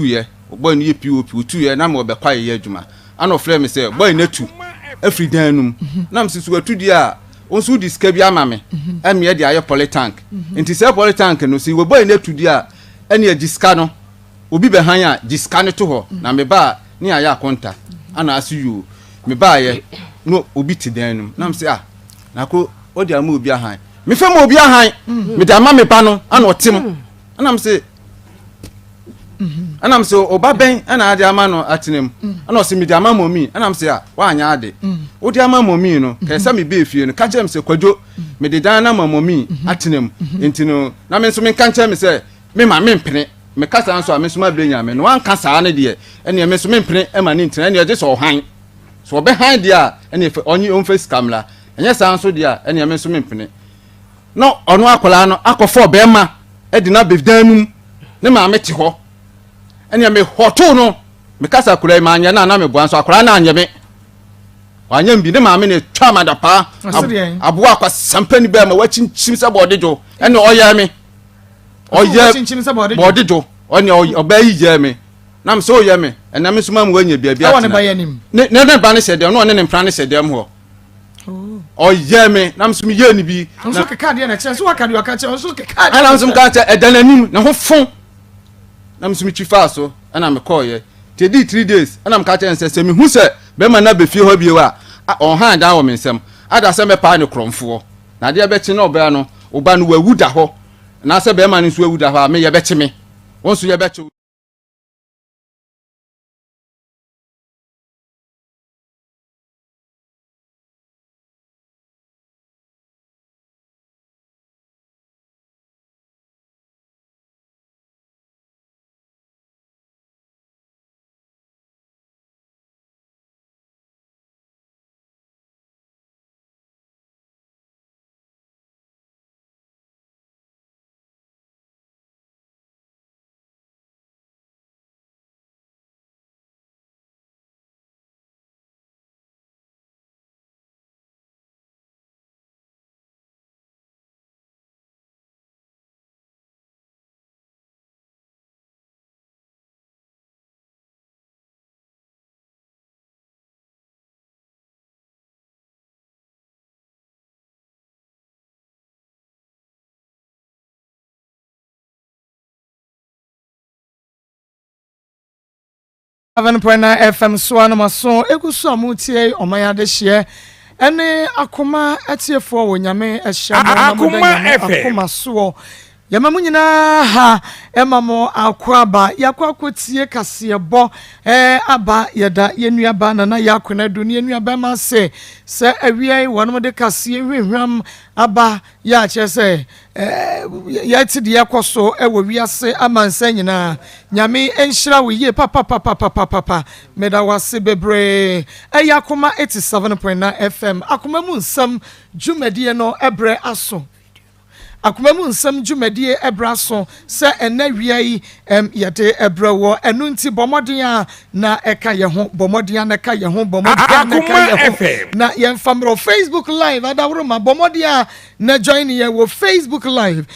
ye boy ni POP 2 ye na me obekwa ye adwuma ana ofre me say boy na tu afri dan num na mse so atu di a onso di ska bi ama me eme ye di aye polytank nti say polytank no si we boy na tu di a ene ye diska no obi be han a diska ne to ho na me ba ni aye akonta ana asu yu me ba ye no obi ti dan num na mse na ko odi ama obi ahan me fem obi ahan me da ama me pa no ana otim ana mse ana mse oba ben ana ade ama no atenem ana osi me di ama momi ana mse wa anya ade odi ama momi no ka se me be efie no ka chem se kwadwo me de dan na momi atenem entino na me nso me kan chem se me ma me mpene me kasa nso a me nso ma bre nyame no wan kasa ne de ene me nso me mpene e ma ne ntina ene je so han so be han de a ene onyi on face camera enye sa nso de a ene me nso me mpene no ono akola no akofo be ma e di na be danum ne ma me te ho ene me hoto no me kasa kula ma anya na me boan so akora na anya me wanya mbi ne ma me ne twa madapa abo akwa sampani be ma wachinchim sa bodejo ene oya me oya bodejo oni obayi je me na me so oya me ena me suma mu wanya bia bia ne ba ne sede no ne mpra ne sede m ho oya me na me sum ye ni bi nso ke card na che so waka de waka che nso ke card ana nso ka che edananim na ho fon na me sum chifa so ana me call ye te di 3 days ana me ka che nse me hu se be ma na be fie ho biewa on hand da wo me nsem ada se me pa ne kromfo na de be chi na oba no oba no wawu da ho na se be ma ne so wawu da ho me ye be chi me won so ye be chi FM Swana maso eguso amutie omaya de hye ene akoma atiefo wo nyame ehya akoma so yamamu nyina ha emamo akwaba yakwakotie kasebo aba yeda yenuaba na yakona do ne yenuaba ma se awie wonom de kase hwehwam aba ya chese yati de yakoso ewo wiase amansa nyina nyame enhira wo ye papa meda wase bebre yakoma 87.9 FM akoma mu nsam dwumadie no ebre aso akomamu nsam dwumadie ebraso se enawia yete ebrawo enu nti bomoden na eka ye ho bomoden na eka ye ho bomoden na eka ye ho na ye famro Facebook live adawro ma bomoden na join ye wo Facebook live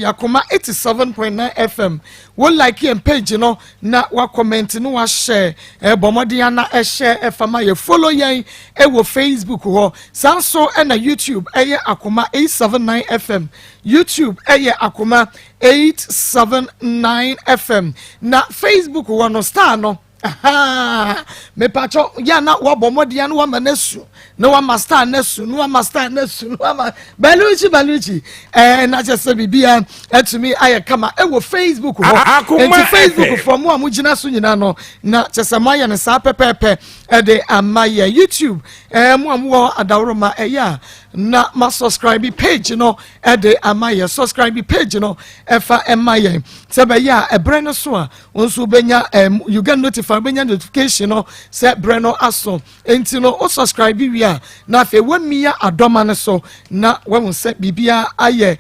yakoma 87.9 FM wo like your page no na wa comment no wa share bomoden na share fama ye follow ye wo Facebook ho sanso na YouTube eye akoma 879 FM YouTube eye akoma 879 FM na Facebook wono star no aha me pacho ya na wo bomodia no wa manesu no wa master nesu no wa master nesu no wa baluchi na chese bibia etumi aye kama wo Facebook ho enti Facebook from mo amugina so nyina no na chese maye ne sa pepepe de amaye YouTube mo amwo adawroma eya na ma subscribe page no de amaye subscribe page no efa amaye sebe ya ebre no so a onso benya you get notified fa benya notification no se bre no aso enti no o subscribe wi a na fe wamia adoma ne so na won se bibia aye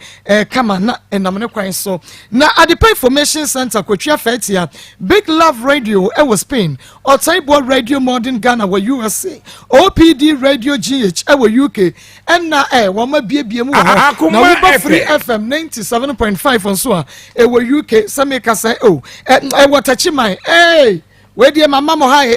kama na enam ne kwan so na Adepa Information Center kwatwa fatia Big Love Radio e was Spain Otaibo Radio Modern Ghana wa USA OPD Radio GH e wa UK and na wo ma biebie mu na wo Free FM 97.5 on so e wa UK sameka say oh e watachiman we dey mama mo hai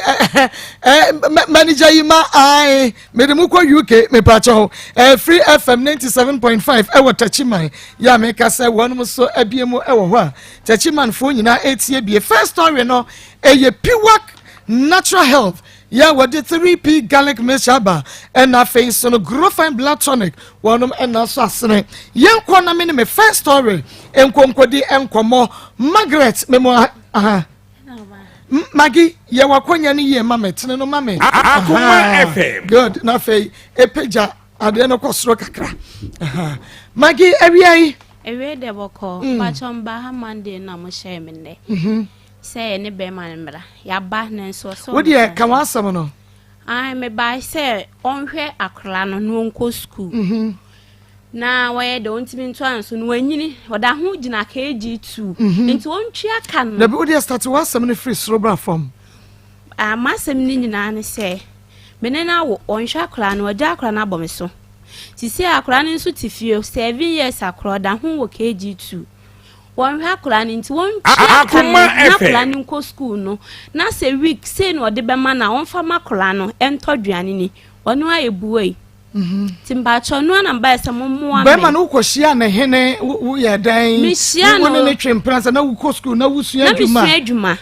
manager yima ai me dem ko UK me pacha ho Free FM 97.5 e watachiman ya meka say won so abiemu e wo ho a tachiman fo nyina etie bie first story no ye pure natural health yeah, what the 3P garlic meshaba and a face on a growth and blood tonic. One of and assassinate. Young corner minimum first story. And Concordi and Como Margaret Memoir. Maggie, you were quanyani ye mamma, no mammy. Akoma FM. Good, Nafe, a peja, Adeno Cosroca. Maggie, every de boko, but on Baha Monday, no more shame in there. Say any bear ya bahnen so. What do you come on some? I may buy say on where a clan on no school. Now where don't mean to answer when you or that who did not KG2 into one chair can the body start to ask some free slobra from. I must have nini say. Menena on shakran or jacran abomiso. She say a clan in Sutifio 7 years a crowd and who were KG2. One clan into one planning co school no. Na say week say no de bemana on farmer colano enter Giannini or no a buoy. Timbacho no and buy some more. Beman who was she and a hene we are dying. Miss Shiano, the train plans and no co school, no Usuyajuma.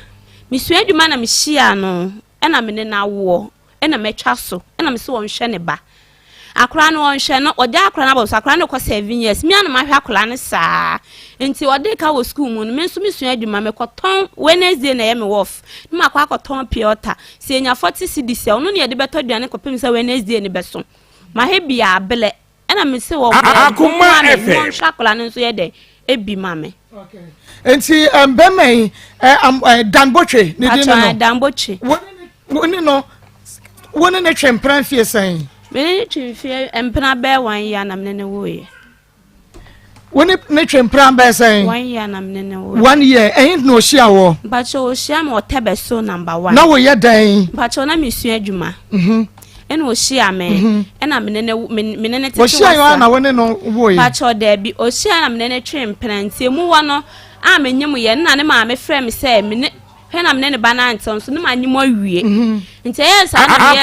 Miss Yajuma and Miss Shiano, and I'm in a war, and I'm a chasso, and I'm so on Sheneba. Akran on Shannon or Jacran about Sacrano for 7 years. Me and my Hakulan, sir. Until a day cow school moon, Miss Yajuma, cotton, Wednesday, and I'm off. Macquac cotton piota, saying your 40 CDC, only a better than a copinsa Wednesday in the Besson. My head be a bellet, and I'm so Akoma FM. Shakulan and so day, it be mammy. Okay. And see, Beme, Dan Butcher, Dan Butcher. What you know, one in a champagne for saying. Many fear and Pena 1 year and I'm in a way. When it nature and Pram bear saying 1 year and I'm in a way. 1 year ain't no shower. But so sham or tabasso number 1. No, we are dying. But on a Monsieur Juma. And was she a man, and I'm in a minute. Was she I want to know why? But or there be or she am in a train plan. See, Muano, I'm in Yamu, and I'm a friend, say, minute. When I'm nene banana, so no man you more we. Into yes, I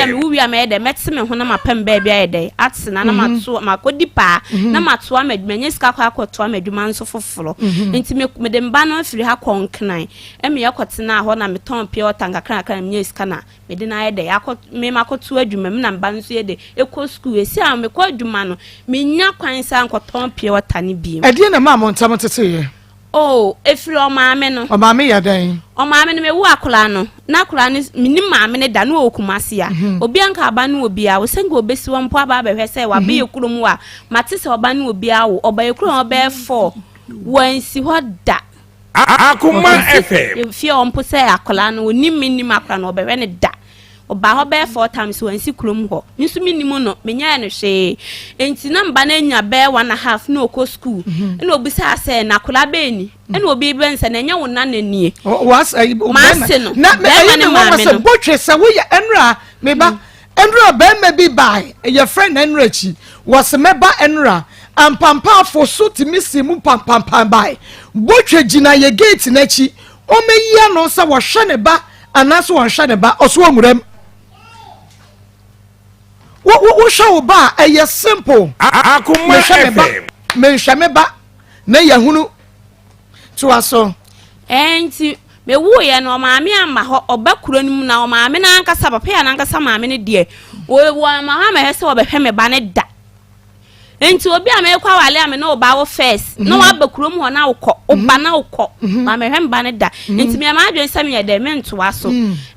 am who we are made a maximum when I'm a pen baby a day. At and I'm at so my good dipa, no matter what made Menisca to a man so for flow. Into me with them banner free her conk9. And me acotina when I'm a ton pure tanga crack and yes canna. Me deny a day. I could me my coat to a juman and bansu a day. Echo school, see, I'm a quite jumano. Me not quite sound cotton pure tiny beam. I didn't a mamma on time to say. Oh, if you're mamma, or mammy a day, or mammy may walk colano. Now, Colanis, minima, minute, no Kumasia, or Bianca Banu will be our single best one poor barber, who say, what be a Kulumwa, Matis or Banu will be our, or by a crown or bear 4. When see what that. Akoma FM. If you're on Posse, a colano will name minimacran or by any that. Or by her bear 4 times when see Klumho. Miss Minimono, Minyano say, ain't some banana bear 1.5 no co school. And no besides say, Nakula Beni, and will be Benson and your none near. Was a Martin, not the butcher, so we Enra, maybe Enra Ben may be by, and your friend Enrichi was a member Enra, and Pampa for so to miss him pam by. Butcher Gina ye gate nechi, o me ya no sa was Shaneba, and that's one Shaneba, or swam them. What shall ba a yes simple? Akoma FM. Me shameba na yahunu to aso. Enti me wo ye no maame amma ho obakuro nim na o maame na anka papa ya na anka maame ne de. Wo ma ha me hese obehwe me ba ne da. Enti obi a me kwa wale ame na oba wo first. No abakuro mu ho na ukọ, oba na ukọ. Ma me hwe me ba ne da. Enti me ma adwen sam ye de me nto aso.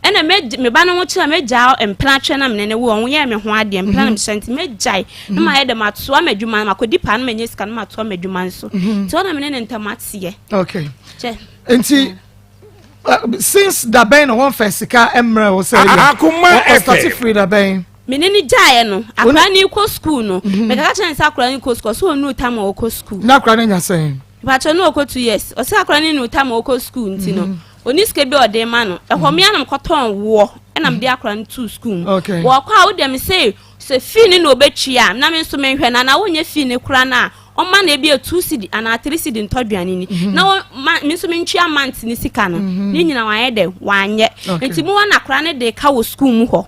Ena me ba no kira me gya empla twa na me ne wo ye me ho ade empla na me senti me gyai na ma ye de mato amadwuma ma kodi pa na me nyesika na mato amadwuma nso ti ona me ne ntamate ye. Okay. Enti since the ben one fesika emre o say Akoma start free the ben meneni jae no akra ni ko school no me ka chance akra ni ko school so no time o ko school na akra na nya say but no ko 2 years o say akra ni no time o ko school nti no oni ske bi ode ma no ehom ya nam koton wo enam de akra ni to school wo kwa wo dem say se fi ni no betwia na me nso menhwe na wonya fi ni kura na Oma na ebi 2 cedi ana 3 cedi ntodwane ni na me so mentwa amount ni sika no ni nyina wan de wanye enti mu wana kra ne de ka wo school mu ho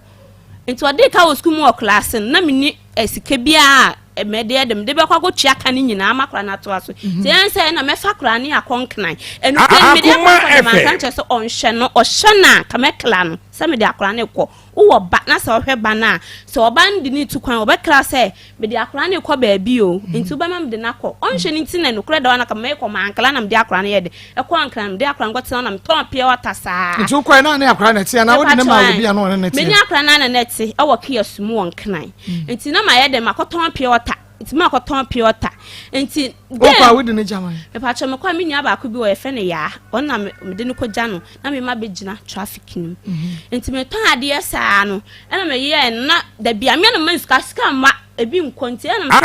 enti ode ka wo school mu o class na me ni sika bia emede dem de be kwa go tua ka ni nyina amakra na to aso ti ense na me fa kra ni akonknan enu me de kwa man kan che so onhwe no o hwe na ka me kla no se me de akra ne ko wo ba na se ohwe ba na se oba ndi ni tu kwan obekra se me de akra ne ko ba bi o nti oba ma me de na ko onhwe ni ti na no kra da na ka me ko man kla na me de akra ne ye de e ko ankra me de akra ngo ti na me ton pie wata saa nti wo kwan na ne akra na ti na wo de ne ma wo bia no ne ti me ni akra na na ti e wo kia sumu wonknan nti na ma ye de makoton pie wata nti ma koton pie wata nti wo kwa wo de ne jama me pa cho me kwa me nua ba ko bi wo ye fe ne ya ona me de ne ko ja no na me ma begina traffic nim nti me ton ade saa no na me ye na da bia me no man ska ma ebi nkonti na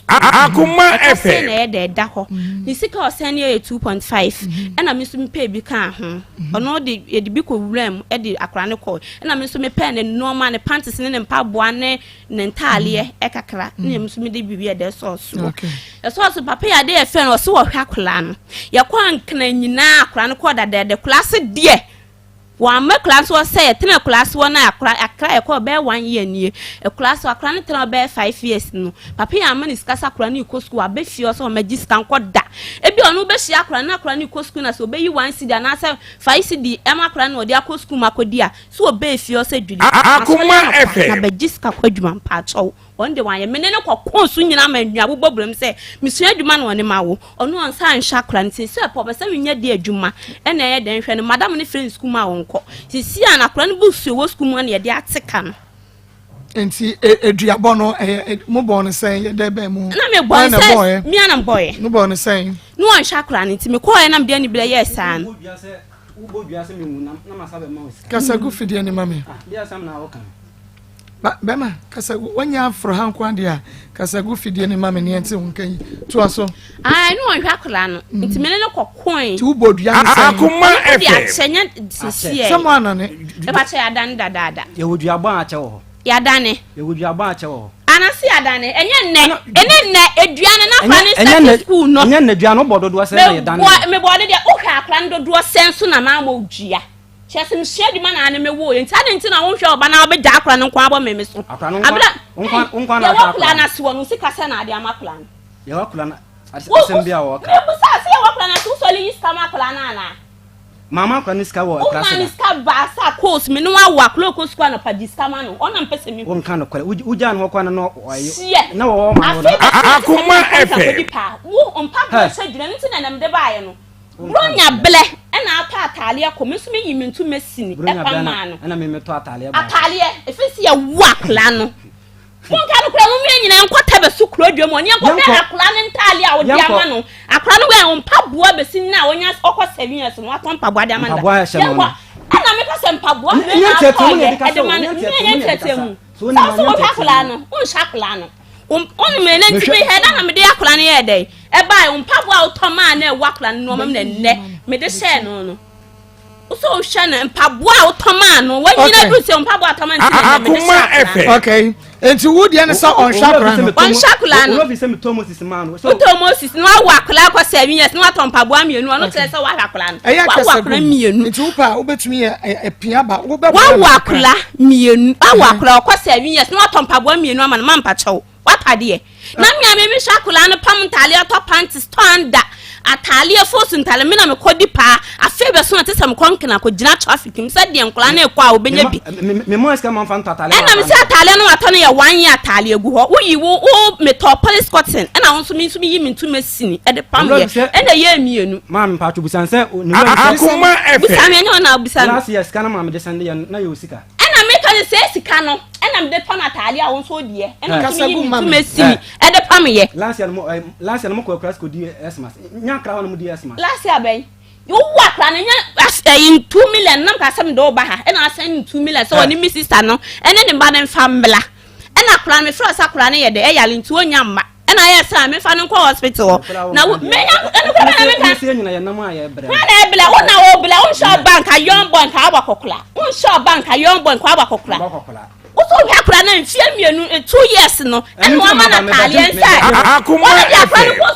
Akoma FM na ye da ho ni sika o sen ye 2.5 na me so me pay bi kan ho ono de ye de bi ko wuram e de akra ne ko na me so me pay ne normal ne panties ne mpaboa ne ntale e kakra na me so me de bibia de sauce sauce papa ya de e fe no so wo hwa akra no ye kwa nkna nyina akra ne ko da de class de wa me class wo say tena class wo na akra e ko be 1 year nie e class akra ne tena be 5 years no papa ya mani skasa akra ne ko school abe fie so magister nko da e bi onu be hia akra ne ko school na so be yi 1 cedi na say 5 cedi e ma akra ne odi akọ school makodi a so obe fie so dwuli Akoma FM na magister kwa dwuma mpa cho onde wan ye menene kwa konsu nyina ma nua bobobrem se misu adwuma na one ma wo onu onsa anhwa akra ne se po be se nya de adwuma e na ye den hwe ne madam ne friend school ma wonko sisi ana akra ne bu su wo school mu na ye de ateka no enti eduabo no mo bo no sen ye de be mu na me boy se mi ana boy no bo no sen no anhwa akra ne ti me ko ye na me de ni bile ye san ubo biase me mu na masabe ma wisi kasa gu fidie ni mame bia sam na wokan bema kasa wanya afro hankwa dia kasa gu fidie ni mame ne enti wonkan to aso ai no anhwa akra no nti me ne kokon ti ubo dua ni sen Akoma FM ya chenya sisi someone ne e ba che ya dan dada ye wodua ba ache wo ya dane ye wodua ba ache wo anasi adane enye nne eduane na fa ne school no enye nne eduane obododo se na ye dane me bode de o hwa akra ndodo senso na ma ma odua chesim shedi ma na me wo enti ade enti na wo hwe oba na obeja akra no kwa abo me so abla unkwa na akra plan na siwo no sika se na ade ama plan ye wa kula na asem bia wo ka me busa se wa plan na so soli yi ska ma plan na na mama kwa ni ska wo class na ska ba sa course me no wa klo ko square na pa diska ma no ona mpese mi won kan no kwale uja no kwa na no na wo ma no Akoma FM wo on pa bo se dina nti na nam de baaye no bronya ble e na ata atale akomi so me yimintu mesini e pa ma no na me meto atale ba atale efisi ya wa kla no won kan kura mo me nyina nkota be su kro dwom oni nkota akla ne ntale a odi ama no akla no we on pa boa be sin na onya okọ 7 years no aton pa boa de ama nda ana me ka se mpa boa me na akọ e de man ne tetemu so na so akla no on shakla no on me na nti me he na me de akla ne ye dey e ba mpa boa otoma na e wakla no ma me nne me de share no so shana mpa boa otoma no wanyina du se mpa boa otoma nti me de share okay enti wood ya ne sa on shakla no on shakla no no fi se me Thomas man so Thomas no wakla kwa 7 years no aton mpa boa mienu no tell se wa wakla no wakla mienu enti upa obetumi epia ba wo be wakla mienu wakla kwa 7 years no aton mpa boa mienu ama no mampa chew watade na me shakla no pam ntale to panties to anda atale fosu ntale me na me kodi pa afebe so na tesam konkena ko gina traffic mi se de nkula na ekwa obenya bi me mo eska man fan atale na me se atale no atone ya 1 year atale egu ho wo yi wo metropolis cotton na won so mi yi mintu masini e de pam ye na ye mienu ma me pa to busan se Akoma FM busan me nya na busan last year ska na ma me de sande na yo sika na me ka se sika no na me de pam atale a won so die na so yi mintu masini e de pam ye last year mo ko class ko di esmas nya kra ho no di esmas last year ben you work running in 2 million number some do baha and I send 2 million so any Mrs. Tano and then the man family and I plan me first plan the air into a yamma and I asked me fan hospital now may I shop bank a young boy Kawakokla one shop bank a young boy Kawakokla also we have plan and fear me 2 years no and one man Italian side Akoma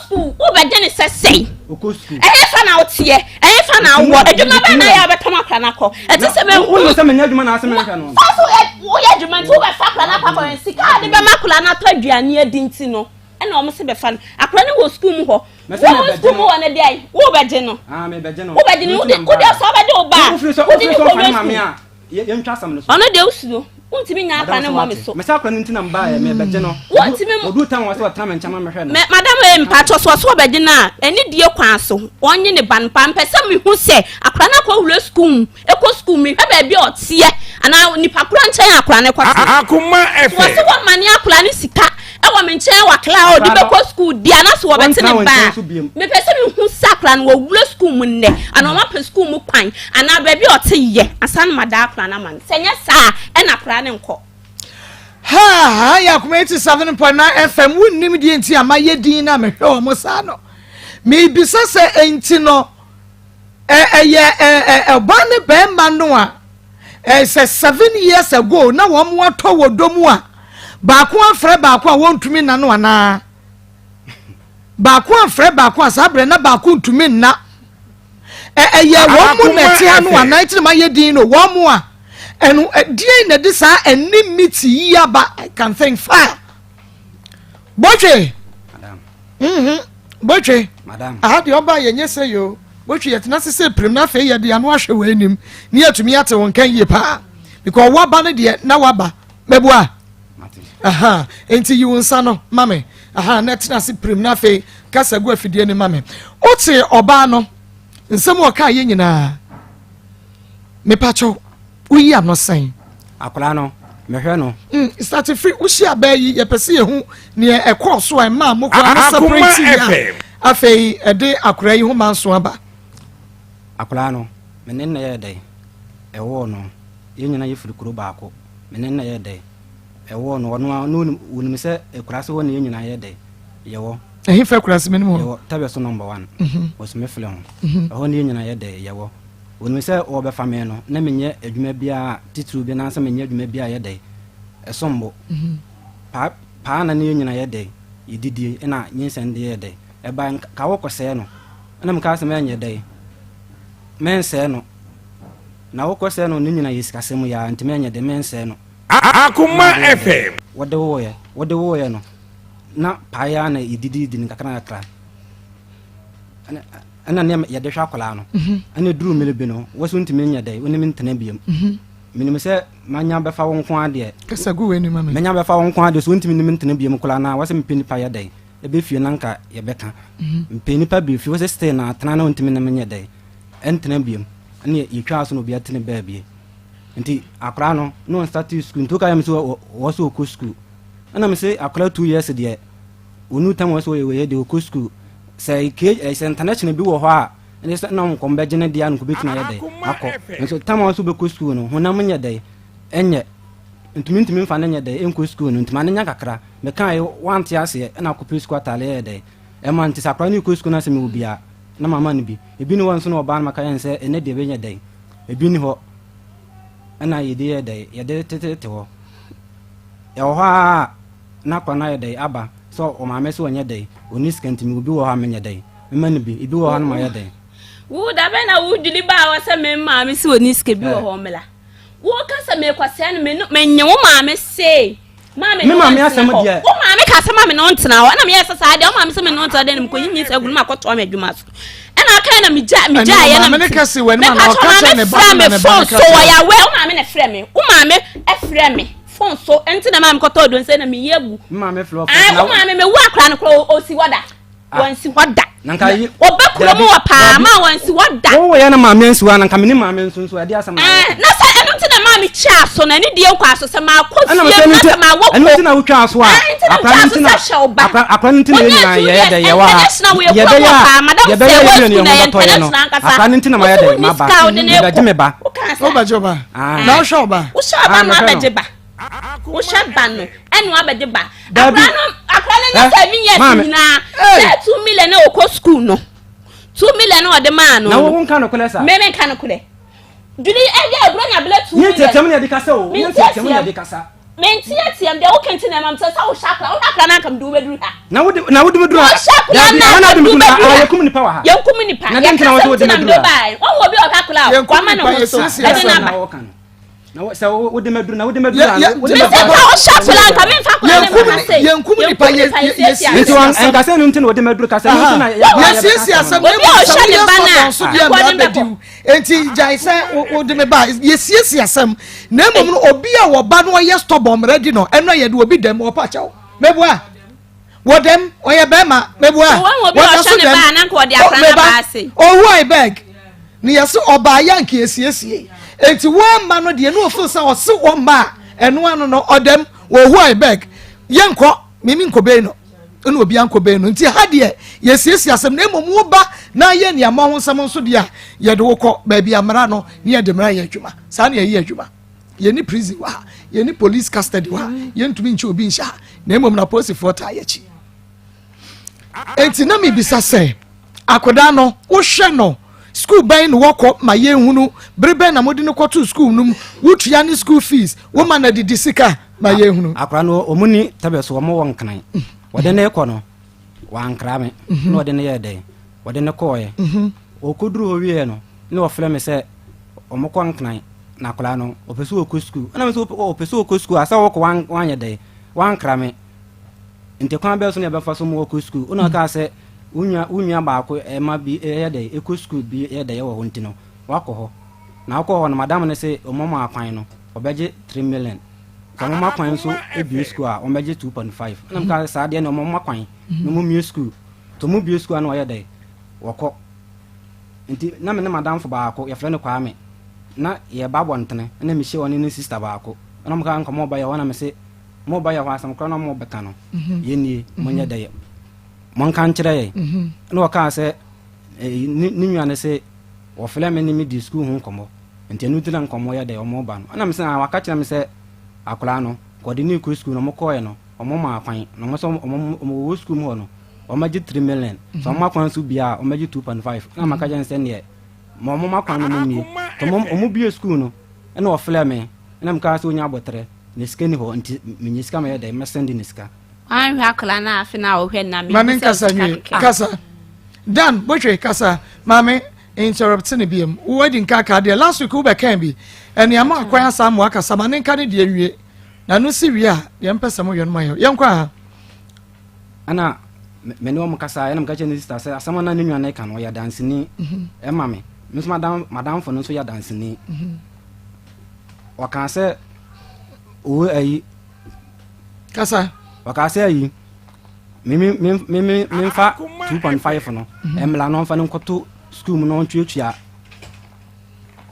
school over Genesis say fan out here fan out what adwuma ba na ya betoma kranako eti se me wo se me adwuma na ase me hwa no so wo ya adwuma nti wo be fa kranako kwa sika de be makula na to aduane adinti no e na o mo se be fa no akra ne wo school mu ho wo school mu wo ne dey wo be je no me be je no wo be je no wo de so be de o ba wo de ko fa mama ya ye ntwa sam no so ono de usudo untimi nya akra ne mo me so me sa akra nti na mba ya me be je no untimi odu tan wo se otan me nchama me hwe no madam e mpacho so be je na eni die kwan so onye ne ban pam pese me hu se akra na kwa wule school eko school me ba bia otie ana nipa kura nchen akra ne kwa Akoma FM so wo mani akra ne sika e wo me nchen wa cloud be ko school dia na so wo bete ne ba me pese me hu sakra na wo wule school mu ne ana o ma pe school mu kwan ana ba bia otie ye asan mada akra na man senya sa e na akra ne nko ha ya kuma 87.9 FM wunnim die nti amaye din na mehwe o musa no me bisa se enti no bane be ma no a se 7 years ago na wo mo ato wodomu a ba ko afre ba ko a wontumi na no ana ba ko afre ba ko asabre na ba ko ntumi na wo mo neti anu ana iti maye din no wo mo a and die na this enmity yaba I can think fire boche madam boche madam ahadi oba yenye say yo boche yetna se prem na fe ye de anu ahwe wanim ni atumi ate won kan ye pa because waba ne de na waba mebua aha enti you nsa no mame aha netina se prem na fe kasa gu afidie ni mame ote oba no nsem o ka ye nyina me pacho we am not saying akula no me hwe no start free ushi abayi ye pese ye hu ne e course so ma mo kwa na separate ya afei e de akura yi hu manso aba akula no me ne na ye dai e wo no ye nyina ye furukuru baako me ne na ye dai e wo no no wonu se ekura se wo ne ye nyina ye dai ye wo e fa kura se me no ye wo tabe so number 1 was me fle ho ho ne ye nyina ye dai ye wo wonu se o be fa me no na menye adwuma bia titru bi na se menye adwuma bia ye dai esombo pa na ne nyina ye dai yididie na nyinsende ye dai e ba ka wo kose no na mka se menye dai mense no na wo kose no ne nyina yisikasem ya ntimenye de mense no Akoma FM wode wo ye no na pa ya na yididi din kakana akra ana ne ya de hwa kola no ana duru melebe no wasu ntimenya dai woni mentena biem minim se manya be fa won ko ade kasa gu weni mama manya be fa won ko ade so ntimi mentena biem kola na wase mpeni pa ya dai e be fie nanka ye beka mpeni pa be fie wase stay na tana na ntimi na menya dai entena biem ana ye twa so no bia tene ba bie nti akra no start school ntoka ya mso waso ko school ana me se akra 2 years de onu tam waso ye de ko school say international bi wo ho a ne se na nko mbeje ne dia nko betina ye de akọ nso tam waso be ko school no honam nya de enye ntumi mfa na nya de enko school no ntuma nya kakra me kan ye want ya se na ko pre school atale ye de e man ti sakra ni ko school na se me obia na mama ne bi ebi ni wonso na oba na maka yen se ene de be nya de ebi ni ho ana ye de ye de ye de tete ho ya ho a na kwa na ye de aba so o ma me so nya de oni skantimi obi wo ha menya de me ne bi ebi wo ha na ma ye de wo da be na wo duli ba wa se me ma me si oni ske bi wo ho mela wo ka se me kwase na me nye wo ma me se ma me asem de wo ma me ka se ma me no ntena wo na me yesa sa de wo ma me se me no ntena de me ko yin se gunu ma kwato me adwuma so na aka na me ja ye na me ka se we na o ka se ne ba me phone so ya we wo ma me na frɛ me wo ma me e frɛ me phone so enti na ma me kwato do nse na me yegu ma me flow wo ma me wo akra no kro o si wada wansi hoda nanka yi obekuro mu wa pa ma wansi hoda wo ya na maame nsuwa nanka me ni maame nsuwa ade asama na sa enu ti na maame chia so na ni die nkwa so se ma akofie na se ma wo enu ti na wo twa so a akwa nti na ye de ye wa ye be ya akwa nti na ma ye de ma ba be je me ba o ba joba na o sho ba o sho ba no abeje ba o sho ba no enu abeje ba akwa na 7 years na 2 million na okọ school no 2 million na ode ma no na wo nka no kole sa me nka no kole dudi e bro nya bele 2 million ye tetem ya de kasa o ye tetem ya de kasa mentiatem de o kenti na mam sa o shakla na kam du beduru ha na wo beduru ha na du beduru ha ya kum ni power ha ya kum ni pa na ntina wo de beduru ha o wo bi o kakla kwa ma na wo so e na ba na wo sa wo de meduru na wo de meduru na wo de o shakla ka me fa kwa na say ya kum ni pa yes nti wan en kasa no ntina wo de meduru kasa no ntina ya asem wo bi o shakla ba na so dia me bedi enti jai say wo de me ba yes asem na mom no obi a wo ba no ye stubborn ready no eno ye de obi dem wo pa chawo mebua wo dem o ye be ma mebua wo so dem ba na ko de akran ba ase o who I beg ni yeso oba yanke esiesie enti wo ma no de no ofo sa o se wo ma eno ano no odem wo who I beg yenko mimi nkobe no eno obi ankobe no nti ha de yesiesie asem na emom wo ba na ye ne ama ho nsam nso de a ye de wo kọ ba bia mara no ne ye de mara ye adwuma sa na ye adwuma ye ni prison wa ye ni police custody wa ye ntumi nchi obi nsha na emom na police for ta ye chi enti na mi bisa se akoda no wo hwe no school ban no wokọ ma ye hunu brebe na modi no kọ to school num wutua ni school fees wo ma na didi sika ma ye hunu akra no omuni tabeso wo mo wonkan wode ne kọ no wankra me no wode ne ye de wode ne kọ ye okuduru ho wie no ne wo frɛ me sɛ omokọ nkan na akra no opeso okọ school na me so opeso okọ school asa wo kọ wanye de wankra me nte kwa be so ne be fa so mo okọ school una ka sɛ unya ba ko e ma bi e de ekọ school bi e de ye wo ntino wakọ ho na akọ ho no madam ne sɛ omoma akwan no obeje 3 million ka omoma akwan so e bi school a obeje 2.5 na me ka sa de no omoma akwan no mo mi school to mo bi school na wo ye de wakọ nti na me ne madam fo ba ko ye frɛ no kwa me na ye ba bontene na me hye woni ne sister ba ko na mo ka nka mo ba ye wona me se mo ba ye ho asam kra na mo beka no ye nie mo nya de ye mon kan kire ye na wo ka se ni nwa ne se wo frɛ me ni me di school ho komo nti enu tira nkomo ye de o mo ba no na me se na waka kire me se akora no ko de ni ko school no mo ko ye no o mo ma akwan no mo so o mo school mo no o ma ji 3 million so mo akwan so bia o ma ji 2.5 na maka jan se ne mo makwan no mo mi to mo o mo bia school no na o frɛ me na me ka se onya abotre ne ska ni ho nti me nyiska me ye de me send ni ska an hwa kala na afi na wo hwe na me mame kasa nyi kasa dan bohwe kasa mame interrupt ne biem wo di nkaka de last week wo be kan bi ene ama akwan asa mo akasa mane nka ne de awie na no si wi a ye mpesa mo yonu mayo ye nkwa ana me no mo kasa ya na mka che ne sister say asama na ne nwa na ka no ya dance ni e mame nso madam fo no so ya dance ni waka se o ayi kasa waka se ayi me fa 2.5 no emla no fa no nkoto school mu no ntwetwea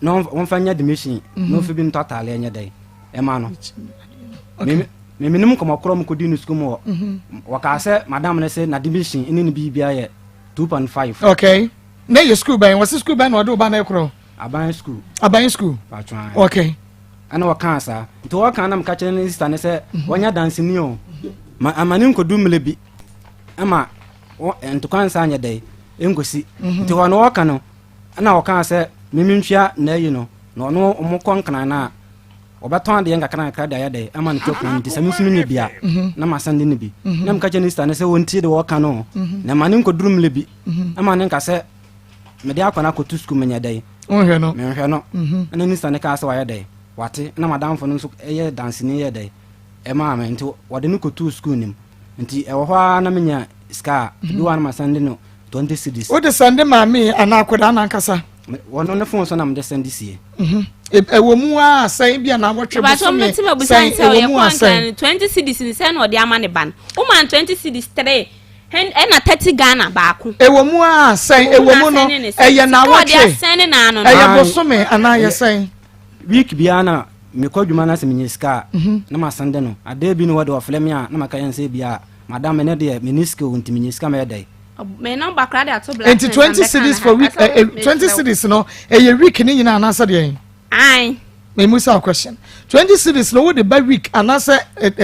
no won fa nya admission no fi bi total enya dai e ma no me minimum komo krom ko di no school mu waka se madam ne se na admission ene ni bi bia ye 2.5 okay na your school ban was school ban no do ba na ekro aban school okay ana waka sa to waka na mka chene sister ne se wonya dance ni o amani ko dumle bi ama ento kan sa anya dai engosi nti wono waka no ana waka se miminhwia na yi no no omokon kana na obeton de yenga kana kada ya dai ama nto ko nti samisu ni bia na masande ni bi na mka chene sister ne se wonti de waka no na mani ko dumle bi ama ne nka se me de akwana ko tu school menya dai onhwe no me hwe no ana ni sister ne ka se wa ya dai wate na madam fo no so eye dance ni ye dai e ma me nti wode no ko tu school nim nti e wo ho na menya ska bi wan masande no 20 cedis o de sande ma me ana akoda na nkasa wono ne fon so na me de sande sie e wo mu a sai bia na wotwe bo so me sai e wo mu a 20 cedis ni sai no de ama ne ban o man 20 cedis 3 ena 30 Ghana baako ewo mu a sen ewo mu no eye na woche eye bosome ana ye sen week biana me kwadwuma na se menyiska na masande no ade bi no wode oflem a na maka yense bia madam ne de meniska wonti menyiska me dai me number credit ato black 20 cities for week 20 cities no eye week ni nyina ana se de ai me musa question 20 cities no wode by week ana se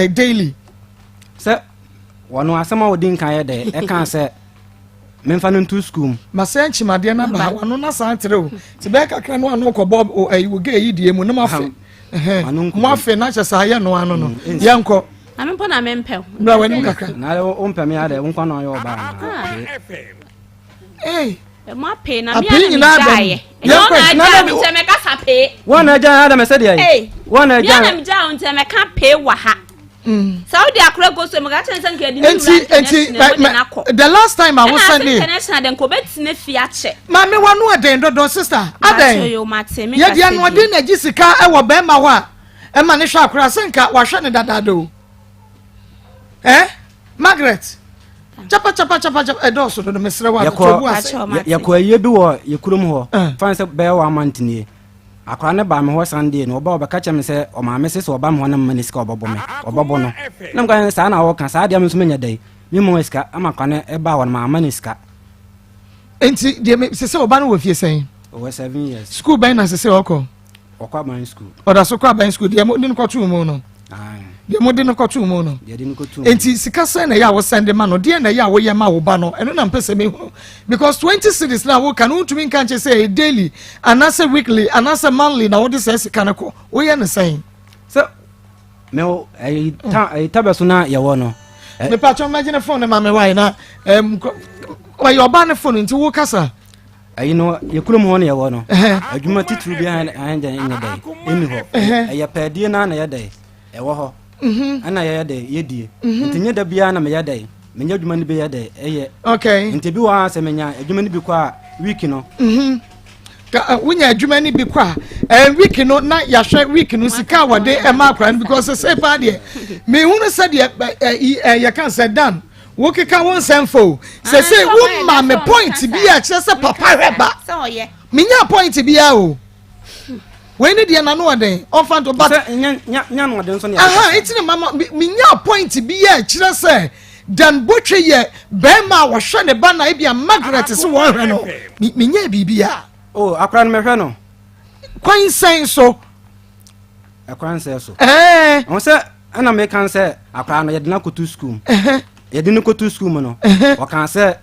daily se wono asema wodi nkan ye de e kan se memfa no to school masen chimade na ba wono na santere o ti be kakra no anu ko bob o ayi wo ge yi die mu no mafe mo afe na chesa ye no anu no yenko amempo na mempe bra wani kakra na o mpe me ade won kwa no yo ba eh mo ape na mi ana mi yenko na mi se me ka sape wona ja ada me se de ai wona ja na mi ja on te me ka pe wa ha Saudi akura go so me ga chen san ke di the last time I was sending international den ko betine fi ache mama wanu aden do sister aden ye dia no de na gisika e wo be ma ho a e ma ne hwa akura senka wa hwe ne dadado Margaret chapa edoso do mesre wa to bu ase yakwa ye bi wo yekurum ho fan se be wa mantini akwa ne ba me ho Sunday no oba obeka chem se o ma me se oba me ho na manisika obobo me obobo no nam kan sa na wo kan sa dia me so menya dai me mo iska ama kwa ne e ba wo ma manisika enti dia me se oba no wo fie sen over 7 years school ben na se okwa ban school oda so kwa ban school dia mo din ko tu mu no dia mo din ko tu mu no dia din ko tu enti sika sen na ya wo send ma no dia na ya wo ye ma wo ba no eno na mpese me hu because 20 cities na wo kan untumi kan che say daily anase weekly anase monthly na wo de say sika na ko wo ye ne sen so me ai tabeso na ye wo no me pa cho imagine phone ma me why na wa yo ba ne phone nti wo kasa ayi no yekurum ho na ye wo no adwuma titru bi anja nya dai eni ho ya pedie na ye dai e wo ho ana ya dai yedie ntinye da bia na me ya dai menya adwuma ni be ya dai eye okay nti bi wa se menya adwuma ni bi kwa week no ka wunya adwuma ni bi kwa week no na ya hwe week no sika wode e ma akra because say pa de me hunu se de ya kan say dan wo keka won senfo say wo ma me point bi a kire se papa reba so ye menya point bi a o we ni de na no oden ofan to but nya no oden so ne aha itini mama menya point bi a kire se dan botwe ye be ma wo hwe ne ba na e bia Margaret se wo hwe no menya bibia oh akra no me hwe no kwan sen so akra sen so on se ana me kan se akra no ye de na kotu school ye de no kotu school mo no o kan se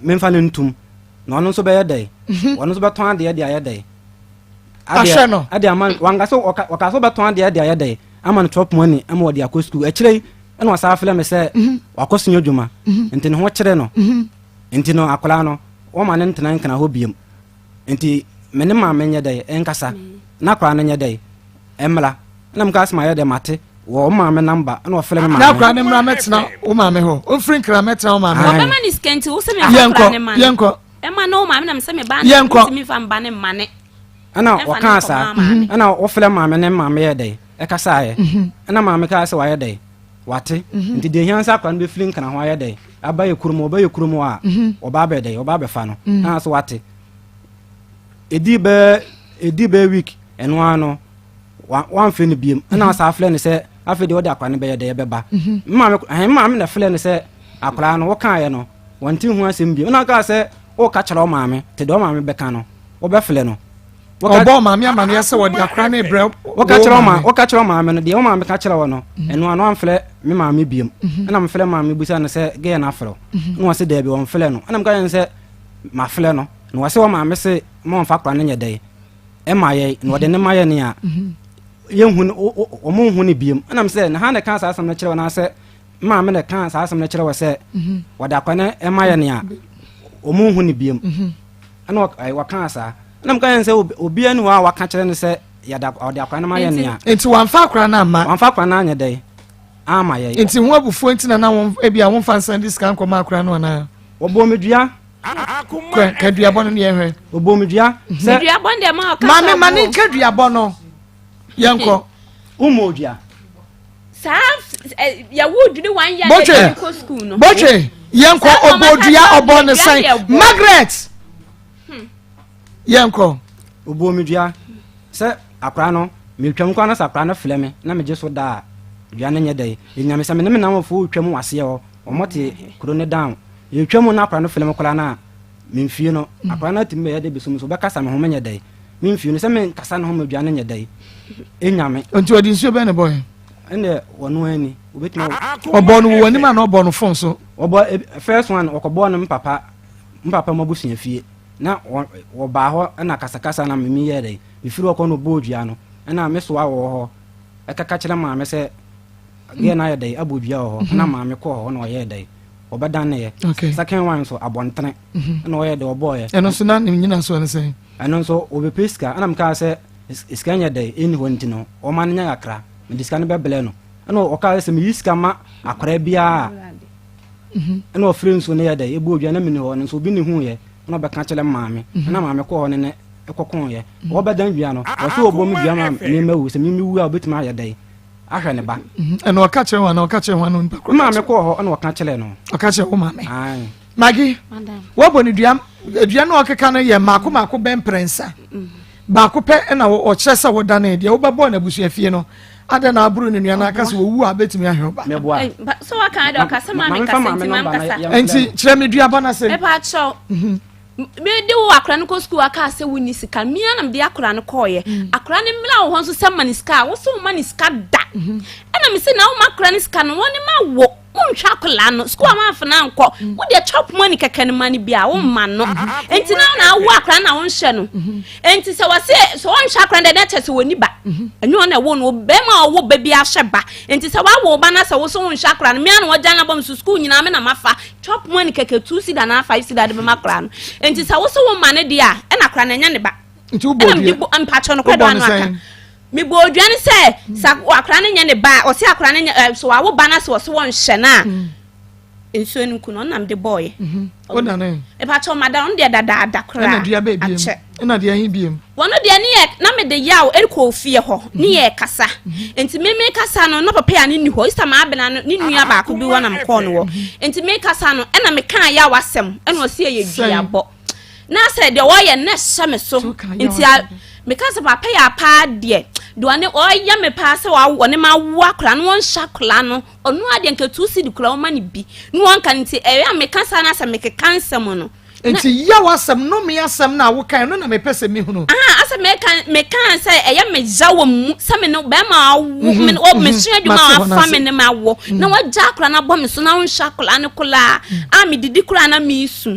me fa ne ntum no no so be ye dai wono so be ton ade ye dai ade aman wanga so o ka so be ton ade ye dai aman top money am wo de akọ school e kire ena wasa afle me se wakosinyo dwuma enti ne ho kire no enti no akola no wo ma ne ntena nkana ho biem enti mene ma menye dai enkasa na kwa na nye dai emla na mka asma ye de mate wo ma me number na ofle me ma na kwa ne mra metna wo ma me ho o free kra metna wo ma me wo be ma ni skenti wo se me fa ne ma yenko e ma no ma me na me se me ba na mi fa mba ne ma ne ana o kan sa ana ofle ma me ne ma me ye dai e kasa ye ana ma me ka se wa ye dai wate nti de hiansa kwa no be free kana ho ye dai abaye kurumo a oba be dai oba be fa no na so wate edibe week eno ano wan fe ne biem na asa afle ne se afede wo de akwane be ye de beba ma me na fle ne se akra no wo kan ye no wanti hu asem biem na ka se wo ka kire o ma me te do ma me be kan no wo be fle no wo bo ma me amane se wo de akra na ebre wo ka kire o ma me no de wo ma me ka kire wo no eno ano amfle me ma me biem na me fle ma me busa ne se ge na afro no se de bi wo mfle no na me ka se ma fle no no wase wo ma me se mo mfa kwa ne dai e ma ye no de ne ma ye ne a ye hu o mo hu ne biem anam se na ha ne kan sa asam na kire na se ma me ne kan sa asam na kire wo se wada kwa ne e ma ye ne a o mo hu ne biem ana wa kan sa anam kan se obi anu wa ka kire ne se ya da o de akwa ne ma ye ne a enti wan fa kwa na ma wan fa kwa na anya dai ama ye enti hu abufu enti na won e bia won fa san discount ko ma kwa na na wo bo medua kadua no ye hwe obomedua se dua bon de ma ka mame mane kadua no yenko umodua sa ya wood ni 1 year de ko school no boche Yanko Obodua Obon say Margaret. Yanko Obomidua. Say akra no me twam kwa na sakra na fleme na me je so da duane nye dai. Enyame se me ne na mfo twam wase ho. Omote kuro ne down. Ye twam na akra no fleme kula na me mfie no akra na timbe ya de besum so beka sa me ho menye dai. Me mfie no se me kasa na ho me duane nye dai. Enyame. Onti odi nsuo be ne boy. Ende wono ani obetima obonu woni ma na obonu fon so obo first one okobo no mpapa mabusua fie na wo ba ho na kasakasa na memi ye dai ifiri okọ no bodua no na me so awo ho ekaka kire ma me se ge na ye dai abodua ho na ma me ko ho na ye dai obedan ne ye second one so abontene na ye dai obo ye eno so na nyina so ne sei eno so obepeska na mka se iskanya dai eni ho ntino o man nya akra me diskane bebele no ana o ka se me yiska ma akra bia ana o friends no ye dai ebu odwa na me ni ho no so bi ni hu ye na be ka chele maame na maame ko ho ne ekokon ye o bedan bia no o so obo mu bia ma me mawu se me wu a obetima ye dai ahwe ne ba ana o ka chele wa na o ka chele wa no npa maame ko ho ana o ka chele no o ka chele wo maame ai magi wo boni dua no okeka no ye mako ben prensa ba ko pe na o kyeresa wo dane de wo bebo na busua fie no ada na aburu ne nua na aka se wo wu abetimi ahwe ba so wa kan de o kasa ma me kasa nti mam kasa enti kyerɛ me dua ba na se e pa cho me de wo akra no ko school aka se woni sika me anam de akra no koye akra ne mla wo so se maniska wo so maniska da ana me se na wo makra ne sika no woni ma wo unhwa kola no school ma afana nko wo de chop money keke ne mani bia wo ma no enti na wo akra na wo nhye no enti se wo se so wo nhwa akra de na chese woni ba enyo na wo no be ma wo ba bia hye ba enti se wo ba na se wo so wo nhwa akra no me ana wo jana bom so school nyina me na mafa chop money keke 2 sida na 5 sida de be makra no enti se wo so wo ma ne dia e na akra na nya ne ba enti wo bo ampacho no kwedo anu aka mi bo odwane se sa akra ne nya ne ba o se akra ne so wa wo ba na se wo so won hye na enso enu kuno nam de boy o na ne e pa cho madam de dada kra na dia ba biem na dia hin biem wono de ne ye na me de yawo e ko fie ho ne ye kasa enti me kasa no papa ya ne ni ho isa ma abena no ne nua ba ko bi wona m ko no wo enti me kasa no e na me kan ya wasem e no se ye duabo na se de wo ye ne hye me so enti me kasa papa ya pa de do ane o ya me pa se wa woni ma wo akra no won hya kla no onu ade nka 2 cedi kla wo ma ne bi no won kan nti e ya me kasa na se me ke kansem no enti ya wasem no me asem na wo kan no na me pese me hunu asa me kan se e ya me jawo mu se me no be ma wo me o me hya dwuma afa me ne ma wo na wa ja akra na bo me so na won hya kla ne kula a me didi kra na me isu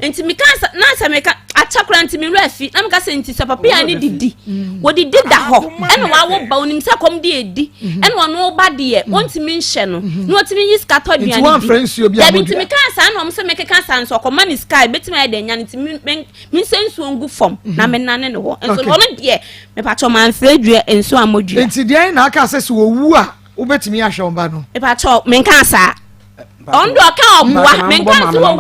enti me kan na se me kan achakra nti me rafi na me ka se enti se papa ya ne didi wo didi da ho ene wa wo ba onim se kom de edi ene wono ba de wonti me nhye no no wonti me yiska to duane ya bi nti me kan sa na om se me kan sa so ko mani sky betima ya de nya nti me sensu ongu fom na me nane ne ho enso wono de me pa cho man fredue enso amodua enti de na aka se wo wu a wo betimi ahwe on ba no me pa cho me kan sa ondo ka obua me kan so wo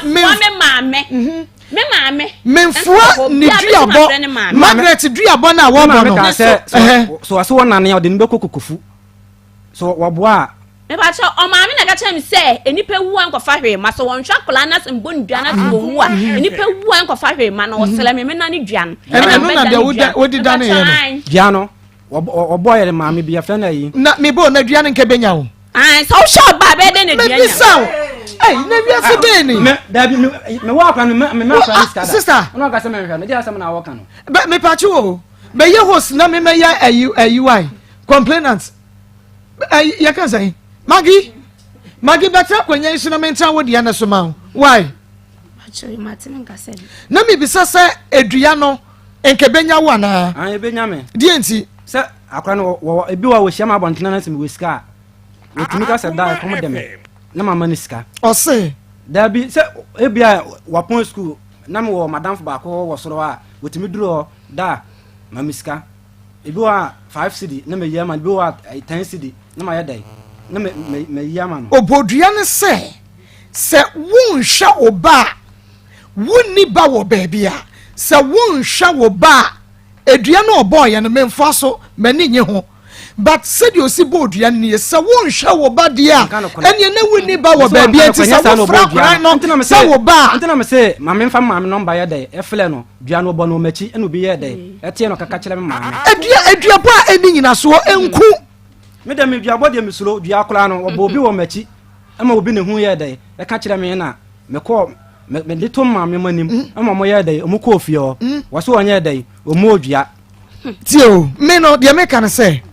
me maame memfua ni duabo Margaret duabo na wo bo no so aso wona na de nbeko kokofu so woboa me ba cho o maame na ga chem se enipa wu an kofa hwe ma so won hwa kola na se mbon dua na so wu a enipa wu an kofa hwe ma na o sele me na ne dua no na de wodi dane ye no dua no oboye le maame bia fa na yi na me bo na dua ne nke benya wo so sho ba be de ne dua me bisaw hey na bia se be ni me da bi me wa akra me akra skada sister no ga se me hwa me dia se me na wo kan no me pachi wo be ye host na me ya ayi complainant ya kan say Magi better kwanya instrument wo dia na so ma why actually Martin nka se na me bisa se edua no enke benya wo na ebenya me die nti se akra no ebi wa wo hia ma abontena na se me we ska wotumi ka se da kom dem na mama ni ska o se da bi se ebia wapon school na me wo madam fo ba ko wo soro a wotumi duro da mama ska ebi wa 5 cedi na me yama ebi wa 10 cedi na ma ya dai na me yama no obodua ne se wonhwa oba wonni ba wo baabia se wonhwa wo ba edua no oboye no memfa so mani nye ho but said you see board yan sa won hwe wo ba de a ene na wuni ba wo ba bia ti sa wo fra kra no sa wo ba antina me say ma me fa ma me number ye dey e fle no dua no bo no machi eno bi ye dey e tie no kaka kire me ma me adua ba eni nyina so enku me da me dua bo de me suro dua kra no obo bi wo machi ama obi ne hu ye dey e ka kire me na me ko me de to ma me manim ama mo ye dey o mo ko ofie o wo so onye dey o mo dua tio me no de me kan say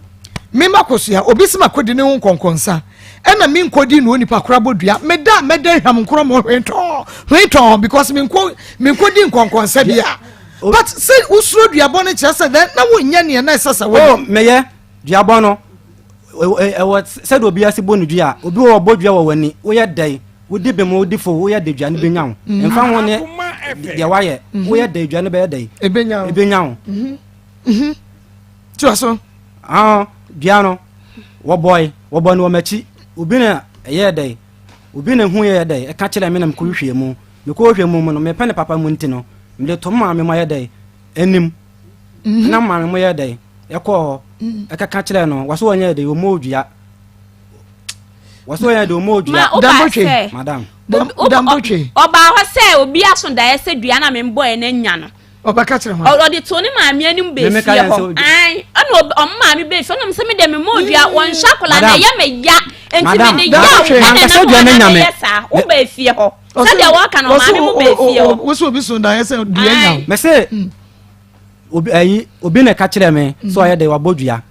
me makosia obi sima kodi ne hu konkonsa ena me nkodi no nipa kora bodua me da hwam nkoro mo hweton because me nkodi nkonkonsa bia but say usuro dua bone chese then na wonya ne na sasa wo oh meye dua bono said obi asibo no dua obi wo bodua wo wani wo ye dai wo di bemo wo di fo wo ye de dua ne benyawo emfa ho ne de waye wo ye de dua ne be dai ebenyawo tuaso biano wo boy no machi obi na ye dai obi na hu ye dai e ka kire me na mko hwe mu me ko hwe mu no me pene papa mu nti no me to ma me ma ye dai enim na ma me mo ye dai e ko e ka kire no waso onye dai o mo odua waso onye dai o mo odua damboche madam damboche oba ho se obi aso da ye se dua na me mbo e na nya no obaka kire ho o de to ni maami anim be fie ho ai ana o maami be fie na me se me de me mo dua won shakola na ye me ya enti me de ya na se dua na nya me o be fie ho se de wa ka no maami mo be fie ho wo so obi so da ye se dua nya me se obi na ka kire me so ye de wa bodua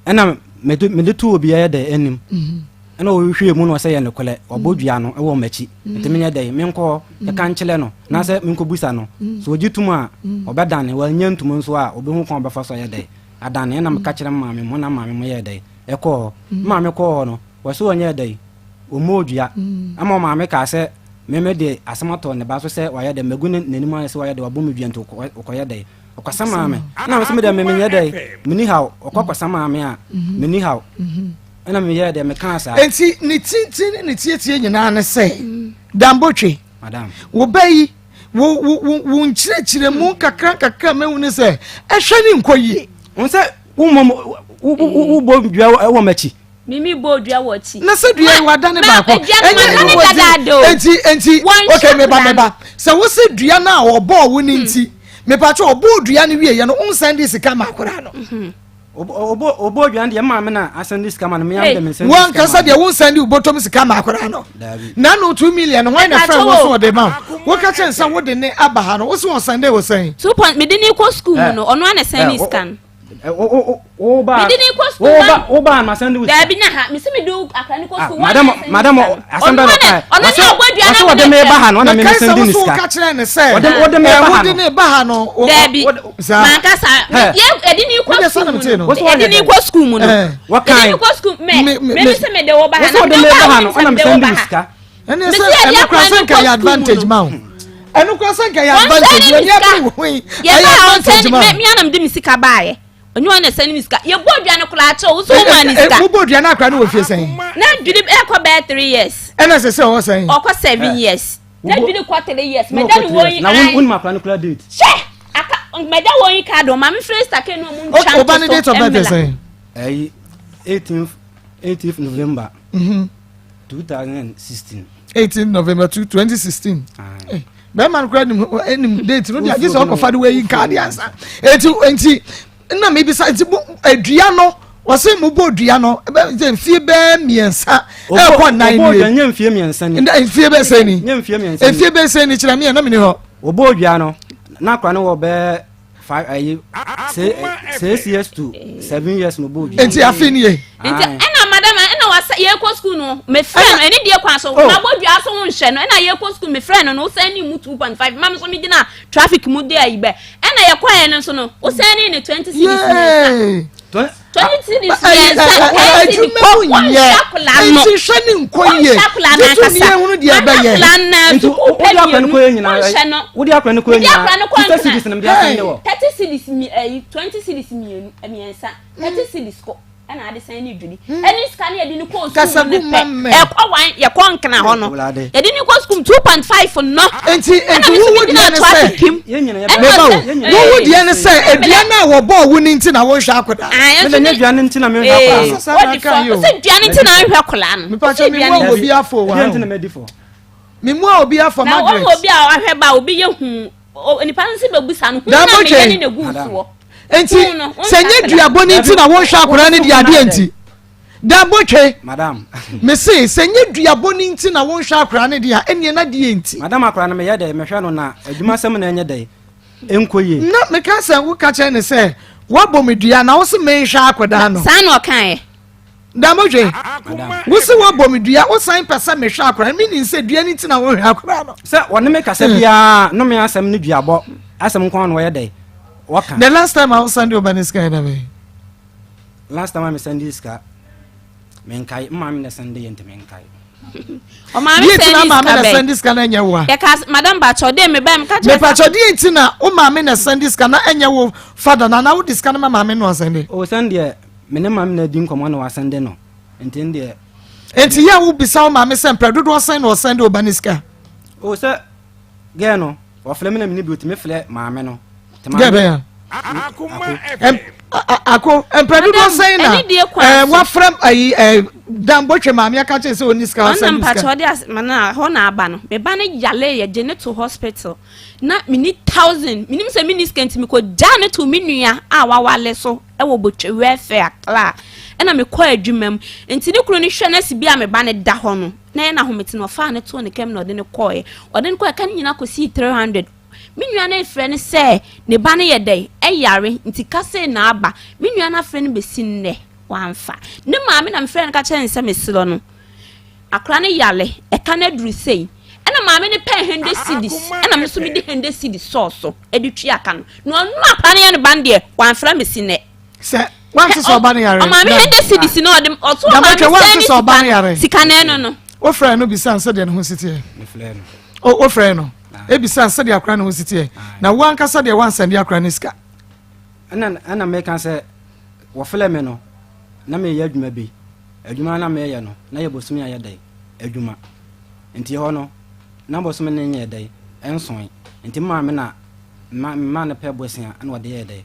ana me de tu obi ye de enim ana o hwe mu no se ye ne kole obodua no e wo machi enti me dey me nko e kan chele no na se me nko busa no so ogitum a obedane wa nyantum nso a obi hu kon befa so ye dey adane na me ka kire maame mo na maame mo ye dey e ko maame ko no wo so onye dey o modua ama maame ka se me de asamato ne ba so se wa ye dey magune nanim an se wa ye dey wa bomu duanto ko ye dey okwasa maame na se me de me ye dey mini haw okwasa maame a mini haw ana me ye de me kan sa enti ni tintin ni tietie nyina ne se damboche madam wo bayi wo nchirechire mu kakra mewu ne se ehwe ni nkoyie on se wo bo dua e wo machi mimi bo dua wo chi na se dua wa dane ba ko enti okay me ba se wo se dua na obo wo ni nti me pa cho obo dua ne wie ye no unsende sika makora no obo dwan de ma me na asandi scam na me am de me send wan kasa de won send ubotom sika makora no na no 2 million why na friend wo so de ma wo ka chen san wo de ne abaha no wo so Sunday wo sen 2 point me de ni ko school no ono na send scan Oba ma send with Dabi na ha me se me do akani ko school madam asanda na kai ono na obodua na wo de me ba ha no na me send ni ska ska ka kire ne se wo de me ba ha no Dabi man ka sa ye edini ko school edini ko school mu no what kind ko school me se me de wo ba ha wo de me ba ha no na me send ni ska ene se ene kwasan ka ya advantage ma ene kwasan ka ya advantage ye ya wi ye me anam de mi sika baaye onyo na send miska ye bodua no kula acho wo so ma ni ska wo bodua na akra no wofie sen na dwudi e ko be 3 years ena se wo sen o ko 7 years na dwudi ko 3 years me dan wo yi na won ma plan kula date she aka me dan wo yi ka do ma me freeze take no mu nchan o ba ni date of birth sen 18th November 2016 18 November 2016 be man kura ni date no dia gisa o ko fa de we yi ka dia ansa enti na maybe sa adua no wose mu bo dua no be fie be miensa e ko nan ni obo nya mfie miensa ni fie be se ni nya mfie miensa ni fie be se ni kira me na me ni ho obo dua no na kwa no wo be 5 years to 7 years no bo dua enti afi ni e enti na madam na wasa ye ko school no me friend eni die kwa so na bo dua so nhye no na ye ko school me friend no say ni mu 2.5 mam so me gina traffic mu dey ayibe na ye kwa ye no so no o say ni 20 cities ni 20 cities enti shani nkoye enti ni ehunu die ba ye enti o dia kwa no koye nyina o dia kwa no koye nyina 20 cities na me dia kwa ye wo 30 cities mi 20 cities mi emiensa 30 cities ko and I say any duty. Any scan you didn't call school. You can't can honor. You didn't go school 2.5 for no. And who would you say? Who would you say? If Diana were born winning to our shack with I am the Janet in America. What will be a for one? Meanwhile, be a for Margaret. Will be our about be you. Oh, and the parents will be some. Enti senye duaboni nti na won hwa akora ne dia de enti da boche madam me say senye duaboni nti na won hwa akora ne dia enie na de enti madam akora na me yede me hwa no na adwuma sem na enye dai enkoye na me ka say wo ka che ne say wo bom dua na wo se me hwa akoda no san o kan da boche wo se wo bom dua wo san pesa me hwa akora me ni say dua ni nti na wo hwa akora no say woni me ka say bia no me asem ne duabo asem kon no yede. The last time I was sending you Baniska anyway. Last time I send this car, Menkai, Mamma Sunday and Menkai. Oh, Mamma send this car and your because Madame Bacho, they may bam catch me Pacho Dientina, oh, Mamma send this car and your father, and now this kind of Mamma was sending. Oh, Sunday, minimum didn't come on was sending no. And then here will be some Mamma sent Predu was send or send you Baniska. Oh, sir, Gano, or Fleming Nibut me flat, Mamma. Yeah, Ako and Predu saying that what from a damn butcher mammy catch us on this car. Some patrodias mana hona bano, be banny yale a genet to hospital. Not minute 1,000 minimum say miniscant me could janet to minia our lesso, I will butcher welfare cla. And I'm a quiet dream, and to the chronician be a banner dahono. Nana whom it's no fan to the came not in a coy, or then quite can you not see 300. Minuana friend say ne bane ye day yare nti kase na aba minuana friend be sinne wanfa ne maame na friend ka chen se mesilo no akra ne yale e ka na duru sei ena maame ne pen hende cedis ena me so me de hende cedis so e de twa aka no no akra ne ye ne bande wanfra me sinne se wanse so bane yare maame hende cedis no o de oto wanse so bane yare sikane no o friend no bi san se de ne ho sitie ne friend o friend no ebisa sɛ de akra ne ho sitie na wan kasa de wan sɛ de akra ne ska ana me kan sɛ wo fele me no na me yɛ adwuma bi adwuma na me yɛ no na yɛ bosumi ayɛ dai adwuma nti ho no na bosumi ne nyɛ dai enson nti ma me na ma na pɛ bosia na wo de yɛ dai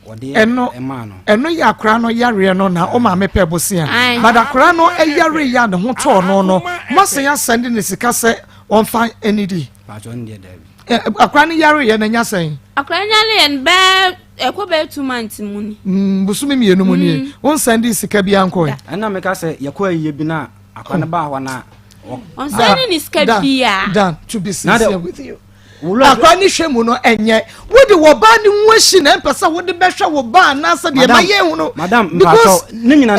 wo de ema no eno yɛ akra no yare no na o ma me pɛ bosia but akra no yare ya de ho to no mase ya send ne sika sɛ on find any day akra ni yare ye na nya sen akra nya le be ekobe 2 months muni busumi mienu muni on send sika bi anko ana me ka se yakwa yiye bi na akra na ba ho na on send ni sika bi ya dan to be sincere with you akra ni hwemu no enye wodi wo ba ni nwashi na empesa wodi be hwe wo ba na se de ma ye hu no madam because ne nyina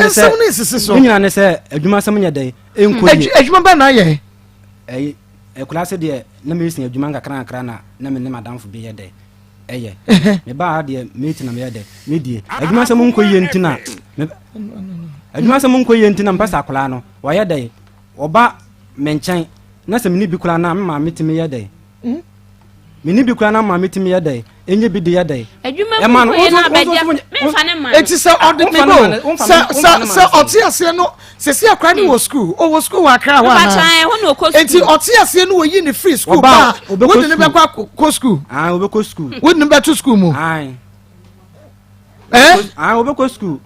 ne se adwuma sam nya dai enkoyi adwuma ba na ye class de na me sin adwuma nkakra na me ne madam fo be ye de eye me ba de meet na me ye de me die adwuma sam nkoyi ntina adwuma sam nkoyi ntina mpasa akla no wo ye de oba menchen na se me ni bi kula na ma metime ye de me ni bi kula na ma metime ye de enye bi de ye de adwuma nkoyi na be dia me fa ne ma eti se odi me go se oti ase no se se akra ni wo school o wo school wa akra wa na eti oti ase no wo yi ni free school ba wo de ne be kwa school wo be ko school wo de ne be to school mu wo be ko school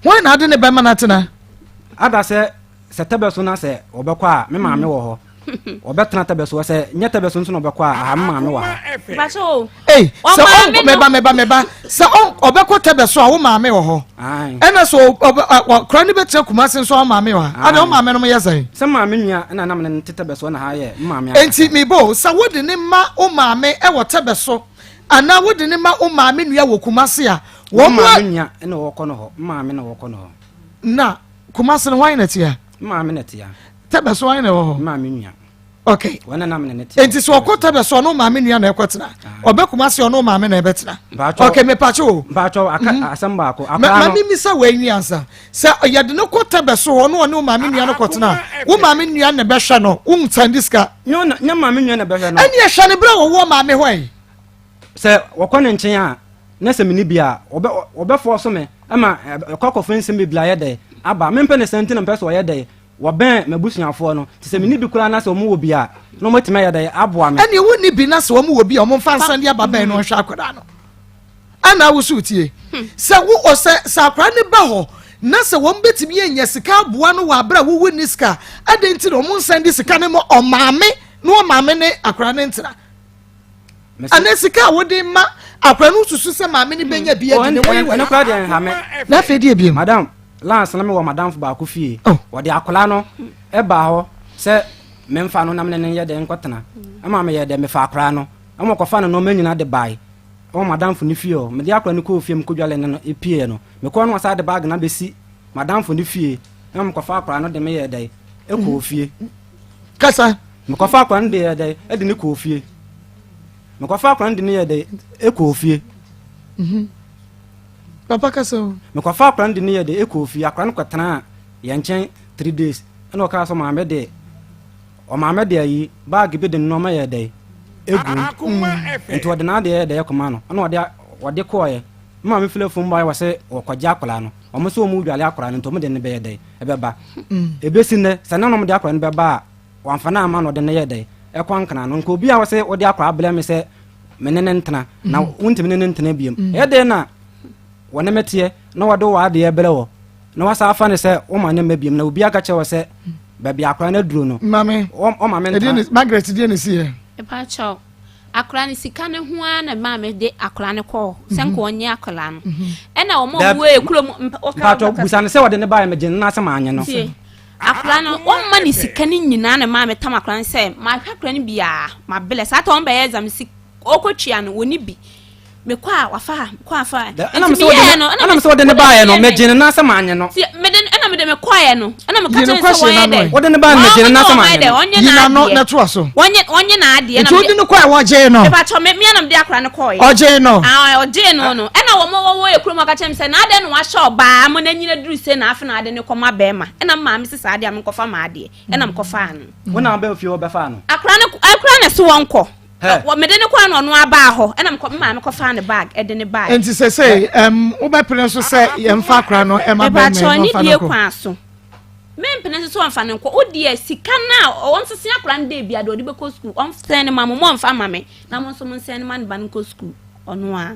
why na de ne be manatena ada se tabeso na se wo be kwa me maame wo ho obetena tabeso se nya tabeso nso no be kwa aha maame wa baso so on meba so on obekọ tabeso a wo maame wo ho ena so kra ni betre kumase nso maame wa ada wo maame no mo yesai se maame nua na nam ne tabeso na ha ye maame enti mi bo sa wodi ne ma o maame e wo tabeso ana wodi ne ma o maame nua wo kumase a wo maame nua na wo kọ no ho maame na wo kọ no ho na kumase no wan na tia maame na tia tabeso wan na wo ho maame nua okay wana nam ne tia enti so okota be so no maame nua na ekotena obekumase no maame na ebetena okay me pacho asamba ako ma mi sa we ni ansa se yede no kota be so no maame nua no kotena wo maame nua na be hwe no untandiska nya maame nua na be hwe no eni hwe ne bra wo maame hwai se wokọ ne nchen a na se mini bia obe force me ama kokofo nsem be bia ye dey aba me mpene senti na mpese ye dey wo ben mabusuafo no se mini bi kura na se omo wo bia no motima ye dey aboa me ene wo ni bi na se omo wo bia omo fa nsan dia baba no hwa akoda no ana wo su tie se wo se akra ne ba ho na se wo mbetimi enya sika aboa no wa abra wo ni sika adenti no omo nsan di sika ne mo omame no omame ne akra ne ntira ana sika wo de ma akra no susu se maame ne benya bia di ne wo no kra de ha me na fe die bia madam lance na me wo madam fo ba ko fie wo de akola no e ba ho se memfa no na me ne ye de nkotena ama me ye de me fa akra no ama ko fa no manyina de bai o madam fo ni fie o me de akra no ko fie me ko dwale no epie no me ko no asa de bag na besi madam fo ni fie na me ko fa akra no de me ye de e ko fie kasa me ko fa akra no de ye de e de ni ko fie me ko fa akra no de ni ye de e ko fie papa kasa me ko fa akra no de ni ye de e ko fie akra no ko tena ye nchen 3 days na o ka so maame de o maame de yi bag bi de no ma ye de egu nti wode na de de yakoma no na wode koye ma me file fun ba wa se okwaja akola no o mo so mu dwale akola no to mo de ne be de ebeba ebesi ne se na no mo de akola no be ba wamfa na ama no de ne ye de e kwa nkana no nko bia wa se wode akola abele me se menene ntena na wonti menene ntena biem e de na wone metie na wode wa de ebele wo na wasa afa ne se wo ma ne mabiem na obi aka che wo se ba bia akola na duro no mame o ma me ntena Margaret die ne sie Epacho akora ne sika ne ho ana maame de akora ne kɔ senko onye akora no ɛna wo mo we kurom pato busane se wode ne ba me gin na se ma anye no akora no wo ma ne sika ne nyina na maame tam akora ne se ma hwa akora ne bia ma bele sa ta on be exam si okotwia no woni bi me kwa wafa kwa fa ana me se wode ne ba ye no me gin na se ma anye no me de ana me de me kwa ye no ana me ka tene se wo ye de wode ne ba me gin na se ma anye no yina no na to so onye na ade na me no kwa wo je no e ba cho me anam de akora ne kwa ye oje no oje no no ɛna wo mo wo ekuru mo ka kyem se na ade no wa sho ba mo na nyina duru se na afa na ade ne koma be ma ɛna ma me sisa ade am nkofa ma ade ɛna mkofa an wona ba fie wo be fa no akora ne so wonko wo me de ne kwa no aba ho ɛna ma me kofa ne bag ede ne bag enti se wo be pere so se ye mfa akora no e ma be me no fa no kwa so mempene so amfa ne nko odi sika na won sese akora nde bia de odi be ko school on sen ne mamu mo amfa mame na mo so mo sen ne man ban ko school ono a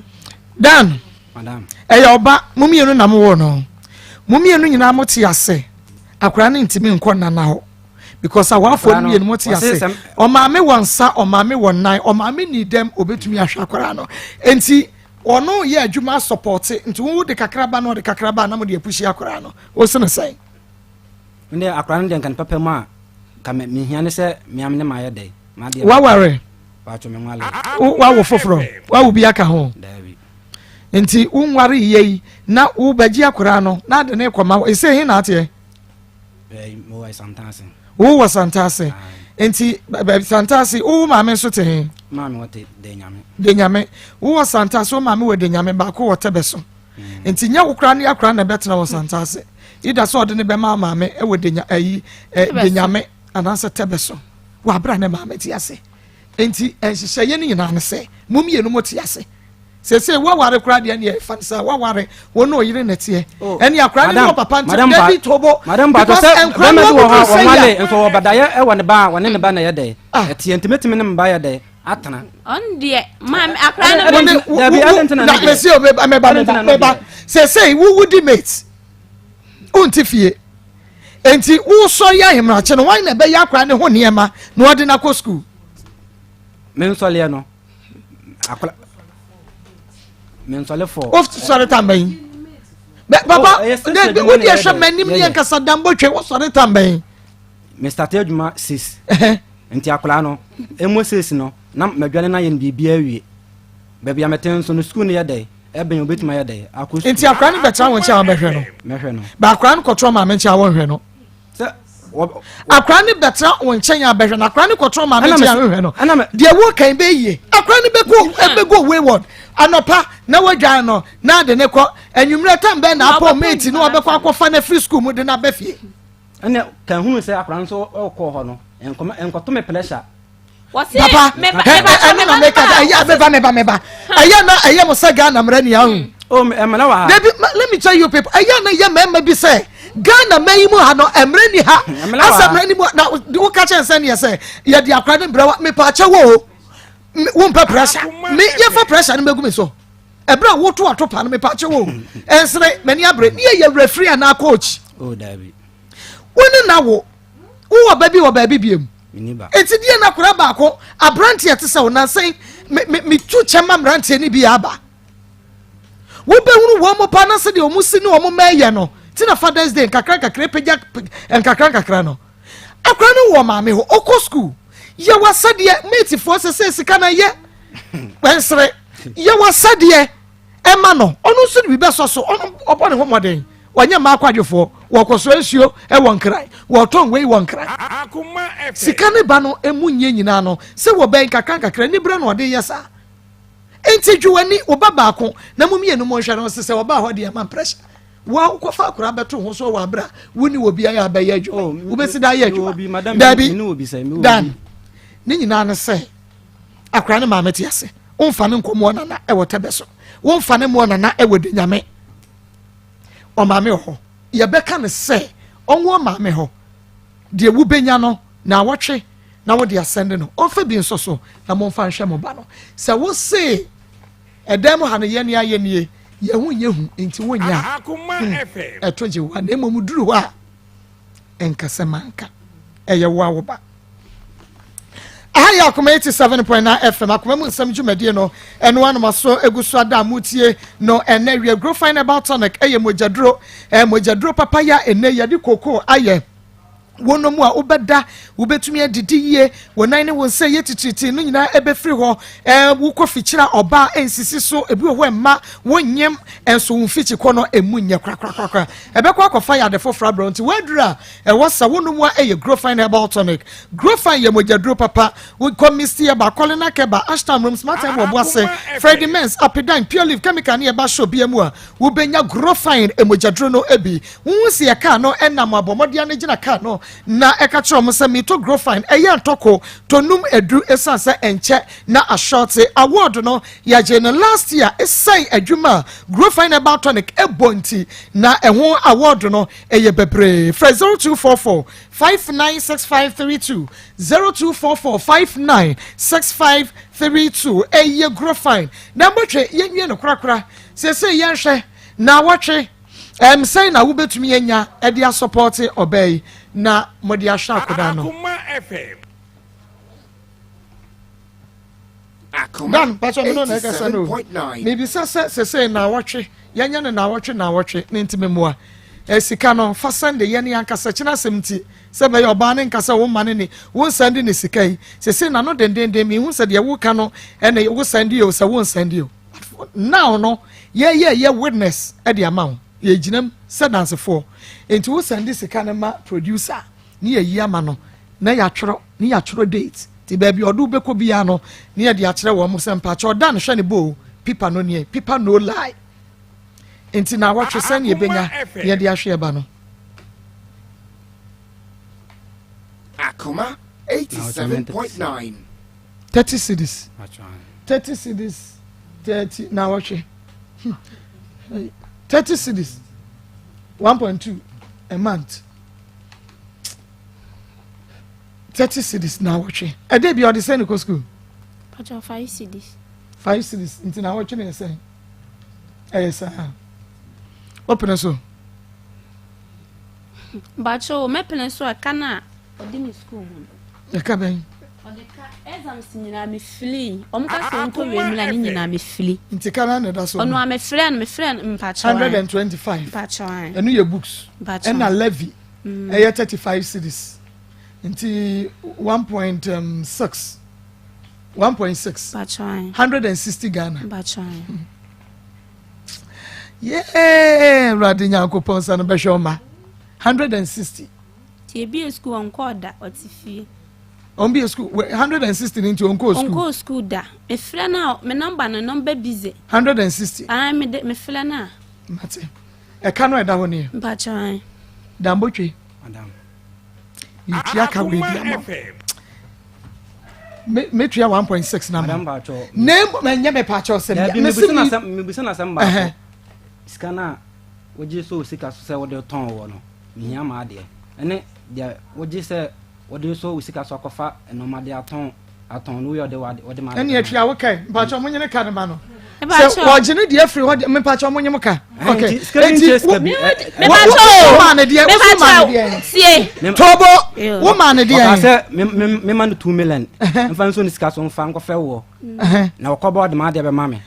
dan madam eya oba mumienu na mo wo no mumienu nyina mo ti ase akora ne ntimi nko na na ho because awafo mumienu mo ti ase o ma me wonsa o ma me wonnan o ma me ni dem obetumi ahwa akora no enti ono ye adwuma support nti wo de kakraba no de kakraba na mo de pushi akora no o se ne sai nde akora no de kan papa ma ka me hia ne se me am ne ma ye dai ma de wa ware ba cho me nwale wa wo foforo wa wo bi aka ho davi enti unware yei na wo baji akora no na de ne kwama e se hin na ate mo wa santase wo wa santase enti ba santase wo ma me so te hin ma me wote de nyame wo wa santase wo ma me wo de nyame ba ko wote beso enti nya wokra ne akora na betena wo santase ida so de ne be ma me e wo de nyame ananse tebeso wa bra ne ma me ti ase enti enhihye ye ne nyina ne se mumie no mo ti ase se wa ware kura de ne fansa wa ware wono oyire nete eni akura ne papa nti David tobo madam ba to se be me wo ha wo male enso wo badaye e wone ba wone ne ba na ye de eti entimetime ne mba ye de atana on de ma akura ne David alentena na mesi o me ba se wu di mate unti fie enti wo so ya hemra che no wan na be ya akura ne ho niema na odi na ko school men so le no akura men so le for of sorry tamben baba de wo di ehwe manim ne nkasa dambo twe wo sorry tamben me start adwuma 6 enti akura no emo 6 no na madwale na ye no bibia awie baby ameten so no school ne ye dey eben obetima ye dey ACCUSES enti akura ne betra won cha behwe no mehwe no ba akura ne kotro ma me cha won hwe no se akura ne betra won chenya behwe na akura ne kotro ma me cha hwe no de wo kan be yie akura ne be go wayward anopa na wadwan no na de ne ko anwumre tambe na apo mate no obekwa akofa na free school mu de na befie ene kan hunu se akura nso okọ ho no enkoto me pressure papa meba aya na aya mo say Ghana mrani ya oh emana wa let me tell you people aya na ya mema bi say Ghana mayi mu ha no emrani ha asa mrani mu na wo ka chen say ne say ya di akra ne brawa me pa cha wo mpa pressure me ye for pressure ne megu me so ebra wo to atopa ne me pa cha wo ensre mani abre ne ye referee na coach oh dabi woni na wo wo baby biem enti die na kura ba ko abrante ate se wona sen me tu chema brante ni bi aba wo be hunu wo mo pa na se de o musi ni o mo meye no ti na Father's Day kakra peja kakra no akra no wo maame ho okọ school ye wasade mate fo se sika na ye wensre ye wasade e ma no onu so bi be so onu obo ne ho moden wanya ma akwadwefo wo koso asuo e won krai wo ton wei won krai Akoma FM sika ne ba no emu nye nyina no se wo ben kakra ni bra no de yesa enti dwuani wo baba ko na mumie no mo hwa no se wo ba ho de ma pressure wa ko fa kura beto ho so wa bra woni wo bia ya ba ya adwo wo be sida ya adwo dabi ni wo bi sai mi dan ni nyina no se akra ne ma meti ase wonfa ne nkomo na na e wo tebeso wonfa ne mo na na e wo de nyame o maame ho ye beka ne se onwo maame ho de wu benya no na wotwe na wo de asende no onfa bi nso so na mo mfa nhwe mo ba no se wo se edem ha ne ye ne aye ne ye hu enti wonya Akoma FM etoje wa na emom duru ho a enkase manka eye wo awoba aya Akoma 87.9 FM Akoma mu nsam dwumade no eno anu maso egusu ada mutie no ene grow fine about tonic eye mojadro papaya ene yadi koko aye wono mu a obeda wobetumi adidi ye wonan ne wonse ye tititi no nyina ebefiri ho wo kofikyira oba ensisi so ebi wo emma wonyem enso wonfichi ko no emunye krakrakrakra ebekọ akọfa ya de fofra bronti wadura wosa wono mu a eye grow fine about tonic grow fine ye mojadro papa we komistie ba kolena keba ashtam room smart time wo boase Freddy Mens apedan pure leaf chemical ne ba show bia mu a wo benya grow fine emojadro no ebi wonsi ya ka no enam abomode ane gina ka no na ekatro mo se mito grow fine eya ntoko tonum edu esanse enche na ashorte award no ya je no last year esai adwuma grow fine about tonic ebonti na eho award no eye bebre fra 0244 596532 0244 596532 eye grow fine na mbotwe yenwie no krakra sese yenhwe na watwe say na wubetumi enya e dia support obey na modi ahwa akoda no Akoma FM dan pacho me no na kasa no maybe say na watwe yenya na watwe na ntime moa sika no fa sande ye ne yankasa kina semti se be oba ne nkasa wo mane ne wo sande ne sika yi say na no dendenden mi hu se de wo ka no ene wo sande yo se wo sande yo now no ye witness e de amount ye ginam se dance for enti wo sande sika ne ma producer ni ye yi ama no na ya twro date ti ba bi odu beko bia no ni ye de a kyerɛ wo mo se mpa kyɛ oda ne hwɛ ne bo pipa no ne pipa no lie enti na watwe se ne benya ye de ahwe ba no Akoma 87.9 30 cedis 30 na watwe 30 cedis 1.2 a month 30 cedis na watwe e dey be o de say no school Pacho 5 cedis 5 cedis into na watwe na say yes open so Bacho me pene so akana odi mi school e ka ben odeka exams nyina me fili omka so nto we mla ni nyina me fili into kana na da so ono a me friend mpacho 125 mpacho enu your books Mpacho. and a levy e 35 cedis into 1.6 Pacho 160 Ghana Pacho yeah radinya ko ponsa no be shoma 160 ti bi school onko da otifi on be school 160 into onko school da me frɛ na me number busy 160 me frɛ na mate e ka no e da ho ne Pacho dambotwe madam yitia ka we Akoma bia mo FM metua 1.6 na madam ba cho name menye me pa cho sem me bisa na sem ba sika na woji so sika so se wo de ton wo no minya ma de ene de woji se wo de so sika so akofa no ma de aton no yo de wo de ma ene atua wo kai pa cho munye ne ka ne ma no se wo gene de afri wo me pa cho munye mo ka okay me pa cho ma ne de wo ma ne de sie tobo wo ma ne de ka se me ma no 2 million mfa so ni sika so mfa nkofa wo na okoba de ma de be ma me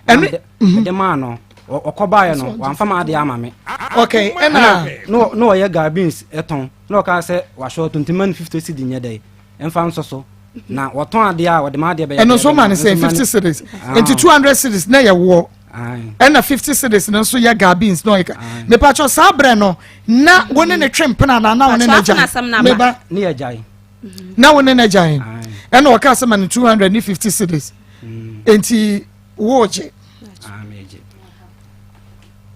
de ma no okoba ye no wamfa ma de ama me okay ena no ye garbins eton no ka se wa short 20 50 cedi nye dey mfa nso so na woton ade a wo de ma de be eno so man say 50 cedis into 200 cedis na ye wo ena 50 cedis na so ye garbins no me pa cho sabre no na woni ne twempena na woni ne ja me ba ne ye jai na woni ne ja ena o ka se man 200 ni 50 cedis enti woje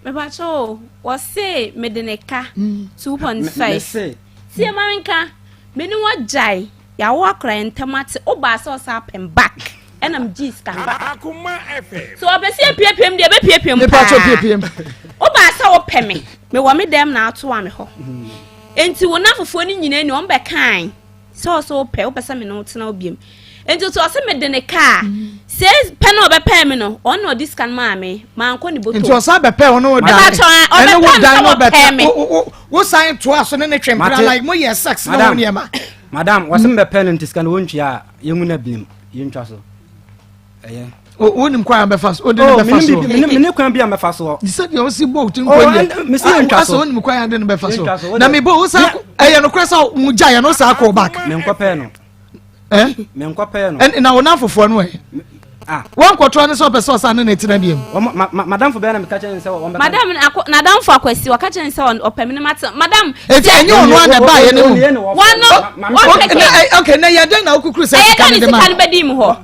mebacho wose medeneka 2.5 sie maminka meni wajai ya wakra entamate oba so sa pen back enam gis kan Akoma FM so obesie piepiem de be piepiem mebacho piepiem oba sa wo peme me wo me dem na ato ame ho enti wona fofo ni nyina ni on be kan so pe obesa me no tena obiem enti to ose medeneka says pen obepe me no on no this can mame man ko ni boto enti osa bepe ono wo dan ene wo dan no bepe wo sign to aso ne twempra like mo yes sex no wo niema madam wase bepe no scan wonchi a yengu na blim yentwa so wonim kwa befa so odi ne befa so me kwa bia befa so disa de o si bo tin kwa ni me si yentwa so wonim kwa de ne befa so na me bo wo sa no kwa sa mu ja ya no sa ko back me nkwa pe no me nkwa pe no na wona fofo no wan kwotro ne so person sa ne tena biem madam fo be na me ka chen se wo madam na dan fo akwasi wa ka chen se on opamine mat madam enye onu an ba ye ne mu okay na ye den na okukuru se ka ne de ma kan bedi mu ho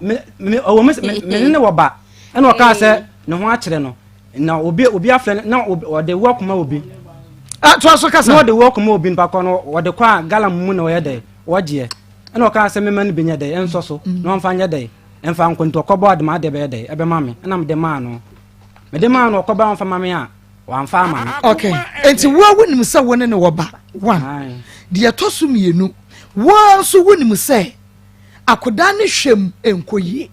me ne wo ba e na o ka se ne ho a kire no na obi afle na o de wo koma obi to aso kasa no de wo koma obi npa ko no wo de kwa galam mu na wo ye de wo je e na o ka se me man benya de enso so no mfa nya de emfa nkonto kobo de ma de be de ebe ma me na me de ma no koba mfa ma me a wa mfa ma me okay enti wo wonim se woni ne wo ba one de atosu mienu wo so wonim se akoda ne hwem enkoyi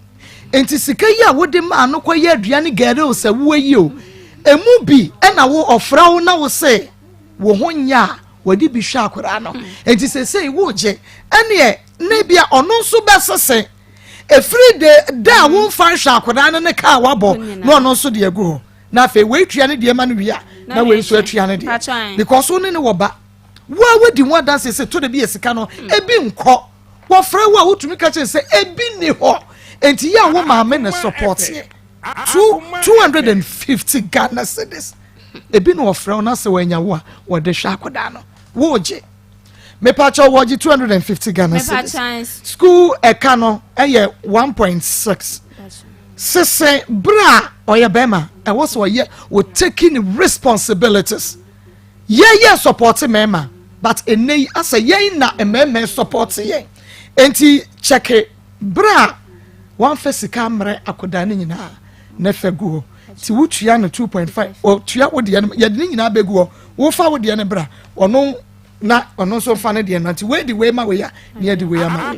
enti sika yi a wo de ma no koye aduane gare o se wo yi o emu bi na wo ofra wo na wo se wo honya wadi bi hwa akora no enti se wo je ene ne bia ono nso besese efri de da won fan hwa akora no ne ka wabo no ono nso de agu na fe we tua ne de ma no wia na we nso atua ne de because one ne wo ba wo wadi mo dance se to de bi esika no ebi nko wo fra wo wotumi ka che se ebi ni ho enti ya wo ma me ne support 250 Ghana cedis ebi no ofra na se wanya wo a wo de hwa akoda no wo je me pacho wo je 250 Ghana cedis school eka no eye 1.6 sese bra oya bema e wo so ye wo taking responsibilities ye support mema but enei asa ye na ememe support ye enti check bra one face camera akoda ne nyina na fagu ti wutua no 2.5 o tua wo de ye de nyina begu wo fa wo de ne bra ono so fa ne de na ti we di we ma we ya ne di we ya ma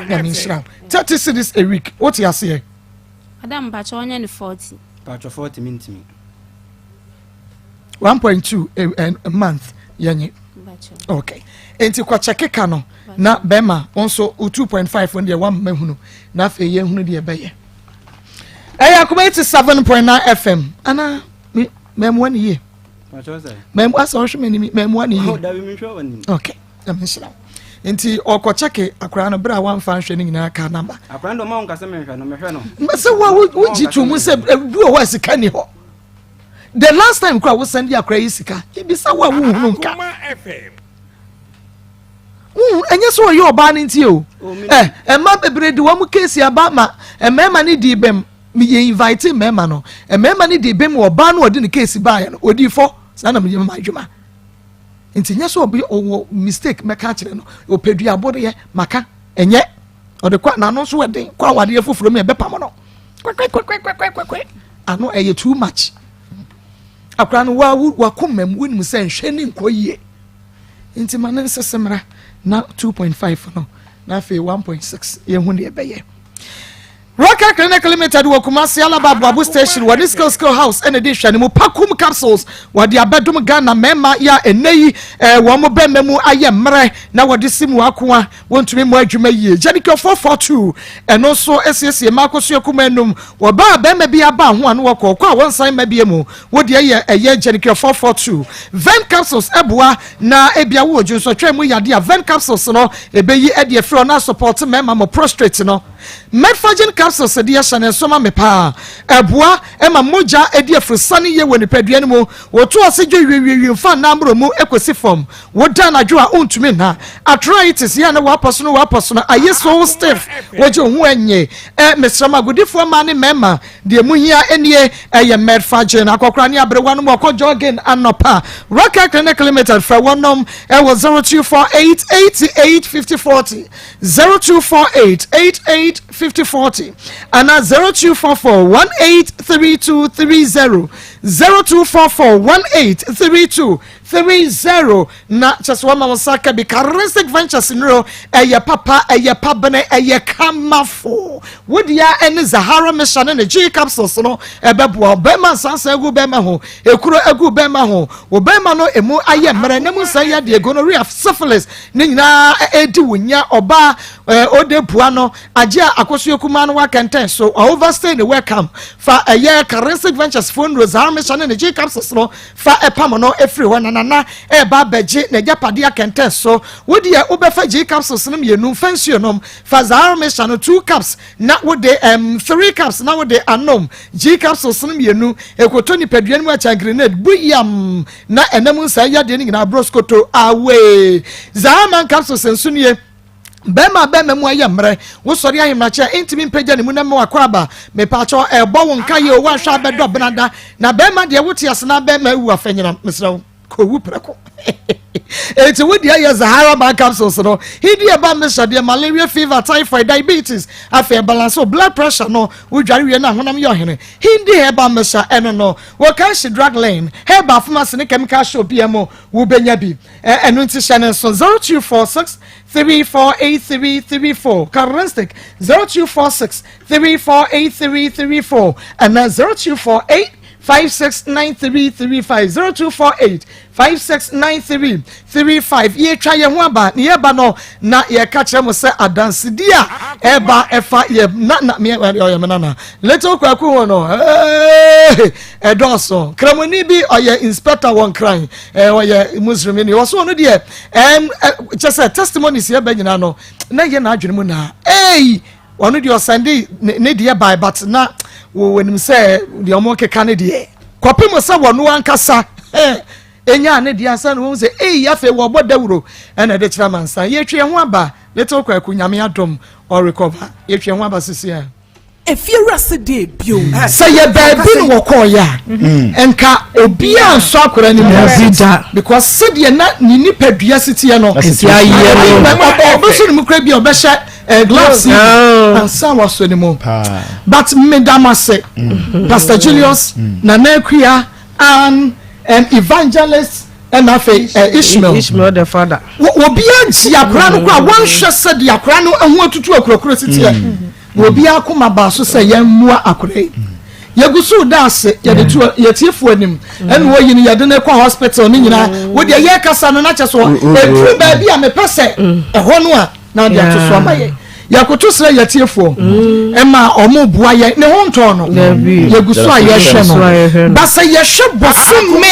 ya min shram 30 cedis a week what you say adam ba cho onye ni 40 pa cho 40 mintimi 1.2 a month yenye okay enti kwa check ka no na bema onso 2.5 on de 1 mahunu na fe ye hunu de beye Akoma 87.9 FM ana memwa ni ye memwa so hwe ni memwa ni ye okay am shira enti okọ check akora no bra wan fan hwe ni nyina ka number akora ndo ma onka se menhwe no mehwe no mbese wa wuji tu mu se du o wasika ni ho the last time kwa wo send akora yisika ibisa wa wu hunu nka enye so yo ba ni nti o ma bebre de wo mu case aba ma mema ni di bem me invite mema no mema ni di bem wo ba no odi ni case ba ya no odi fo sa na me ma adwuma nti nye so obi o mistake me ka kire no o pedua bode ye maka enye or the quite no so wedding kwa wade fu from me be pamono kwek ano eye too much akra no wa komam wonim se nhwe ni nkoyie nti manen sesemra na 2.5 no na fe 1.6 ye hu ne beye Rocker Clinic Limited wo Kumasi Alaba Babu Station wa Skill House and edition mu pakum capsules wa dia bedum Ghana mema ya eneyi wo mo bememu aye mre na wo de simu akoa wontumi mu adwuma yie Jericho 442 eno so esiesie makoso akumanum wo ba bema bia ba ho anu wo kwa wonsan mabie mu wo de eye Jericho 442 Ven capsules eboa na ebia wo odwunso twemu yade a Ven capsules no ebeyi e de free na support mema mo prostrate no Medfagin capsules de channel soma me pa eboa ema moja e de frusane ye woni padua mu wo to asegwe wiwi fa na amro mu ekosi form wo da na dwo a ontumi na arthritis ya na waposo no ayeso stiff wo je hu anye mesrama godifo ma ne mema de mu hia enie ye Medfagin akokra ne abrewa no mo ko jogging anopa Rocker Clinic Limited fra wonom e wo 0248885040 0248885040 and 0244183230 0244183230 na just one masaka be charismatic ventures nro eye papa eye pabene eye kamafo wodia ene Zahara mission ne G capsules no ebeboa bema sansa egu bema ho ekuro egu bema ho obema no emu aye mre nemu san ya de gonorrhea syphilis ne nyina edi wonya oba ode bua no agye akoso ekuma no wakenten so overstay the welcome fa eye charismatic ventures phone Zahara mission ne G capsules no fa epam no efri ho na eba beje na japade akenten so wodi e obefa G capsules no mienu fancy no fa Zahara mission 2 cups na wode 3 cups na wode anom G capsules no mienu ekoto ni padua mu acha grenade buyam na enam sa ya de ni na broskoto awe Zahara capsules nsunie bema mu aye mre wo sori ahemna che intimi mpagya ne mu na me wakwaba me pacho ebo won kaye o wa hwa bedo benada na bema de wote asena bema wu afanyina mesra ko wu preko eti wodi aye Zahara capsules no hidi eba mesha de malaria fever typhoid diabetes afa balance blood pressure no wodware wie na honam ye ohene hindi eba mesha eno no wo kan shi drug lane heba pharmacy ne chemical shop yemo wo benya bi eno nti channel so 0246 348334 Charismatic 0246 348334 and 0248 569335 0248569335 ye twa ye ho aba ne ye ba no na ye ka kire mo se adanse dia eba efa ye na me ye menana little kwaku ho no edoso kramoni bi oye inspector won cry oye muslim ni wo so no de just testimonies ye ba nyina no na ye na adwene mu na onu de osande ne de by but na when him say the omoke kan de kopim say wonu ankasa enya ne de ansa no say afa wo bodawuro na de kira mansa ye twe ho aba little kwaku nyame adom or recover ye twe ho aba sisia if you rest day bio say ye baby no woko ya enka obi anso akora ni muzida because said ye na ni nipadua sitie no sia ye oboso ni mukra bi obehye gloves and some was anymore but madam say Pastor Julius Nana Kuya and evangelist and Ishmael the father obi anti akra no kwa wan hwe said the akra no ehu atutu akurokuro sitie obi akoma ba so say yamua akure yegusu dase ye de tu ye tiefo anim ene wo yini ye de ne kwa hospital ni nyina wo de ye kasa no na cheso edru ba bi a me pese eho no a na de atoso amaye yakoto sere ye tiefo ema omo bua ye ne ho nto no yegusu a ye hwe no ba se ye hwe bofu me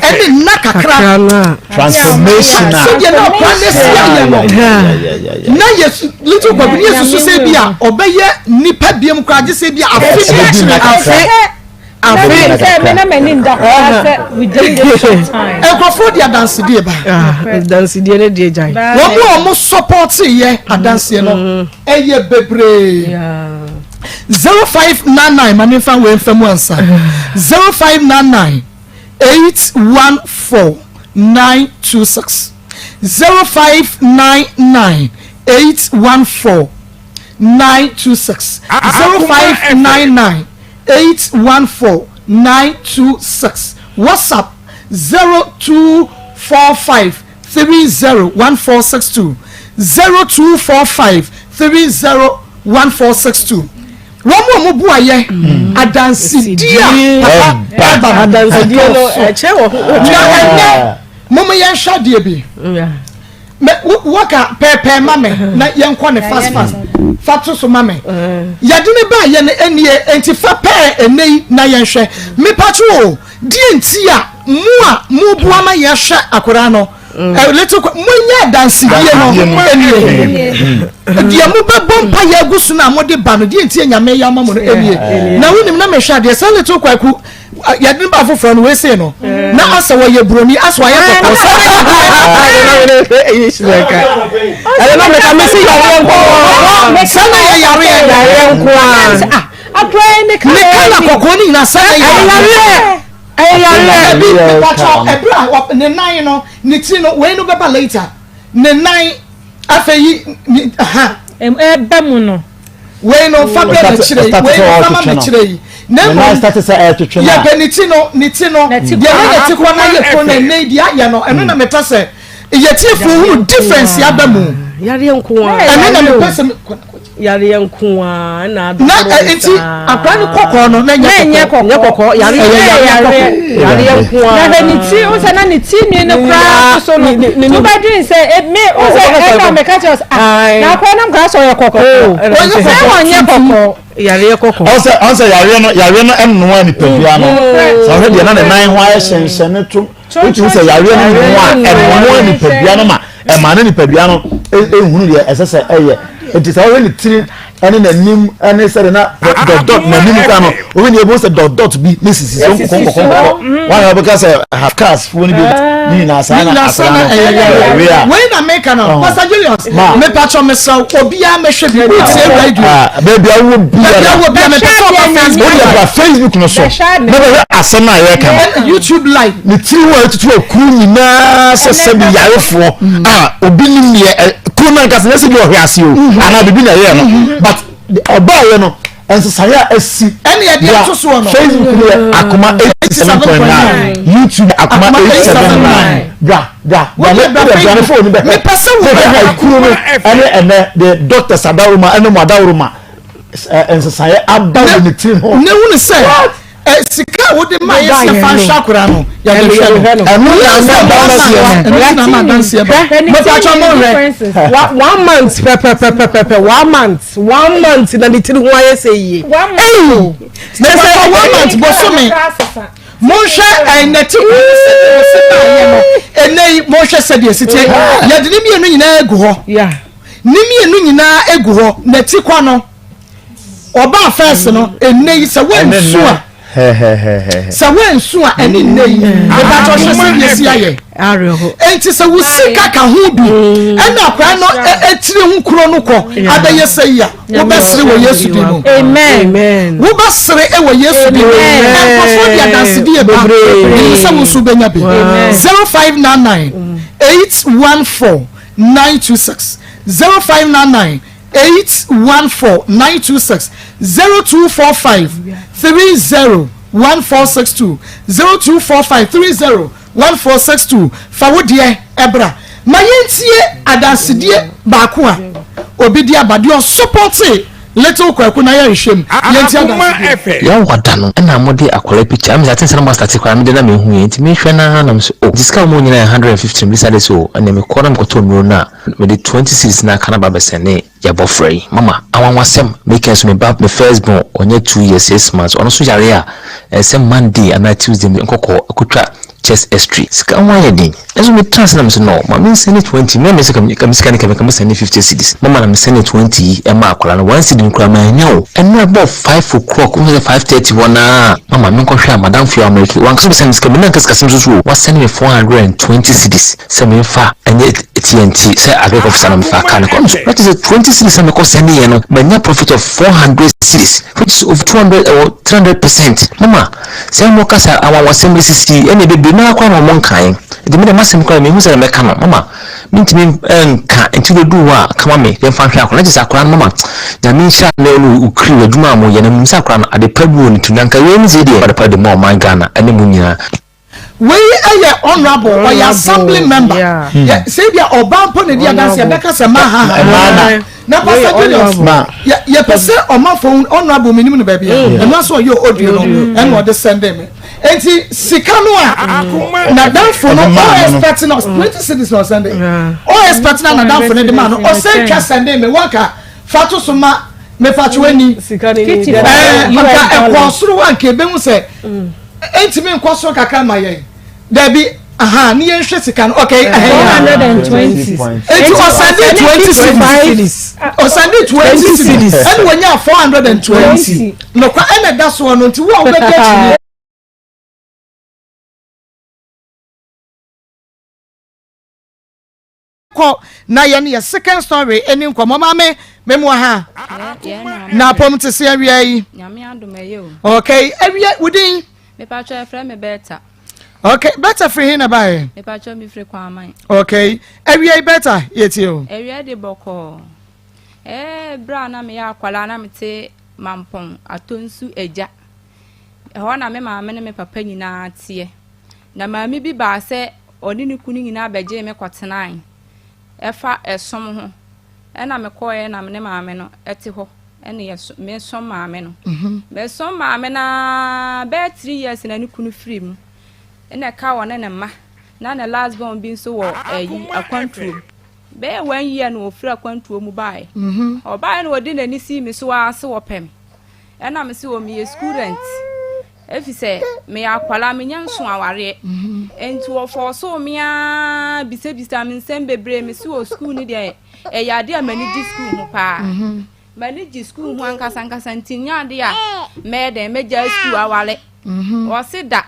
ene na kakra transformation so ye na kwanesia ye no na ye little baby yesu se bia obeye nipa biem kwa age se bia afi mena meni ndakwa we did this time ekofo dia dance die ba dance die ne die jai wo mo support ye adanse no eye bebre 0599 manifa we fam ansa 0599 814 926 0599 814 926 0599 814 926 WhatsApp 0245 301462 0245 301462 wọ́n mú bu ayé adansidia papa adansidia no ẹ̀chẹ́ wọ̀ mọ́mọ́ yẹn ṣáàdìẹ bi wọ́kà pẹ́ẹ́pẹ́ mamẹ́ na yẹn kọ́ ne fast fatu so mamẹ́ yàdí ni bá yẹn ẹni yẹ ẹnti fa pẹ́ẹ́ ẹnẹ́ yìí na yẹn hwẹ́ mipatso o díẹ̀ ntí a mu bu ama yẹn hwẹ́ akora no little munya dansidie no enie die mu be bompa ya gusu na amode ba no die ntie nyame ya mamu no enie na wonim na mehwa de say little kwaku ya din ba foforo no we say no na asa wo ye broni asa wo ye kokko ale na me ka me say yare nko sana ya yare nko atwa ne kala kokko ni na sana ya yare ne nine no ne ti no we no beba later ne nine afeyi mu no we no fa be na chire we no fa ma chire na mo start say to twena ya be ne ti no ya na ti kwa na ye ko na ne dia ya no eno na me pese ye ti fu hu difference ya ba mu yare nko eno na me pese yare nko na enti akwa ni kokko no na nye kokko yare nko na ni ti o se na ni ti mi ne kra so no to ba din say me o se na me catch us na akwa na ga so ye kokko o se wonye kokko yare kokko o se yare no enno ni pabia no so he de na ne nan ho aye hyenhyene to o se yare no enno ni pabia no ma e ma ne ni pabia no ehunu de esese eye enti sa we ni tiri ene na nim ene se na dot na nim ka no o we ni ebo se dot bi nisisi so kokko one of because have cars for ni bi ni na sa na we na make no Pastor Julius me patcho me so obi a me hwe bi o tie radio baby awo bi me Facebook no so me be asema ye ka YouTube live ni tiri wo tutu oku ni na se bi yarefo obi ni me kuna nka se bi o hwe ase o ana bibi na ye no but obaye no enso saya asi ene ye de to so no Facebook ni Akoma 87.9 YouTube Akoma 879 bra me phone be me pese wo kuru no ene the doctor Sadaruma ene Madaruma enso saya aba ni tin ho ne hu ni say sika wo de ma ye se fa shakura no ya de hwe no enu na ma dance ye ba me ta cho mo re 1 month 1 month na ni tiri ho aye se yi 1 month na say 1 month bo so me mo hwe neti se ta ye no enei mo hwe se de site ya de ni mienu nyina egu ho ya ni mienu nyina egu ho neti kwa no oba first no enei se wensu a sawen so a eni nei e ba to hwe se si aye areho enti se wo sika ka ho bi ena akwa no etire hu kuro no ko abaye sei a wo besere wo Yesu di no amen wo besere e wo Yesu di no en ko dia dance di e ba ni se wo su benya be 0599 814 926 0599 814 926 0245 301462 0245 301462 fawodie ebra mayentie adansidie baako a obi dia badio support little kwaku na ya hwem yentie adansidie ya wada no na mode akola picture am zaten sana start kwa me de na me hu enti me hwe na na so diska mo nyina 150 bisade so na me kora me koto no na me de 26 na kana ba besene ya bofrey mama awanwasem make us me back me first born onye 2 years 6 months ono so yare a some Monday and Tuesday me nkoko akutwa chest x-ray sika wanye din ezo me trans na me so no mama me send 20 me se kam sika ni kam send 50 cedis mama na me send 20 e ma akola no 1 cedi nkura ma nyawo eno about 5 o'clock o 5:30 na mama me nkɔhwɛ madam fi America wan so send sika me na kasa so was send me 420 cedis se me fa enye TNT say agree officer na me fa kan ko that is a 20 cedis me ko send ye no manya profit of 400 cities, which is over 200 or 300%. Mama, say more kasa our assembly city any baby na kwa no monkan. The me masem kwa me hu say me ka no. Mama, mintimi nka enti do do wa kama me dem fa hwe akona just akora mama. Ya me sha na no ukri wadwuma mo ye na mu sa akora no ade padu ni tunanka we ni zedi ade padu mo man Ghana ene mu nyina. We are honorable or your assembly member. Yeah, say we are Obampo ne dia dance beka se ma ha. Na pastor Julius. Yeah, person on my phone honorable minimum baby. And that's why you audio no and what they send them. Enti sikano a na dan for no all expecting us 20 cities on Sunday. All expecting na dan for the man. O say ka Sunday me waka fatu suma me fatu eni. Sikano e kwosuru wan ke be hu say enti me nkwoso kaka maye. Debbie, ni yen hwe sika no okay 420 enti o Sunday 20 cities o Sunday 20 cities and when you 420 no kwa ene da so no nti wo be get ko na yen ye second story eni nkomo mama me mu ha na pom te se awia yi nyame adomaye o okay awia wudin me pa cho efra me beta. Okay, better free him about. Me pa cho me free kwa man. Okay, every better yet you. Every de boko. Bra na me ya kwala na me te mampon atonsu eja. Ho na me ma me papa nyina tie. Na ma me bi ba se oni ni kunu nyina beje me kwotenan. Efa esom ho. Na me koye na me ma me no ete ho. Ene me som ma me no. Me som ma me na be 3 years na ni kunu free mu. Ene ka wona ne ma na na last born bi so wo akwantuo be 1 year no ofira akwantuo mu bai o bai no odi na ni si mi so ase wo pem ena me si wo mi student efi se me akwala me nyanso aware enti wo for so me a bise mi nsem bebre me si wo school ni de ya de manage school ho pa manage school ho ankasa ntinya de a me de meja school awale wo se da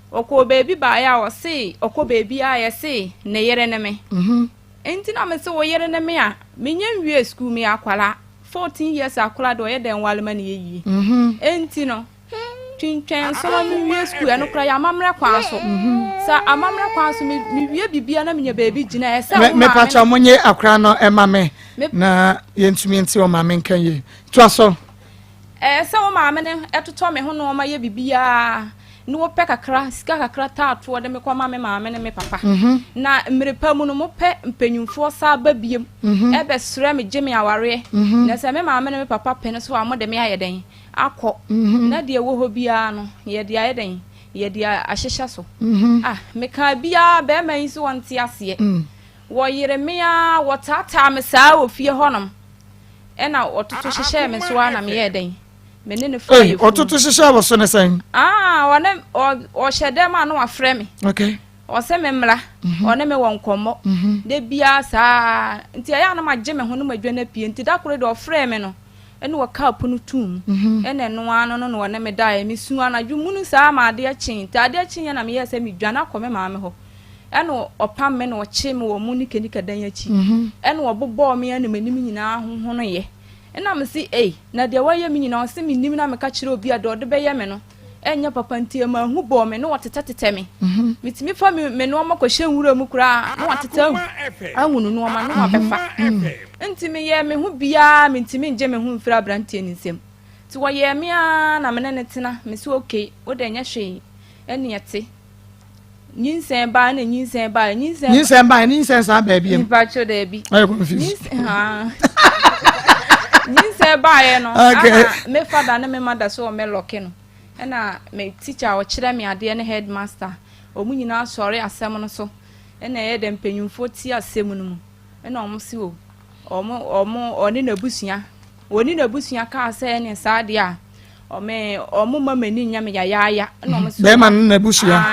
oko baby ba ya wo se oko baby a ya se ne yere ne me enti na me se wo yere ne me a menye wie school me akwala 14 years akwala do ye den walema ne yi enti no twintwen so me wie school eno kra ya mamre kwa so sa amamre kwa so me wie bibia na menye baby gina e se me pacha monye akra no e mame na yentumi enti o mame nkan ye to so se o mame ne etoto me ho no ma ye bibia no pe kakra sika kakra tato de me kwa mame mame ne me papa na mrepa mu no mo pe mpanyumfo sa ba biem e be sere me gye me aware na se me mame ne me papa pe ne so amode me ayeden akọ na de wo ho bia no ye de ayeden ye de ahyehya so me ka bia be man so wonte ase wo yire me a wo tata me sa ofie honom e na ototo hyehye me so na me yeden menene fa ye ototo hyehye wo so ne sen wane o shede ma no afre me okay o se me mla one me won komo de bia sa nti ya na magye me ho no madwa na pie nti da kore de ofre me no ene wo ka punu tum ene no ano no one me da me su anadwu munu sa ma ade akyin ta ade akyin na me yesa me dwa na kome ma me ho ene opam me no che me wo muni kenika dan achi ene wo bobo me ene manim nyina ho no ye ena me si na de waye me nyina o se me nim na me ka kire obi ade ode be ye me no enya papa ntie ma hu bo me no wotetetete me mitimi fa me no makɔhye nwura mu kura no wateta ahunu no ma no abefa ntimi ye me hu bia me ntimi nje me hu mfira brantie ni nsem ti wo ye me a na me ne tena me si okay wo de nya hwe ene yete nyinsen ba na nyinsen sa ba biem ba cho da bi ayo confuse nyinsen ba ye no me father na me mother so me loke no ena me teacher o kire me ade ne headmaster omunyina sori asem no so ena ye de mpanyumfo ti asem no mu ena omo si o omo oni na busua ka se ne saade a omo mama ni nya me yaya ena omo si be man na busua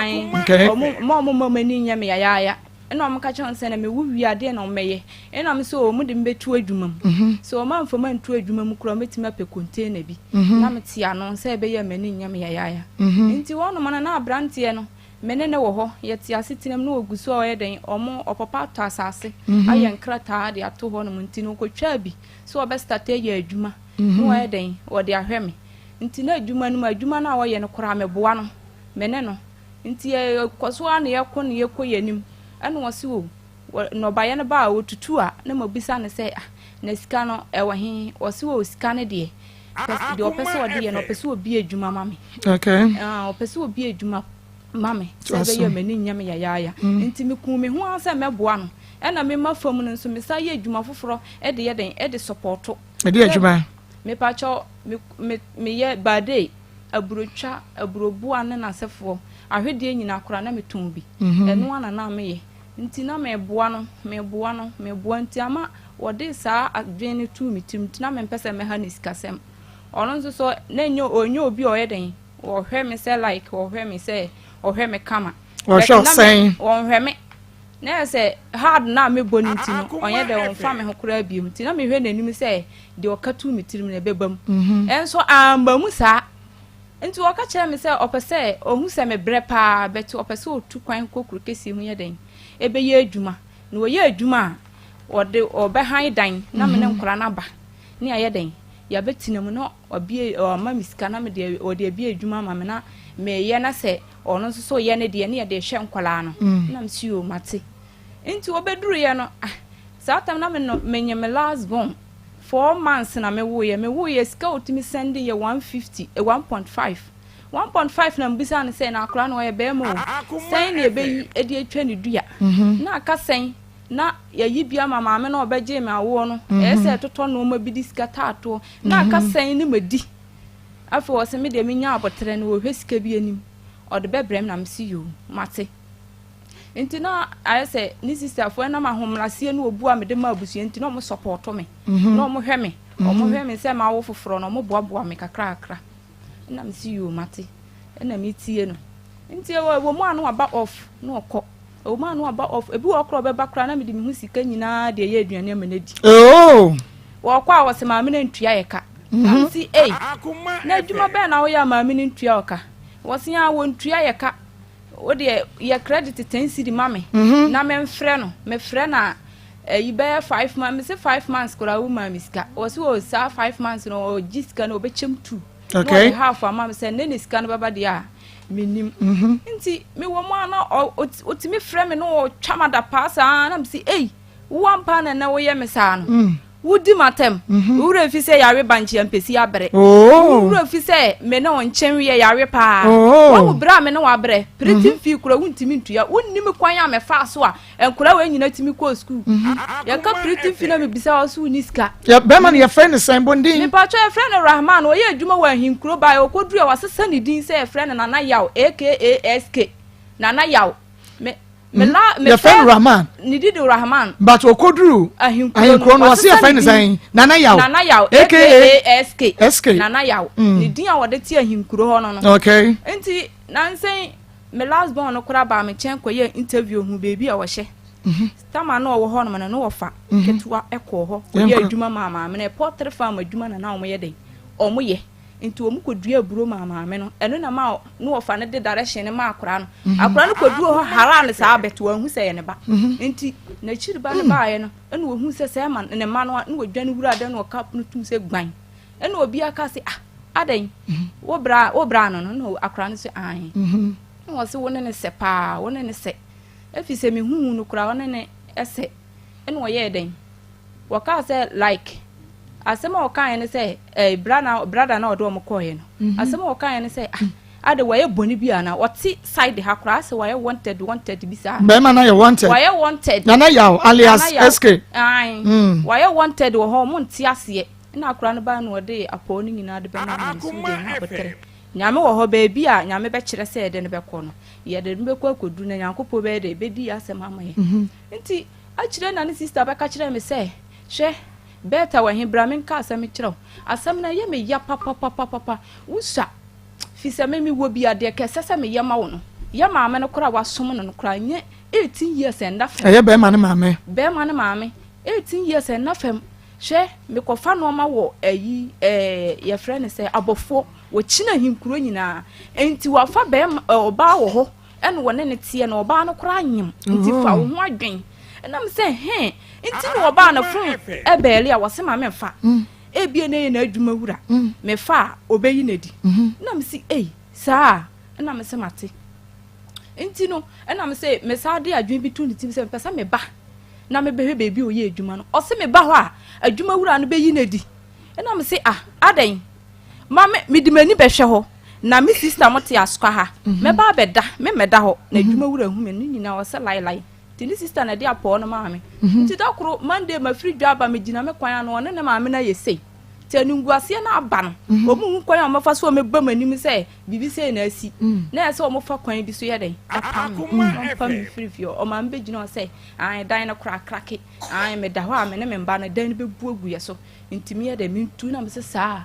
okay omo mama ni nya me yaya ena omo ka chon se na me wuwi ade na omeye ena omo si o mu de mbetu adwuma mu so o man foma ntu adwuma mu kura metima pe container bi na meti ano se be ye mani nya me yaya nti wono mana na abrantie no menene wo ho yeti asetinam no ogusu o yeden omo opapa to asase ayen krata de ato ho no nti no kotwa bi so obestart ye adwuma no e den wo de ahwe me nti na adwuma no adwuma na wo ye no kora me boa no mene no nti e koso an ye ko ne ye ko yanim ene wo se wo no ba ye no ba wo tutu a na mabisa ne se na sika no e wo he wo se wo sika ne de de opese wo de ye no opese wo bi adwuma mame okay opese wo bi adwuma mame se be ye mani nyame ya nti me ku me ho an se meboa no ena me mafam no nso me sa ye adwuma foforo e de ye den e de supporto e de adwuma me pa cho me ye bade aburotwa aburobu ane na sefo ahwede nyina akora na metum bi eno ana na me ye nti na me boa no nti ama wode saa adwene tu mitim nti na me pese me ha nisikasem ono nso so na onyo obi oyeden wo hwe me say like wo hwe me say wo hwe me kama wo sure saying wo hwe me na say hard na me boni nti no onye de won fa me ho kora biom nti na me hwe nanim say de okatu mitim na bebam enso amba mu saa nti wo ka kire me say opese ohu se me brepa beto opese otu kwan kokuru kesi hu yeden ebe ye adwuma na wo ye adwuma ode obehan dan na me ne nkora na ba ne ayeden ya betinam no obie o ma misika na me de ode bia adwuma ma me na me ye na se ono nso so ye ne de ne ye de hwe nkwala no na msi o mate nti obeduru ye no satam na me no menye me last born 4 months na me wo ye sika otimi send ye 150 1.5 na mbisa ne se na akra no ye be mo sen ne be edi atwa ne dua na aka sen na yayi bia mama me na obeje me awo no ese toto no ma bidi sika tato na aka sen ne madi afa wo se me de me nya abotre ne wo hwesika bi anim ode bebrem na msi yo mate nti na ayese ni sister fo na ma homrasie no obu a me de ma abusu nti no mo support me no mo hwe me o mo hwe me se ma wo foforo no mo boaboa me kakra na msi yo mate na me tie no nti wo mo anu aba off no okọ o ma anu aba off ebi wo kro be bakra na me de me hu sika nyina de ye aduane amanadi oh wo kwa wo se ma me na ntua ye ka nti na adwuma be na wo ya ma me na ntua oka wo se ya wo ntua ye ka o de ye credit 10 cedi mame na me mfre no me frɛ na yi be 5 months me se 5 months kora wo ma miska wo se wo sa 5 months no o jiska no be chem 2 okay no half am se ne sika no baba de a minim nti me wo ma na otimi frɛ me no twamada pasa na me se wo ampa na wo ye me sa no wudi matem wura fi se yare banchi ampesi abre wura fi se me na onchen wi yare pa wo bra me na wa bre pretty fi kura wuntimi ntua wonnim kwan ya me fa so a enkura we nyina timi ko school ya ka pretty fi na me bisa wo so niska ya be man ya friend san bondi me pa cho ya friend Rahman wo ye adwuma wa hinkuro ba o koduru ya wasesa ni din se friend Nana Yaw AKASK Nana Yaw your friend Rahman ni didi Rahman but okoduru ahinkro no wase your friend san Nana Yaw AKASK Nana Yaw ni din a wode ti ahinkro ho no okay enti nansen me last born no kura ba me chen koye interview hu baby a wo hye tama no wo ho no no wo fa ketua ekọ ho ye adwuma mama me na portrait farm adwuma na wo ye den o mo ye nti wo mu kodua buro mama me no eno na ma no wo fa ne de direction ne ma akora no kodua ho hara ne sa abeto hu se ye ne ba nti na chiri ba ne ba ye no eno wo hu se ma ne ma no wo dwane wura de no kap no tum se gban eno obi aka se adan wo bra no akora no se an wo se wo ne se pa wo ne se efi se me hu no kura wo ne ese eno wo ye den wo ka se like asema okan ne say brother na odo mkoye no asema okan ne say ade waye boni bia na woti side ha kra say waye wanted bi sa be man na you wanted waye wanted Nana Yaw alias SK waye wanted wo ho mo nti ase na akra no ba na ode apo ni nyina de be na nsu de na botere nyame wo ho ba bia nyame be kire say de ne be ko no ye de be ko akodu na nyankopɔ be de be di asema amaye nti a kire na ne sister be ka kire me say hwe beta wa hibramin ka asami kiro asam na ye me ya papa usa fi se me wo bia de ke sese me yema wo no ya maame no kora wasom no kora nye 18 years and afem ye be ma ne maame 18 years and afem hwe me kofa no ma wo ye friend say abofo wo china hinkuro nyina enti wa fa be oba wo ho ene wo ne tie na oba no kora anyim enti fa wo ho adwen na me say nti no oba na fun ebeli a wose ma me fa ebie na ye na adwuma wura me fa obeyi na di na me si saa na me se mate enti no na me se me sa de adwen bi tu ni tim se pesa me ba na me behwe bebi o ye adwuma no o se me ba ho a adwuma wura no beyi na di na me se adan ma me di mani behwe ho na me sister mote askwa ha me ba beda me meda ho na adwuma wura hu me ni nyina o se lai tini sister na de apo no ma me nti da kro Monday ma free dwaba me gina me kwan no ne ma me na ye sei tenu nguase na aba no omu kwan a mafa so me ba manim se bibi sei na asi na se o mo fa kwan bi so ye den pam free fio o ma mbe gina o se an dan na kra krake an me da ho a me ne me mba na dan be bu agu ye so ntimi ye de me ntu na me se saa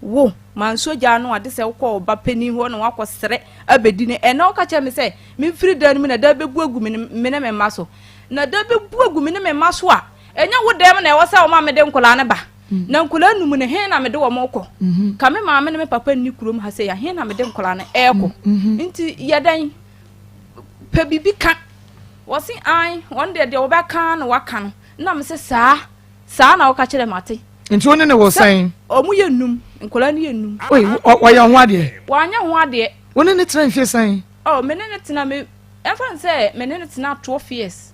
wo man soja no ade se wo ba pani ho no akosere abedi ne ena o ka che me se me free dan mi na da be bu agu me ne me maso na da be bu agu me ne me maso a enya wo dem na e wo sa wo ma me de nkola ne ba na nkola num ne he na me de wo moko ka me ma me ne me papa ni kurom ha se ya he na me de nkola ne eko nti ye dan pe bibi ka wo si an won de wo ba kan na waka no na me se saa na wo ka chere mate nti woni ne wo san omu ye num nkola ni ye num wa ya ho ade wa nya ho ade woni ne tran fie san me ne tena me efan say me ne tena 12 years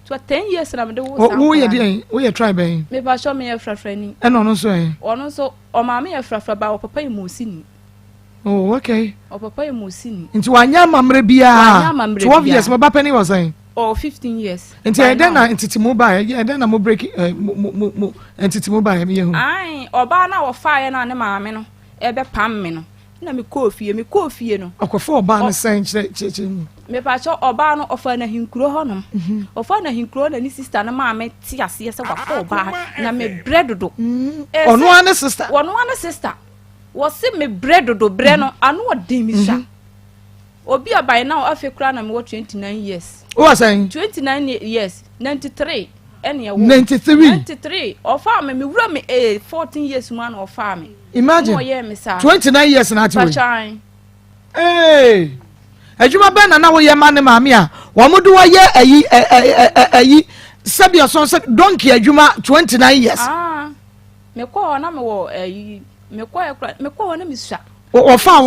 to 10 years na me de wo san wo ye de wo ye try ben me ba show me ye frafra ni e no so ono so o ma me ye frafra ba o papa ye mo sini okay o papa ye mo sini nti wa nya mamre bia 12 years mo ba pani was saying 15 years nti e den na entity mobile e den na mo break mo entity mobile me ye hu oba na wo fa ye na ne maame no e be pam me no na me kofie no akofo oba na sen che me pa cho oba no ofa na hinkuro honom ofa na hinkuro na ni sister na maame ti ase ye se wa fa oba na me bread do ono ana sister wo se me bread do bre no anu odin mi sha obi abai na afekura na me 29 years o was saying 29 years 93 ene ya wo 93 ofa me wura me 14 years man ofa me imagine 29 years na ati we adwuma ben na wo ye mane maame a wo modu wo ye ayi sabia son se donkey adwuma 29 years me ko na me wo ayi me ko na me sha ofa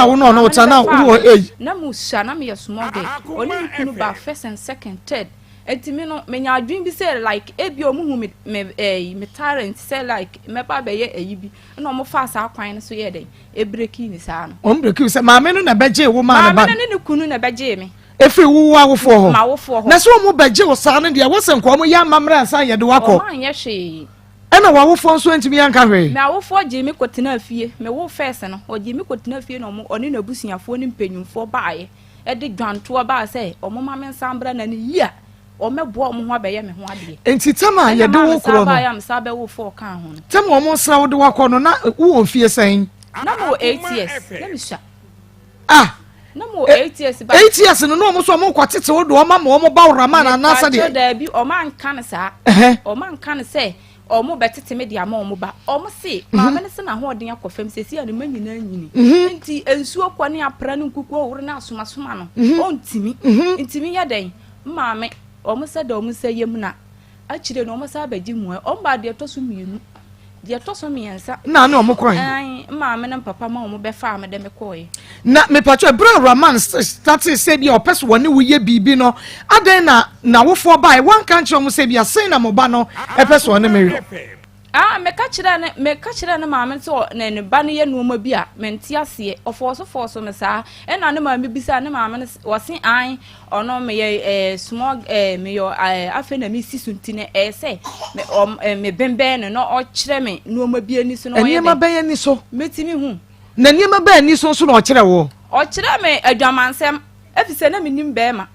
wo no tana wo age na mu sha na me small day oni kunu ba first and second third etimi no me nya adwin bi say like ebi omuhu me talent say like me ba be ye ayi bi na mo fa sa kwan so ye den e breaki ni sa no o breaki se maame no na beje wo ma na ba maame ne kunu na beje me efi wo awofo ho ma awofo ho na so mo beje wo sa no de wo se nko mo ya mamra ansa ye de wakọ o ma anye hwe ena wawofo nso ntimi yanka hwe me awofo gi me kotena afie me wo first no o gi me kotena afie no mo oni na busuafo ni mpanyumfo baaye e de dwanto ba say o mo ma me nsambra na ni yia o mebo o mo ho abeye me ho ade enti tama ye de wo kro no ba ya msa be wo fo kan ho no tama o mo sra wo de wakọ no na wo fie san na mo 8 years let me sha na mo 8 years ba 8 years no no mo so mo kwatete wo do o ma mo ba wurama na na sa de da bi o man kan sa o man kan say o mo betete me dia ma o mo ba o mo se maame ne se na ho odin akofam sesi ane manyina nyini nti ensuo kwa ne apra ne nkuku owure na asoma no o ntimi ya den maame o mo se da o mo se yem na a kire no o mo sa baji mu o mba de to so mienu de to so miensa na ne o mo kwan maame ne papa ma o mo be fa me de me koye na me pacho bro roman start say bi o person woni wo ye bibi no aden na wofo bai wan kan che o mo say bi asen na mo ba no e person woni me me ka kire ne maame so na ne ba ne ye no ma bi a menti ase ofo me sa e na ne maame bi sa ne maame wo se an ono me ye small me yo afa na mi sisunti ne say me bembe no o kire me no ma bi ani so no ye ma ben ani so metimi hu na niema ba ani so no o kire wo o kire me adwamansem afise na minim be ma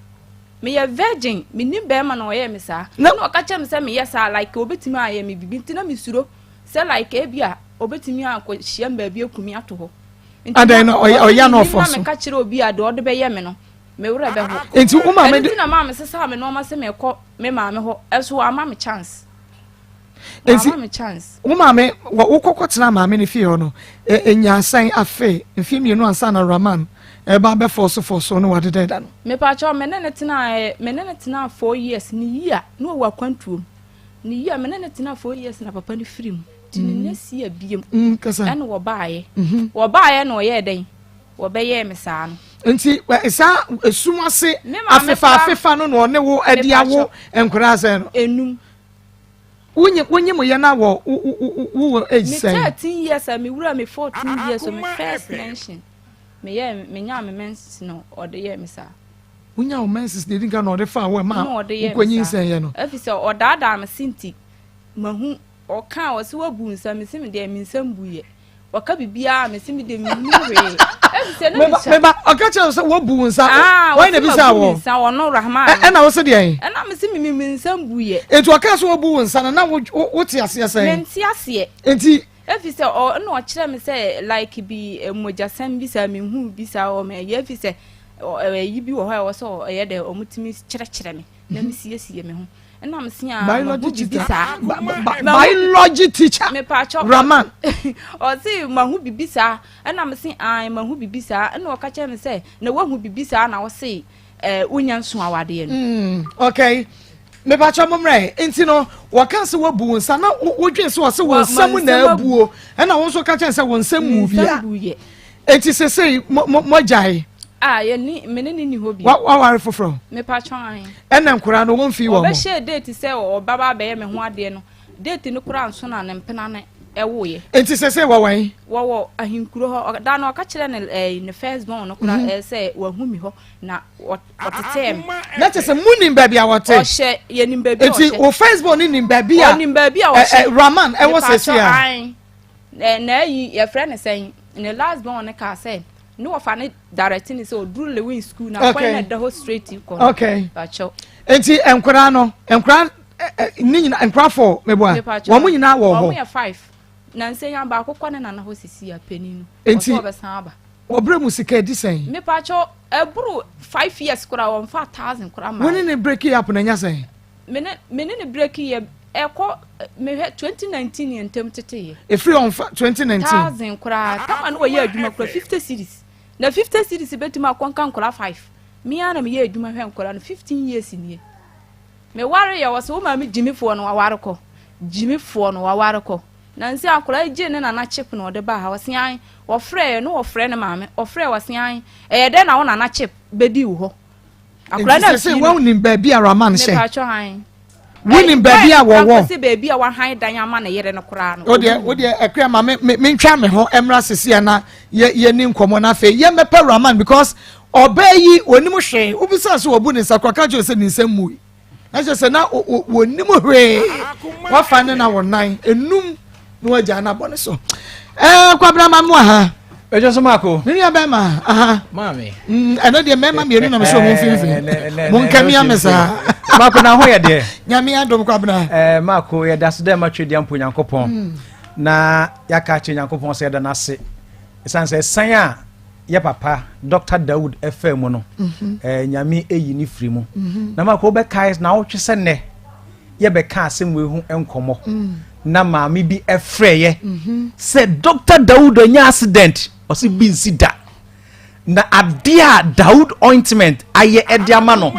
me ye virgin minim be ma na o ye me sa na o ka kire me say me yes like obetimi aye me bibi ntina me suro say like e bia obetimi akọ hia mba bi ekumi ato ho adan no o ya no for so me ka kire obi ade o de be ye me no me wura be ho enti o ma me ntina ma me sesa me no ma se me ko me ma me ho eso ama me chance wo maame wo kokotena maame ne fie ho no enyansan afe mfie mienu ansa na Raman e ba be force no wadede da no me pa cho me ne tena 4 years ni yia no wa kwantuom ni yia me ne tena 4 years na papa ni firim tini si abiem kasa ene wo baaye no ye den wo be ye me saa no nti esa esumase afefa no ne wo adia wo enkura se no enum wonye mo ye na wo age say me 13 years me wura me 14 years so me first mention me nya me menses no ode ye me saa wonya o menses de dinga no de fa wo ma kwanyin sen ye no afisa odada me sinti mahu oka wo se wabu nsa me sim de me nsam buye waka bibia me sim de me nuwe afisa no me ba oka che so wabu nsa why na bisa wo nsa wo no rahman e na wo se de en e na me sim me nsam buye etu oka so wabu nsa na wo ti ase ase me ti ase enti afisa o no kire me say like bi mojasam bisa me hu bisa o me ye afisa yi bi wo ho wo so ye de omutimi kire me na me sie me ho na me sia biology teacher me pa cho Raman o si mahu bibisa na me si mahu bibisa na o ka che me say na wahu bibisa na wo si unya nso awade no okay me pa cho momre enti no wo kan se wabu nsa na wodwen se wo se wo nsam na abuo na wo so ka che se wo nsam mu bia enti se sei mo jai ye ni menene ni hobi wa ware foforo me pa cho an ena nkura no won fi wo mo be share date se o baba be ye me ho ade no date ni kura nso na ne mpena ne ewo ye enti se wa wan wo ahinkuro ho da na o ka kire ne first born no kura se wa hu mi ho na otetem na te se munim ba bia wote o she ye nim ba bia enti o first born nim ba bia nim ba bia o she Raman e wo se sia na yi ye friend say ne last born ne ka say no of any directing so do Lewin school na point the whole straight you call okay bacho enti enkura ni nyina enkura for meboa wo mu nyina wo ho wo ya 5 na nsenya ba akokwa na ho sisi apani no enti wo be san ba wo bre musika di sen me pacho eburu 5 years kura won fa 1000 kura ma woni ne break up na nya sen me ne break ye eko me 2019 yentem tete e free on 2019 1000 kura kama no wo ye adwuma kura 50 series na 50 series betima akwanka nkora 5 me ana me ye adwuma hwe nkora no 15 years nie me ware ye wo so ma me jimifo no waware ko na nsi akora je ne na chip no de ba ha wasian wo frɛ no wo frɛ ne maame wo frɛ wasian de na wo na chip bedi wo ho akora na se wo nim ba bia Raman she me pa cho han winning baby a wo se baby a wa han dan ama na yere no kora no wo de akwa ma me ntwa me ho emra sese na ye ni nkomo na fe ye mepe Raman because obayi onim hwe ubisa so obu ne sakwa ka jo se ni nsam mu na je se na onim hwe wa fa ne na wo nan enum no agya na bone so kwabra ma mo ha ejo so mako ni ya be ma aha mami ana de mema me na me so mo finfin mo nkamia me sa mako na ho ye de nyame adom kwabra mako ye da so de ma twedi ampo nyankopon na yaka che nyankopon se da na se esanse san a ye papa Dr. Daud FM no nyame eyi ni firi mu na mako be kai na wo twese ne ye be ka asem we hu enkomo na maami bi efreye se Dr. Daud onya accident o si bi nsida na adia Daud ointment aye ediama no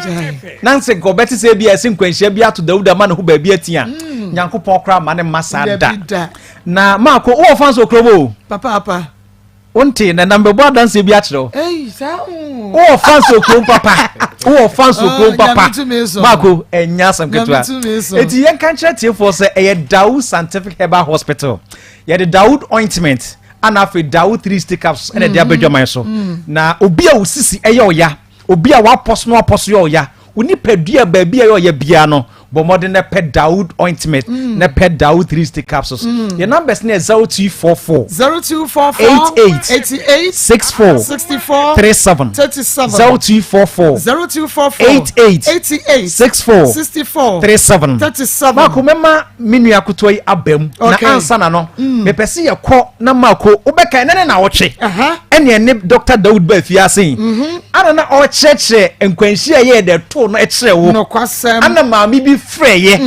nanse go beti se bi ese nkwanhia bi ato Daud ama no ho ba bi atia nyankopon kra ma ne masada na mako wo fans okrobo papa onti na number board dance bi akiro sa wo fans okrom papa wo fans okrom papa mako enya sam ketwa eti yen kan kire tie for say e Daud Scientific Herbal Hospital ye the Daud ointment ana fe Daud 3 stick caps and the abedwaman so na obi a usisi eye oya obi a wa aposo oya oni padua ba bia ye oya bia no but more than a pet Daud ointment na pet Daud 3 stick capsules your numbers na 0244 88 64 37 0244 64 37 mako mema minu akutoi abem na ansa na no me pese ye kɔ na mako obeka nene na woche ene Dr. Daud ba fiase ana na o cheche enkwanhia ye de to no ekere wo ana maami bi freye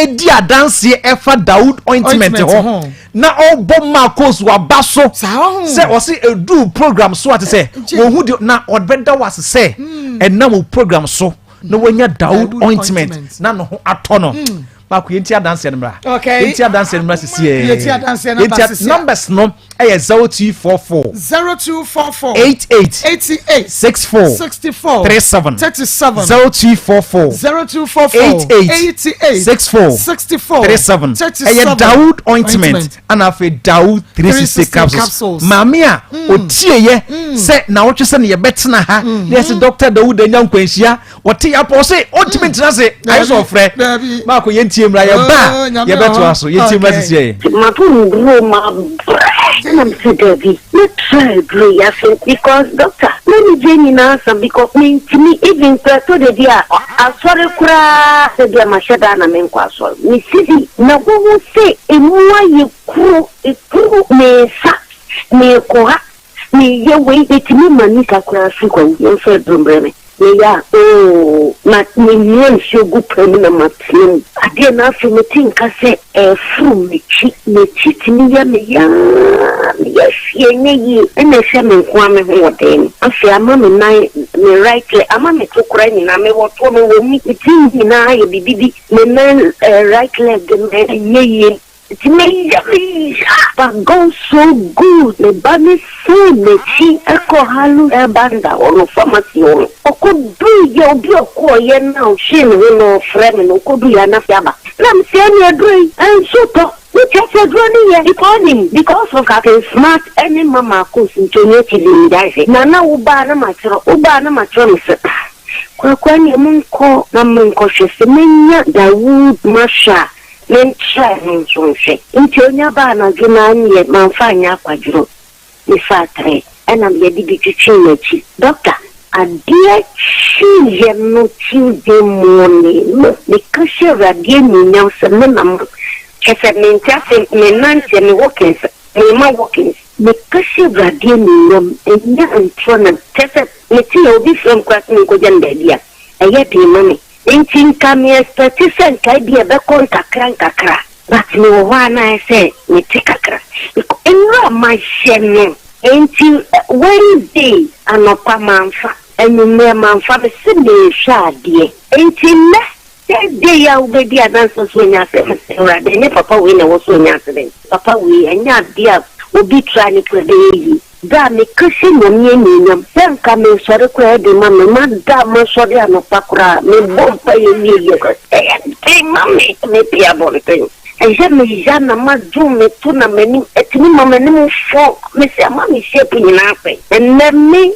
edi adanse efa Daud ointment ho na obo Maa Akos wa baso se o se edu program so ate se wo hu na odbeda was se enam program so na wanya Daud ointment na no ho atono Baku yentia dance number. Okay. Yentia dance number sisi. Yentia dance number sisi. Numbers no 0244 0244 88 64 37 0244 88 64 37 Daoud ointment and afi Daoud 360 capsules. Mamia otieye say na wotwe se ne ye betena ha. Yes Dr. Daoud enyam kwanhia wote ya po say ointment na say ayo so frɛ. Ma ko yentie mra ye ba ye beto aso yentie mra sisi ye. Mapun bro ma I'm so dirty. Let's try bro yasin because doctor let me join in answer because me even to the dia asore kura the dia mashada na men kwa so me sisi na wo say emwa ye kuro me sa me ko ha me ye we etimi mani ka kura fi kwa ye fe brombreme ya na ni shogu premi na matin ade na afi me tinka se from me chi timi ya me ya fie ne yi ene se me kwa me ho den afi ama me nai me right le ama me to kura ni na me wo to me wo mi timi na ye bibibi me right leg me ye but go so good the body so me chi eko halu banda ono pharmacy ono okodu ye obi okoye na o shin we no friend no okodu ya na fiaba lam se ni adui and so to we just adroni ye because of that smart any Maa Akos ntonye tili ndai na na uba na machro mse kwa ni munko na munko shese menya Daoud masha men try nzonse intionya bana ginanye manfanya kwadro ni fatre ana myedi bichichinechi doctor adie chiye no chidemoni ni kashe radie ni nyamse menam kese mentase menante ni walkings ni ma walkings ni kashe radie ni nyam enya antona kese meti obi from kwat ni ko jandedia ayati mami intin kamia statisen kai bia be kakra but me wana say me tikakra enra ma shenne intin Wednesday anopa manfa enu me manfa be se me shade intin na day ya ubedi adanso so nya se ra de ne papa we na wo so nya se papa we anya dia obi try ni kwede da me kashi mo nyam sen ka me sore ko de mama da mo sore anopakura me bompa ye ko mami me pia bonte je jana ma du me tuna me ni etini mama ni mo fo me se mama shepu ni na pe me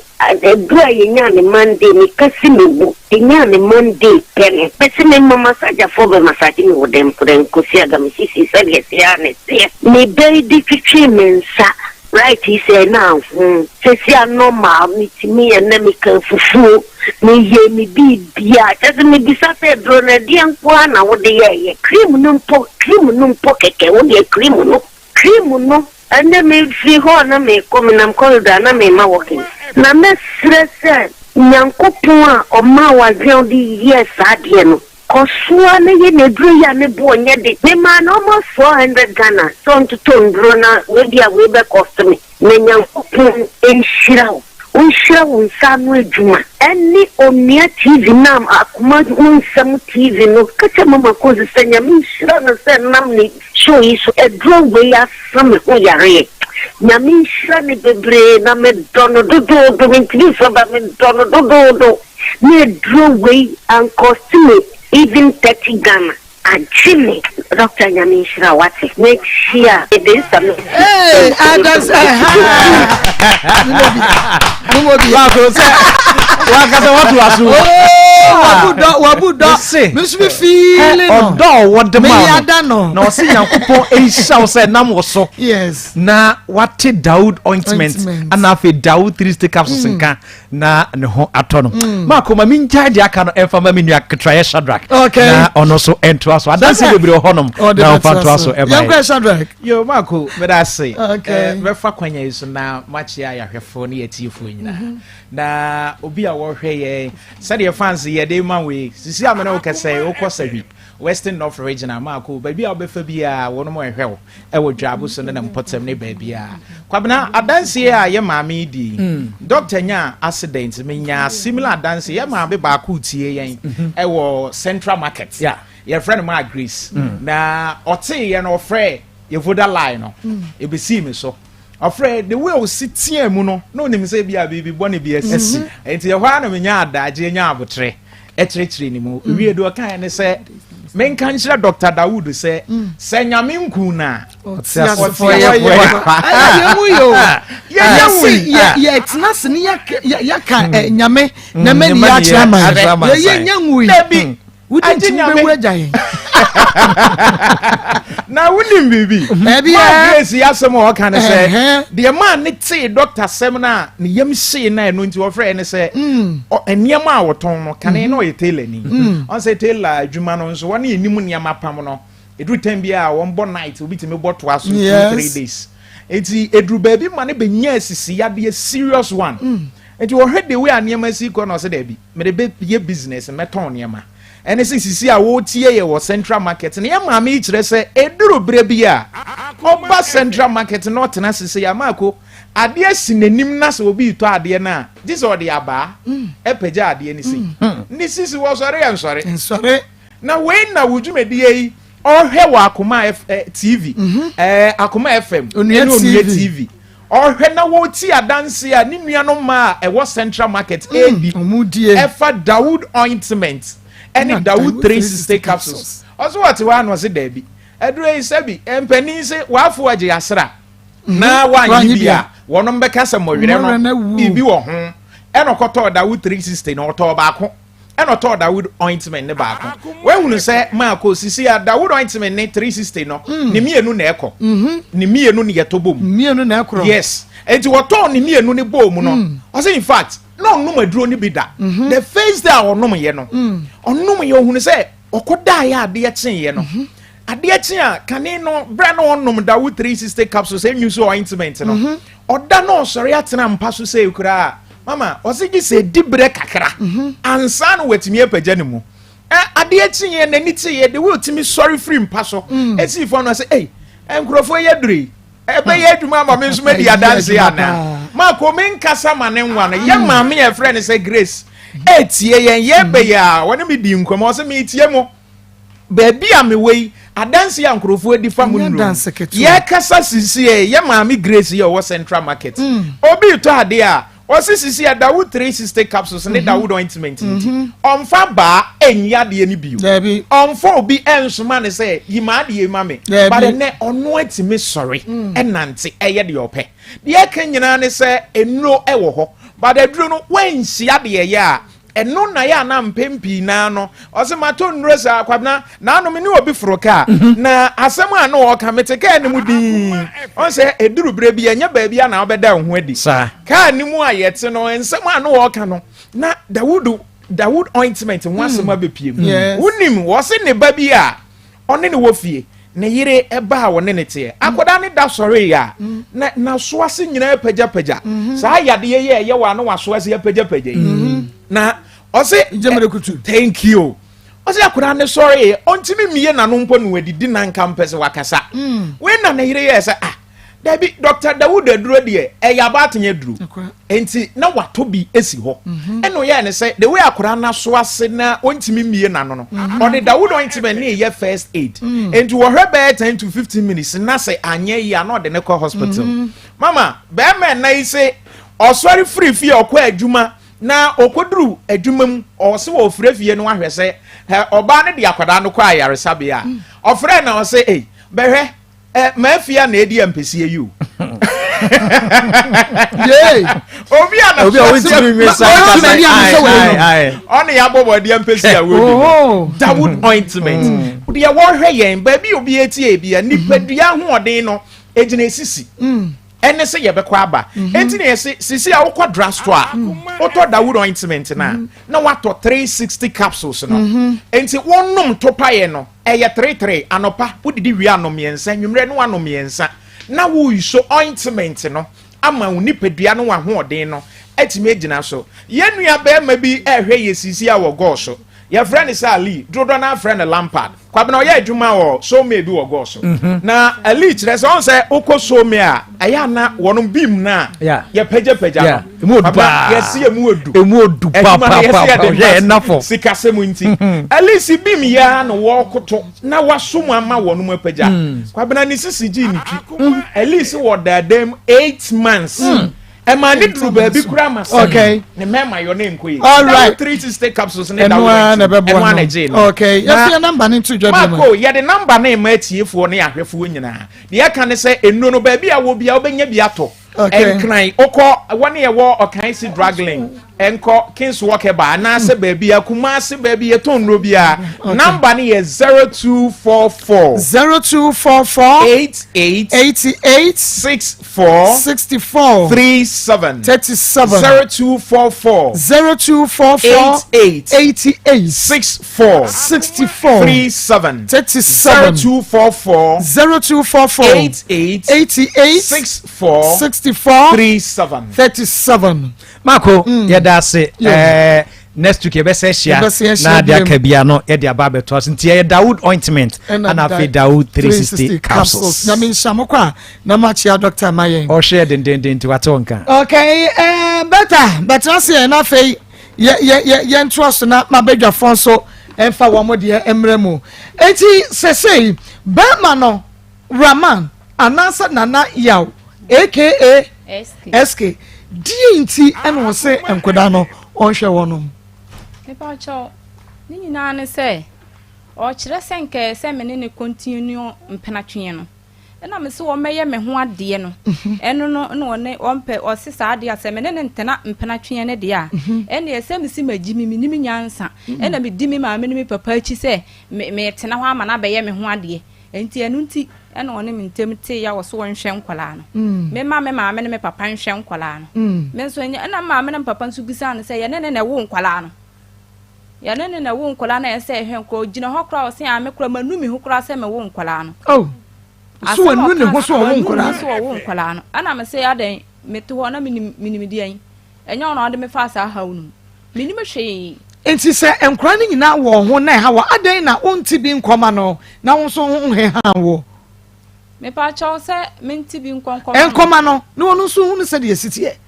bra yenya ne Monday me kasi me bu yenya ne Monday pene pese me mama saja fo be masaji ni wodem kuden ko sia ga me sisi sage sia ne sia me be di kichi mensa. Right, he said now, say normal, me and Nemical fufu, me ye me be bia, doesn't me be said, drone a dear one, I would ye cream no pocket, only a cream no, and then me free horn, me come and I'm called down, I may my walking. Now, Miss said, Yanko Pua or Mawa ground the years, Adiano. Kosua ne ye ne dru ya ne bo nye de me man almost 400 Ghana ton to ton drona we dia we be cost me nyanko enshirawo unshirawo nsanu ejuma eni omia TV nam akuma unsam TV no kacha Maa Akos senya mi shira no se nam ni show iso e dru we ya sam ho yare nyami shira ne bebre na me dono do mentili so ba me dono do me dru we and cost me even 30 Ghana. And Jimmy, Dr. Nyamishra, what's it? Next year, it is something. Hey, I just wabuda misu bi feeling odo wode ma no se Yankopon ehia wo se nam wo so yes na wate Daoud ointment ana fe Daoud 360 capsules nka na ne ho ato no ma ko ma minja de aka no emfa ma menu aketraye Shadrack na ono so ento aso adanse bebre honom na ofanto aso e ba Yankwa Shadrack yo ma ko me da say me fa kwanya iso na machi ayahwefo ne yatifo nyina na obi a wo hwe ye said your fans ye dey man we sisi amena wo kese wo kosawi Western North region Maa Akos baby a obefa bia wono mo ehwe e wo dwabu so na mpotem ne baby a kwabena adanse a ye maame di doctor nya accident menya similar adanse ye maame ba ko tie yen e wo Central Market your friend Maa Grace na ote ye no frɛ ye voda line no e be see me so afraid the way o sitia mu no no nim say bia bibi bone bia sisi enti ye hwa na menya adaje nya abotre ekyerɛkyerɛ ni mu wie do kan ne sɛ menka nkyerɛ Dr. Dawood sɛ sɛ nyame nku na ye tena se ne ya ka nyame na mani ya kyerɛ ye nyanwu yi wudi nyame wajaye na wunim bibi Grace yasem o kan say the man ne te doctor sem na ne yam hye na eno nti wo frɛ ne say eniema a woton no kan no ye tailor ni on say tailor adwuma no nso won enim niema pam no edru time bia won bo night obi timi bo to aso 2-3 days enti edru baby man be nya asisi ya de serious one enti wo hwe de we aniema si ko no say da bi me de be ye business me ton niema ene sisi a wo tie ye wo Central Market ne ya maame yi kire se eduru bre bia oba Central Market no tena sisi ya maako ade asinanim na se obi to ade na this or the aba epeja ade ni si ni sisi wo sore ya nsore na we na wudwumedi yi ohwe wa Akoma TV Akoma FM onye TV ohwe na wo ti adanse a ni nua no ma e wo Central Market ebi efa Dawood ointment any Dawood 360 capsules. Also what one was it Debbie? Edre Sebi, and Penny say, Wafu Aji Asra. Now one Yibia, one number Casamo, Bibi or home, and a cotor Dawood 360 or tobacco, and a Dawood ointment in the back. When you say, Maa Akos, you see a Dawood ointment 360 no, Nimia no neko, Nimia no Yatobum, Mia no necro. Yes, and to what on Nimia no Bomuno. I say, in fact, no me drone bi da the face that or no me ye no onum ye ohunu say okoda ya ade echen ye no ade echen a kane no bra no onum Dawood 360 capsules enyu so ointment no oda no sori atena mpa so say kura mama osigi say dibre kakra ansa no wetimi apagya ne mu ade echen ye nani tie ye de wotimi sorry free mpa so esi fo no say eh enkrofo ye dure ebe ye adwuma ma me nso me dia dance ya na ma ko men kasa ma ne nwa no ye ma me ye friend say Grace etie ye be ya woni me di nkwam o se me tie mo ba bia me wei adanse ya nkrofo adi fa mu nro ye kasa sisi ye ma me Grace ye wo Central Market obi to ade a o sisi ya Dawood 360 capsules ne Dawood ointment onfa ba enya de ni bio onfa obi ensoma ne say yima de yima me but ne ono atimi sorry enante eye de ope de akanyina ne say enno ewo ho but aduro no wanhia de ye a eno na ya na mpempi na no o se mato nresa akwabna na no me ni obi froka na asem a no o ka meteka ni mu din on se eduru bre bia nya ba bia na obeda ho adi ka ni mu ayete no ensem a no o ka no na Dawood ointment wasem abepiem unim wo se ne ba bia one ne wo fie ne yire eba a wone ne te akoda ne da sori ya na so ase nyina pagya sa yade ye wa no waso ase pagya na ose thank you ose akoda ne sorry ontimi miye na no mpo no wadidi na nka mpese wakasa we na ne yire ye sa Dabi Dr. Dawood aduro de ya ba atenye duro enti na wato bi esi ho eno ye ne say the way akora na so ase na ontimi mie na no on the Dawood ointment ne ye first aid enti wo hwe be 10 to 15 minutes na say anye ya na de ne ko hospital mama be men na ise osori free fee okwa adwuma na okoduru adwuma mu o se wo free fie no ahwe say oba ne de akwada no kwa ayaresabia ofre na o say eh behwe mafia na edi ampesi you obi ana obi witimi me sai on ya bobo di ampesi ya we Dawood ointment odi ya wo hwe yen ba bi obi etie bia nipadua ho odin no ejina esisi ene se ye bekwa aba enti na yesi sisi a wokọ drugstore oto Dawood ointment na wato 360 capsules no enti wonnom topaye no eye 33 anopa wodidi wi anom yensa nwumre no anom yensa na wo iso ointment no ama wo nipadua no wa ho odin no etime gina so yenua be ma bi ehwe ye sisi a wo go so your friend is Ali dodo na friend Lampard kwabena oya adwuma wo so me bi wo go so na Ali kyerɛ sɛ on sɛ okɔ so me a ɛya na wɔnom bim na ye pagya no yɛsi emu odu papa yɛ nafo sikasɛ mu nti Ali si bim ya na wɔkoto na wasom ama wɔnom apagya kwabena ni sisi gi ni twi Ali si wɔ dadam 8 months Emma need to be kura okay. Ne mema your name ko yi. All right. 3 state capsules ne da one again. Okay. Yes, your number need to join. Marco, ya the number na ma tiefo ne ahwefo nyina. De ya kan say enu no ba bia wo bia obenya bia to. Enkran okọ wone ye wo okan si draggling. Enko Kings Walker ba na se ba bia kuma se ba bia ton no bia. Number ne ye 0244 88 64 37 0244 88 64 37 0244 88 64 37 Marco yedase next week yebese share na dia kabia no ye dia ba beto nti ye Dawood ointment and afi Dawood 360 capsules na min shamokwa na machia Dr. Mayen o share den watonka okay better say na fei ye ntoaso na mabedwa fonso emfa wo mo de emremu enti sesei bema no Raman anasa nana yaw aka SK DNT and was say enkoda no onhwe wonom Mepa cho ni nyina ne se o kire senke se me ne continue mpenatwe no na me se wo meye me ho ade no eno no no ne ompe o se sa ade ase me ne ntena mpenatwe ne de a ene ese me si magimi mi ni nyansa ena me di mi ma me ni papa achi se me tena ho ama na be ye me ho ade enti enu nti ena one me ntem te ya wo so wonhwe nkwala no me ma me ne me papa nhwe nkwala no me so enya na ma me ne papa nso bisa no se ye ne wo nkwala no ya ne wo nkwala na ese hwe nko gina ho kra o se a me kra manumi ho kra se me wo nkwala no oh so enu ne ho so wo nkwala no ana me se ya den me to ho na minimi dian enya ono ade me fa sa ha unu minimi hwe enti se enkra ne nyina wo ho na ha wa adan na onti bi nkoma no na wo so ho he ha wo me pa chaw se menti bi nkoma no ne wono so hu se de sitie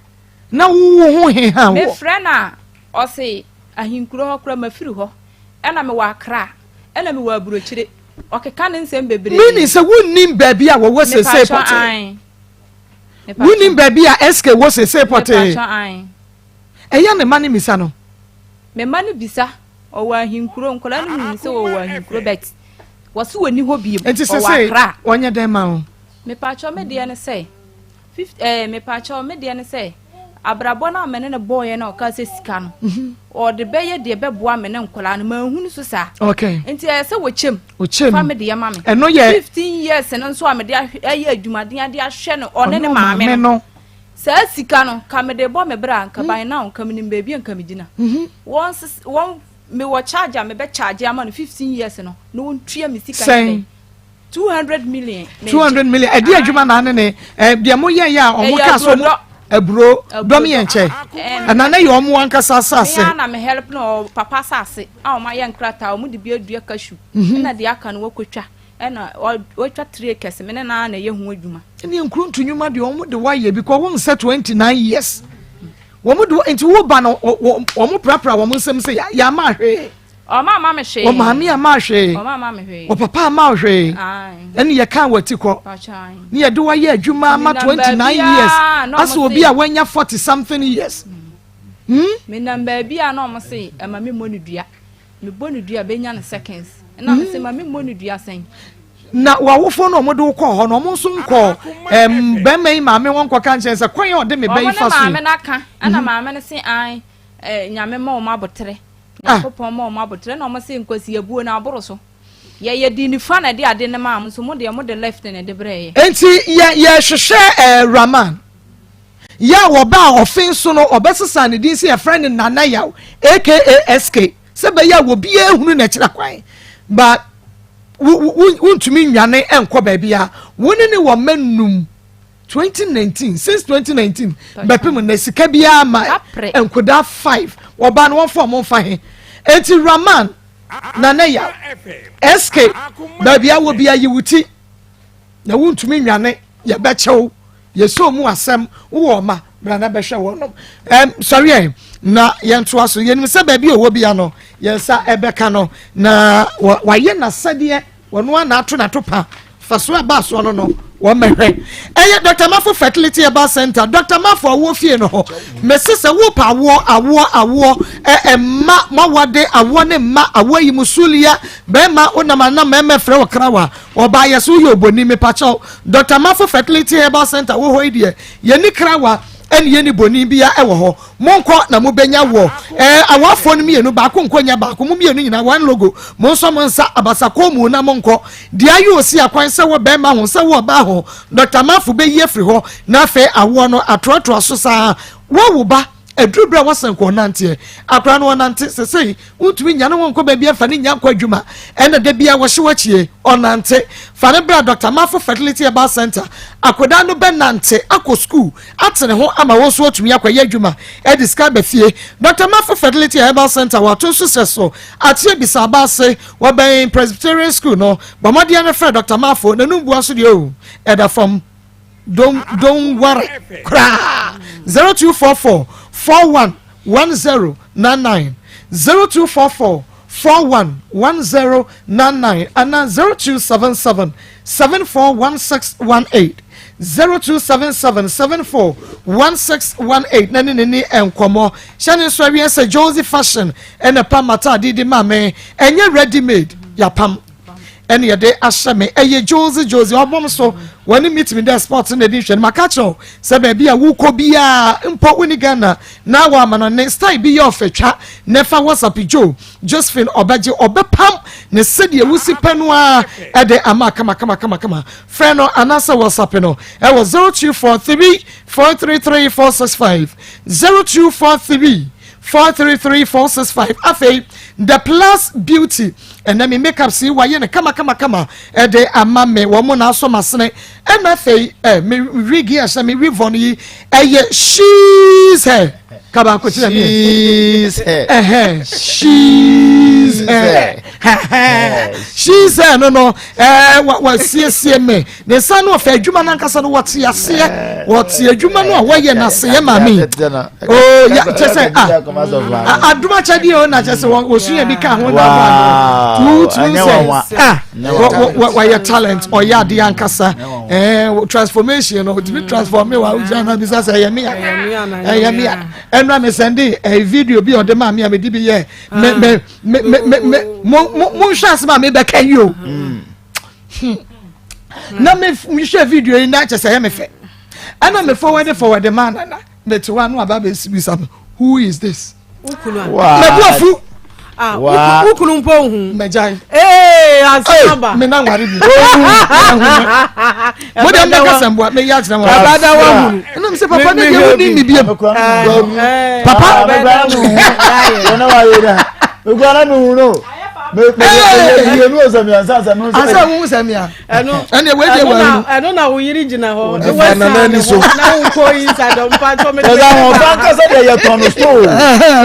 na wo ho he ha wo me frena o se ahinkuro ho kra mafiri ho ena me wa kra ena me wa burochire okeka ne nsem bebre mini se wonnim baabi a wo sese pote wonnim baabi a SK wo sese pote eya ne mane misa no me mane bisa o wa ahinkuro nkola no se wo wa ahinkuro bet wasu wani ho biem o wa kra onye den ma ho me pa cho me de ne se 50 me pa cho me de ne se abrabo na amene ne boy na o ka se sika no o de beye de beboa me ne nkola no ma hunu so sa okay enti se wo chem family ya ma me eno ye 15 years no so amede aye adwumaden ade ahwe no one ne maame no sa sika no ka me de bo me bra nka ban na nka me nim baby nka me gina won me wo charge me be charge ama no 15 years no won tua me sika ne 200 million e di adwuma na ne de mo ye ya o mo ka so ebro domi enche anana ye omo ankasa asase na me help no papa asase a o ma ye nkrata o mu de bi adua kashu na de aka no wakotwa na o twa 3 acres me na ye hu adwuma ni nkruntu nyuma de omo de waye because won say 29 years womo de enti wo ba no omo prapra womo nsem say ya ma hwe o ma me hwe o ma me ma hwe o ma me hwe o papa ma hwe eni ye kan watiko ni ye de waye adwuma ma 29 years aso obi a wanya 40 something years me number bia na omo say ama me monidua me bonidua benya ne seconds na me say ma me monidua sen na wawofo no omo de ko ho no omo nso nko be mai ma me won ko kan chen se kwan o de me be fa so ma me na ka ana ma me ne say an nyame ma o ma botere Akopon mo mabotre na o se nkwasi abuo na aboro so ye di ni fa na de ade ne ma am so mo de left ne de breye enti ye hwehwe Raman ya wo ba ofin so no obesesa ne din se ye friend nana yaw aka SK se be ya wo bia ehunu na kira kwan but wuntumi nwane enko ba bia woni ne wo manum 2019 since 2019 bepem na sika bia ma enkoda 5 oba no won form on fa he enti Raman Naneya SK baby awo bia yiwuti na wuntumi nwane ye bechew ye so mu asem wo ma brana behwe wo sorry na yento aso yenim se baby owo bia no yensa ebeka no na waye na sade wono na ato na topa faso aba so no wo mehwe Dr. Mafo Fertility Eba Center Dr. Mafo awo fie no ho mesese wo pa awo ma wade awo ne ma awo yi musulia be ma onama na meme frɛ wo krawa oba yeso yo boni me pacho Dr. Mafo Fertility Eba Center wo ho idie ye ni krawa eni yeni boni bia ewo ho monko na mo benya wo awafo no mienu ba ko nkonya ba ko mo mienu nyina one logo mo nso mo nsa abasa ko mu na monko dia yo si akwan se wo be ma ho se wo ba ho Dr. Mafo be ye free ho na fe awo no atroto so sa wo ba edrubra wasan ko nante akra no nante sesei untumi nya no wonko ba bia fa ne nya kwa adwuma ene de bia wo hye wachie onante fa ne bra Dr. Mafo Fertility Eba Center akoda no be nante akọ school atene ho ama wo so otumi akwa adwuma e describe be fie Dr. Mafo Fertility Eba Center wa to so seso atie bisa ba se wo ben Presbyterian school no bomode na fra Dr. Mafo na numbu aso de o eda from don't worry cry 0244 411099 0244 411099 and 0277 741618 0277 741618 nani enkomo shane so wi say Josie Fashion and a pamata didi mame enye ready made ya pam ene yede ahyeme eye Josie obom so when meet me there sports in edition makacho se ba bia wuko bia mpo woni Ghana na wa ma no ne style bi your fetwa nefa WhatsApp jo Josephine obaje obepam ne sedie wusi panua ede ama kama friend no anasa WhatsApp no e was 0243 433 465 0243 433 465 afei the plus beauty and then me make up see why you kama de amame wo mo na so masene and afei me rigi asa me rivon yi she's her kaba ko tira me she's her no wa sie me the son of adwuma na nkasa no wati ase wati adwuma no wa ye na se ye mami oh ya chese aduma chadi o na chese wo suye bi ka ho na why your talent or ya di ankasa transformation or to be transformed wa ujana bisa say yemia enra me send a video bi on the ma me di bi ye me mo chance ma me be kan yo na me share video in that say me fe ana me forward the man na me to one aba be some who is this wow ukunu mpo hu mejai asaba me na ngwari bi mo dem na kasembo me ya tena mo abada wa hu na me se papa ne ye ni mi biem papa na wa yera me gwara no no me no samia asa wo samia ene we de wa eno na wo yiri gina ho e wa na ni so na wo ko inside do mpa to me da ho banka se de ye ton store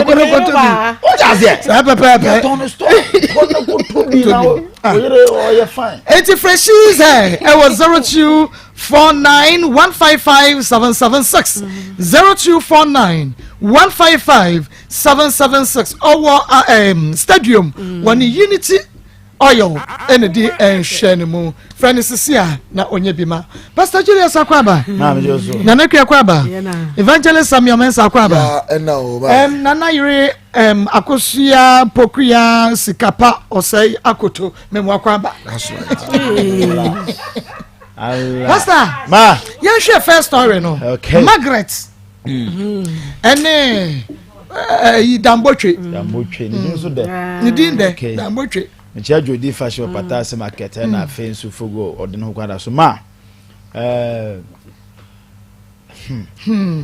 ko no ko to bi o ja se sa pepe ton store ko no ko to bi na o yire o ye fine enti freshies e was 0249155776 0249155776 stadium when unity oil energy and shenemu Francis na onye bima Pastor Julius Akwaba na na kwaba evangelist Samuel Mensa Akwaba na na yire akosia pokuya sikapa osei akoto memu Akwaba that's right Pastor ma you share first story no okay. Margaret ene Dambotwe ni so de ni din de Dambotwe ntia jodi fashion patase market na fensu fogo odene kwada so ma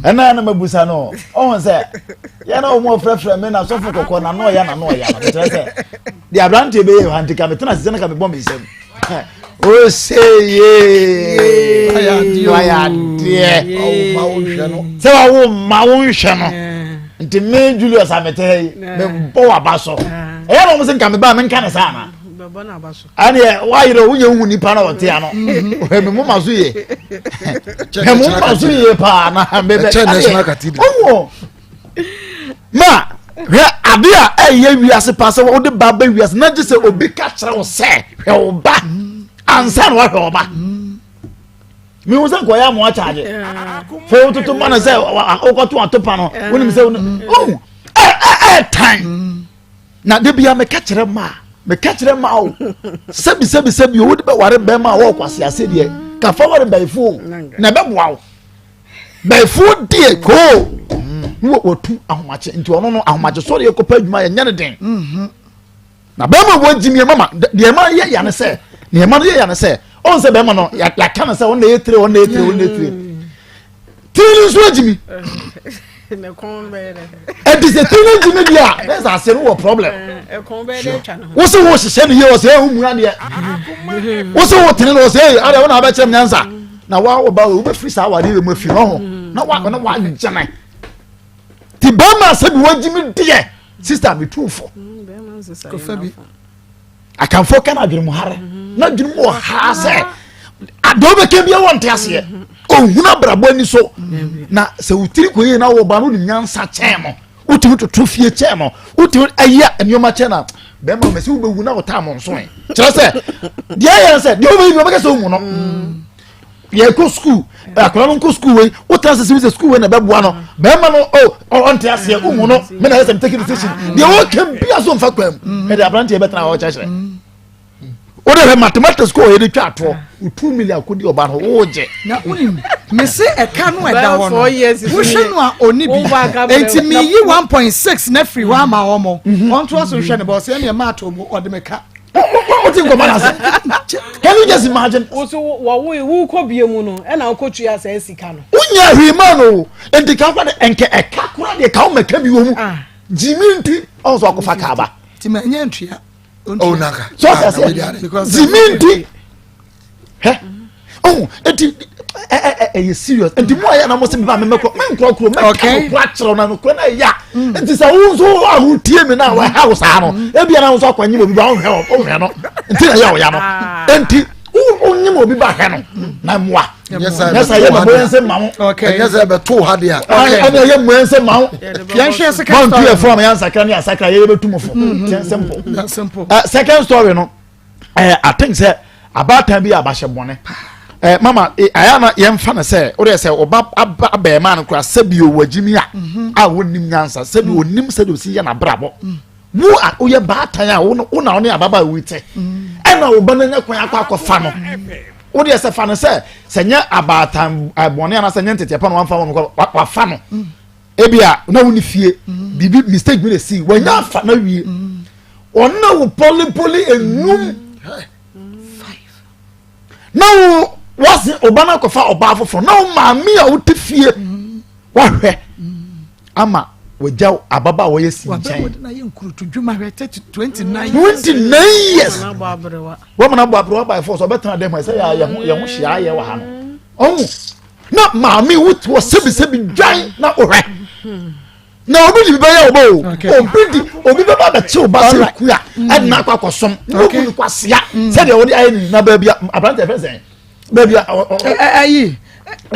ana na mabusa no on say ya na omo frefre me na so fokoko na no ya na tell say the abrante be handika me tena se na ka me bomb isem o say ye aya die o ma wo hwe no se wa wo ma wo hwe no nti me Julius amete me bo abaso ɛyɛ na ɔmo sɛ nka me ba me nka ne saa na ane why you know wu nipa na wote ano me mo maso ye me mo maso ye pa na me be national cathedral oh ma hwe ade a eye wiase pa se wo de ba ba wiase na je se obi ka kire wo se hwe wo ba ansa na wo hwe wo ba me wo se ko ya mo charge fo tutu ma na se o ko to atopa no woni me se oh time na de bia me ka kire ma me catch them out sebi you would be ware be ma wo kwase ase de ka fa ware by fu na be boa by fu de ko wo tu ahomache nti ono no ahomache so de ekopa adwuma ye nyane den na be ma wo jimi mama de ma ye ya ne se ne ma ye ya ne se on se be ma no ya ka na se on na etre tiri so jimi ne kon be e dis a tiri jimi dia there's a serious problem wo se wo hye ne ye wo se hu mu ade wo se wo tene wo se ade wo na ba kyerem nyansa na wa ba wo be free sa wa de be mafi no ho na wa njana ti ba ma se bi wo jimi de sister me tufo ko fa bi akan fo kana adwene mu hare na adwene mu ha se adobe ke bia won te ase ohuna brabo ani so na se utiri ko ye na wo ba no nyansa chemo utimi to fie chemo utimi aya enioma chena be ma mesi ubewu na wota mo nso kire se dia ya se dia obi be ka so mu no ye ko school akora no ko school we wota se school we na be boa no be ma no on te ase umu no me na se take decision dia wo kan bia so mfa kwam e da brand e betra wo chachire o de mathematics ko e de twa to 2 million ko di oba no wo je na unim me se e ka no e da wo no wo hwe no a oni bi enti me yi 1.6 na free wa ma wo mo on to so hwe ne bo se ne ma to mo o de me ka what in common as can you just imagine also wo ko bie mu no e na wo ko tua sa sika no unya hwe ma no enti ka kwa de enke e ka kura de ka o meka bi wo mu jiminti also akofa ka ba ti ma nya ntua oh naka so because ziminti he oh eti you serious enti mo ya na mo se me ba me mekro kro na no kro na ya enti sa wo so ahu tie me na wa house ha no e bia na wo so akwanyi mo bi ba wo hwe no enti na ya wo ya no enti onye mo bi ba hwe no na moa yes I am mo ense ma wo okay yes I be to ha dia ana ye mo ense ma wo yan hwe second story mon from yan sakra ni asakra ye be tumo fo simple second story no I think say about time bi abahye bone mama ayana yemfa na say o de say oba aba ma no kra sabi o wagimi a wonim nyansa sabi onim sabi o si ya na brabo wo o ye ba tan a wo na oni ababa wite na oba na nya kwan akwa no wo de say fa no say nya abatan bone ana say nya ntete pa no wamfa wo kwa fa no ebia na woni fie bibi mistake bi na si wanya fa na wie onna wo poli enum 5 now what's obana ko fa oba fofo now maami a wote fie wa hwe ama wagya ababa wo yesi nchen na ye nkurutu dwuma hwe 29 years wo mana bo abro by force obetana dem say ya ho hia ye wa ha no oh na maami wo sebi dwan na ohwe na obi di be ya obi be ba che oba se ku a na akwa som obi ni kwasia se de odi ayi na ba bia abrante fese ba bia ayi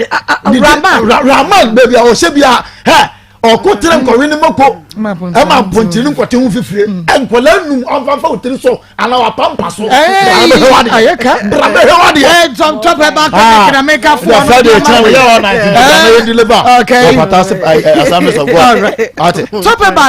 Rama ba bia o se bia he okotere nkori ni moko e ma pontiri nkote hu fifire enkola num onfafa otiri so ana wa pampa so ayeka brabe hewadi top ba ka make for na Friday channel ya na na deliver okay asamis of God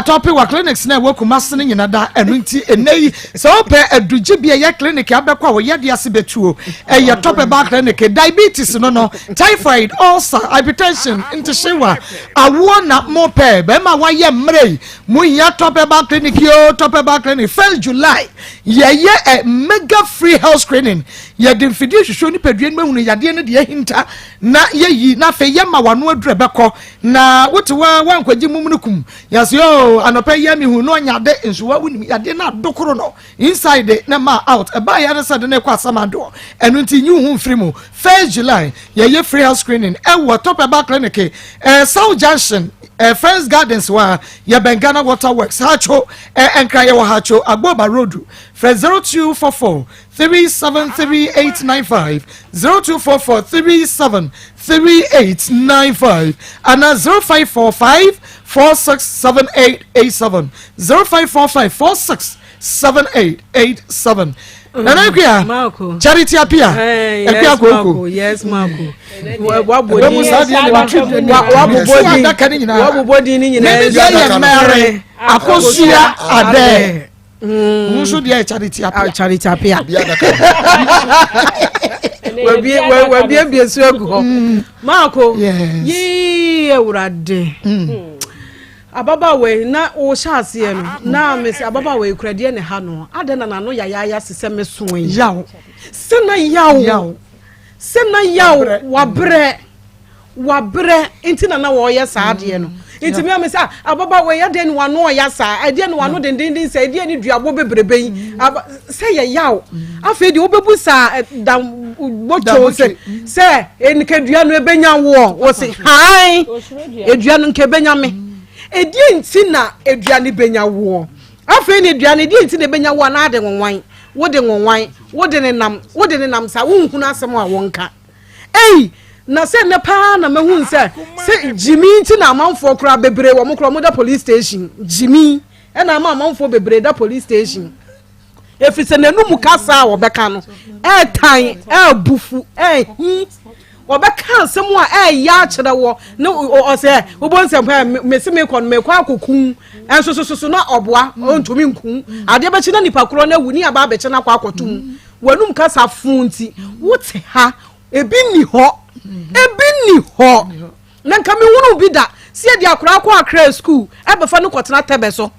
top wa clinics na wakuma sene nyina da enunti enei so pe aduji bia ya clinic abekwa wo ye de ase betuo ye top ba clinic diabetes no typhoid ulcer hypertension intishiwa awo na mo pe be ma wa ye mrei mu ya top ba clinic yo top ba clinic 1st July ye a mega free health screening ye de mfidie hwehwe ni padua no mahunu yade no de hinta na yeyi na fe ye ma wano adure beko na wote wa nkwaji mumnukum yaso yo anopa ye mi hu no nyade nsuwa wuni yade na dokoro no inside na ma out eba ya na sade na kwa asamado enu nti nyu hu mfiri mu 1st July ye free house screening e top eba clinic South Junction Friends Gardens wa ya Bengana Waterworks hacho enkraye wa hacho Agboba Road for 0244 373895 0244 373895 and 0545 467887 0545 467887 Nana kuya Charity apia apia koko yes Marco wabubodi ni nyina ya mere akosia ade musu dia Charity apia we su egu Marco yi ewurade ababa we na o shaase no na me ababa we kurade ne ha no ade na no ya sese me so yawo sena yawo wabre inti na wo ye saade no inti me say ababa we ya de ne wano ya sa ade ne wano dendenden say ade ne duabo bebrebe say ye yawo afi de obebu sa dam bocho say enike dua no ebenya wo say hi edua no nke benya me edie nti na eduane benya wo afi ne eduane edie nti na benya wo na ade nwanwan wode ne nam sa wonhunu asem a wonka na se ne pa na mahun se Jimmy nti na amanfo kura bebre wo mokro mo da police station Jimmy na amanfo bebre da police station efise na numu kasa wo beka no tan bufu hi obeka asem a ya kire wo ne o se obonsem pa mesime kon me kwa kokun enso na oboa ontumi nkun ade be na nipa kro na wuni aba be na kwa akotum wanum kasa funti wote ha ebi ni ho na nka me wunu bi da se de akura kwa akra school e be fa no kotena tebe so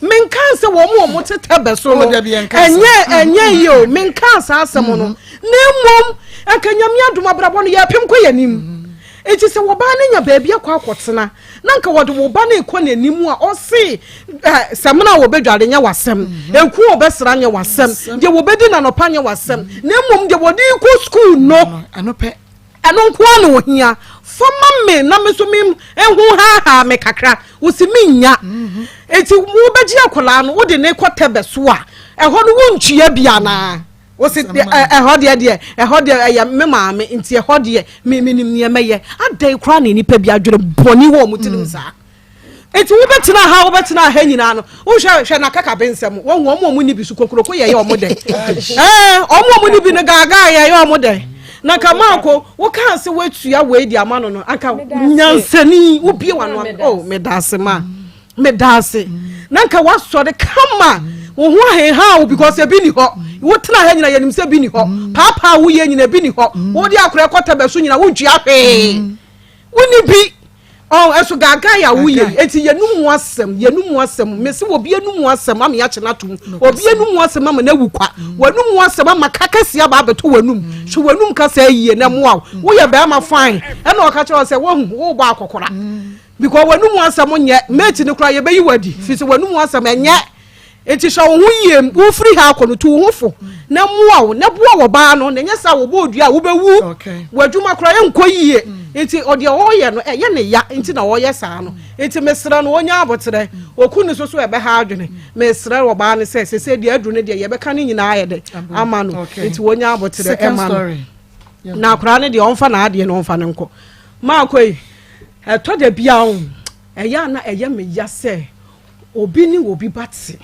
menkanse wo mo tebe so enye yo menkanse asem no nemmom akanyam yadom abrabo no ya pem ko yanim eti se wo ba na nya ba bia kwa akotena na nka wode wo ba na ekọ nanim a o se semna wo bedware nya wasem enku wo besra nya wasem de wo bedi na no pa nya wasem nemmom de wode ko school no anope eno nko na wo hia foma me na me so me enhu ha me kakra wo si me nya eti wo beji akola no wo de ne ko tebe so a eho no wo ntua bia na wo si ehode ya me maame nti ehode me nim ne meye adai kra na nipa bia adwere boni wo mutirim sa eti wo betina ha nyina no wo hwe na kaka bensem wo hu omo ni bisu kokroko ye omo de omo ni bi ne gaga ye omo de na kamako wo kan se watua we di amano no aka nyansani wo bie wano me dase na nka wasore kama wo ho ha because e bi ni ho wo tena ha nyina yanim se bi ni ho papa wo ye nyina bi ni ho wo di akora kota beso nyina wo ntua hwe woni bi eso gaga ya wo ye eti yenum asem mesi wo bi enum asem am ya chena tum obi enum asem am na wukwa wanum asem am kakasia ba beto wanum so wanum kasa yiye na moa wo ye ba ma fine e na okache o se wo ba akokora because wanum asem nye mate ne kura ye be yi wadi fi se wanum asem enye eti so wo yie wo free ha akono tu wo fo na moa na boa wo ba no na nya sa wo bodu a wo bewu wadwuma kura ye nkoyie enti ode o ye no ye ne ya enti na o ye sa no enti mesra no onya abotere okunu so ebe ha adwene mesra wo ba ne se de adru ne de ye beka ne nyina aye de ama no enti onya abotere e ma na kura ne de onfa na ade ne onfa ne nko ma koi to de bia on ya na ye me ya se obi ni obi bati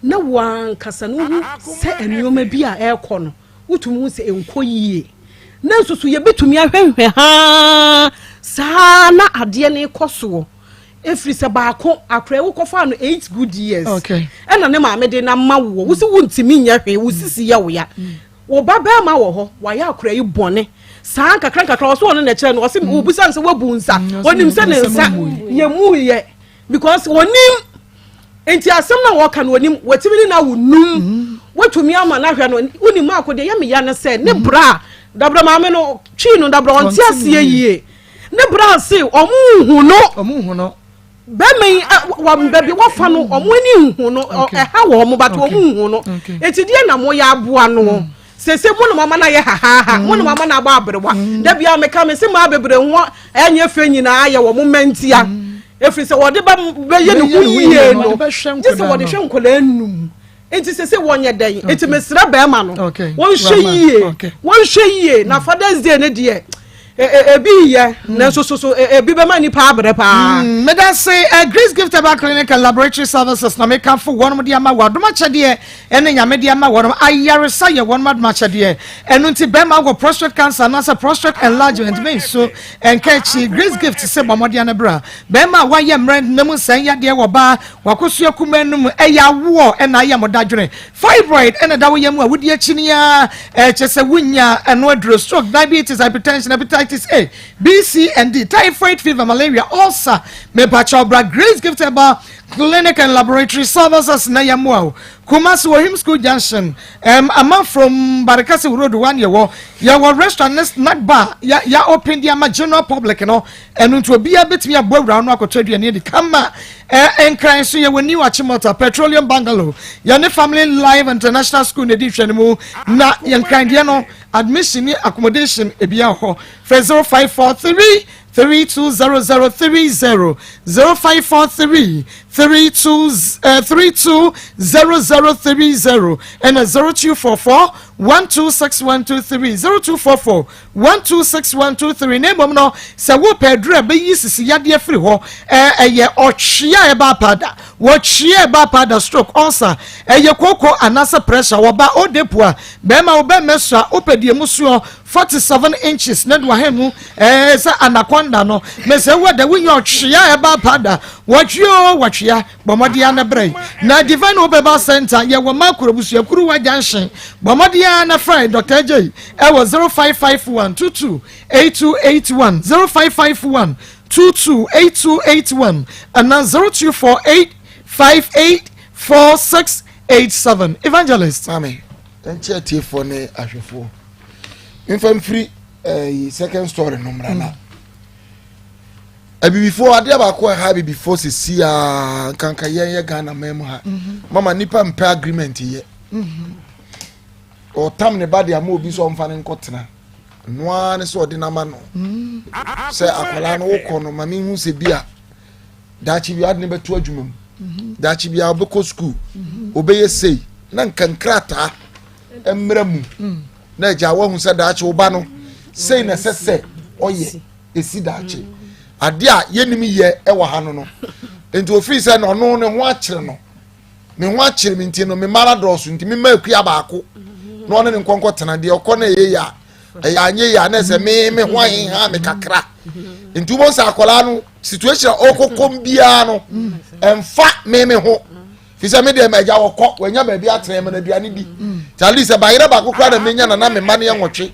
na wan kasa no se enyoma bi a ekọ no utumu se enkoyie na susu ye betumi ahwehwe ha sa na ade ne koso efri se baako akra wo kofa no 8 good years ena ne maame de na mawo wo si wuntimi nya hwe wo sisi ya wo ya wo baba ma wo ho wa ya akra yi bone sa kakra wo so no na kire no wo se wo busan se wo bunsa onim se ne nsa ye mu ye because onim enti asem na wo ka no onim watimi na wonum watumi ama na hwe no unim akode ya me ya na se ne bra dabra maame no twi no dabra onti ase yie ne bra se omu hu no be me wa mbabi wa fa no omu ani hu no ha wo mo bato omu hu no enti die na mo ya aboa no sese mo no mama na ye ha mo no mama na ba abrewa da bia me ka me se ma bebre ho enye fe nyina aye wo mo mantia efri se wo de ba ye ne hu yie no je se wo de hwe nkola anum enti sese wonye den enti mesra be ma no won hwe yie na Father's Day ne de ebi ye na so ebi be ma ni pa abre pa me da say Grace Gift Herbal Clinic and Laboratory Services na me kan for one of the ama wa doma chede ene nyame de ama won ayaresa ye won ma doma chede enu nti be ma go prostate cancer na say prostate enlargement me so enkachi Grace Gift se bomode na bra be ma wa ye mrend na mu san ya de wo ba wakosu akumanum eya wo ena ye modadwene fibroid ena da wo ye mu a wodi akini ya chese wunya eno adro stroke diabetes hypertension hepatitis A, B, C, and D, typhoid fever, malaria, ulcer, Mepachobra, Grace Gift Herbal Clinic and Laboratory Services, Nayamwao, Kumasi Wahim School Junction, a man from Barakasi Road 1 year, your restaurant, snack bar, ya open the general public, you know, and it will be a bit me a boy round, I could trade you near the camera, and crying so you when you watch Mota, Petroleum Bungalow, Yanni Family Live International School Edition, na yan kind, you know, admission, accommodation, ebiaho, 0543 320030 0543 320030 and 0244 126123 0244 126123 name no se wo pedro be yisisi yade afri ho eye ochia e ba pada wo chia e ba pada stroke ulcer eye koko anasa pressure wo ba odepua be ma wo be mesua opedie musuo 47 inches na do hemu sa anaconda no me se wo da winyo ochia e ba pada wachia bomodia na brei na divine obeba center ye wo makuro busuakuru wa junction bomodia na friend Dr. J e was 0551 228281 0551 228281 and now 0248584687 evangelist amen enche tie ne ahwefo infam free second story no mrana abi before adia ba ko ha before se sia kanka ye Ghana memo ha mama nipa mpa agreement ye o tam ne bade ama obi so mfa ne nkotena noa ne so odina ma no se akwala no wokọ no mami hu se bia dachi bi adne beto adwuma dachi bia obekọ school obeye sei na nkankrata emramu na eja wo hu se dachi oba no sei na sese oye esi dachi ade a yenim ye ewa ha no enti ofiri se no no ne ho akire no me ho akire mi nti no me mara drosu nti me makua baako no ne nkonko tena de okọ na ye ya anye ya na se me ho ahin ha me kakra nti wo sa akola no situation okokom bia no emfa me ho fi se me de meja wokọ wanya ba bia tena me na bia ne bi tali se bayira baako kra na menya na me ma ne nwotwe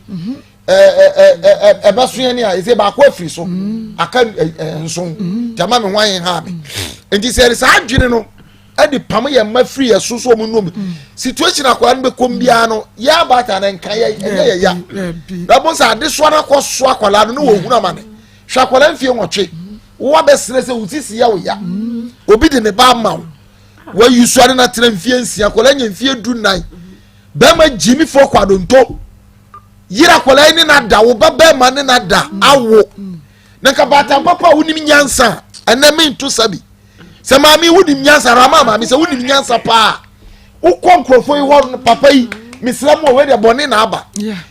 baso ni a ise baako afiri so aka nso jama me ho ahin ha me nti se sa adwene no adi pam ye ma free so so mu no situation akwara no be kombia no ya bata na nkan ye ya da bon sa de so na ko so akwara no wo hunu amane hwa akwara mfie nwotwe wo be sere se utisi ya wo ya obi de ne ba ma wo yusuare na tena mfie nsia akwara nya mfie du nan be ma jimi fo kwadonto yira akwara ni na da wo ba be ma ni na da awo na ka bata papa wonim nyansa aname nto sabi se mami wudi nyansa rama mami se wudi nyansa pa ukọ nkrofo yi ho papa yi misramu we de bone na aba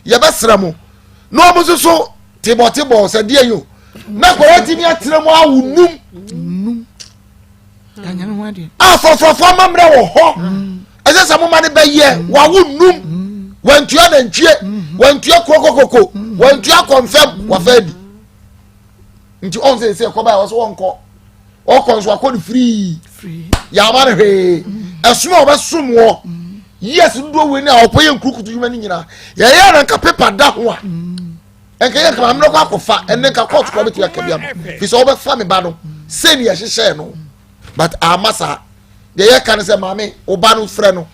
ye besramu no omuso so tibotibọ se de yo na ko wati mi atremu awunum kanyame ho ade afofofo mamre wo ho ese se mo ma ne be ye wa wunum wantua na ntwie wantua kokokoko wantua confirm wa fadi nti on se ko ba wo so wonko okonso akọ free ya ma he esuma obesum wo yes ndo we ni opoye nkurukutu yuma ni nyina ya na nka paper da ho a enka ya kama mno kwa kofa enne nka court ko betu ya kabia fi so obefa me ba no se ni ya hyehyɛ no but amasa de ye kan se maame oba no frɛ no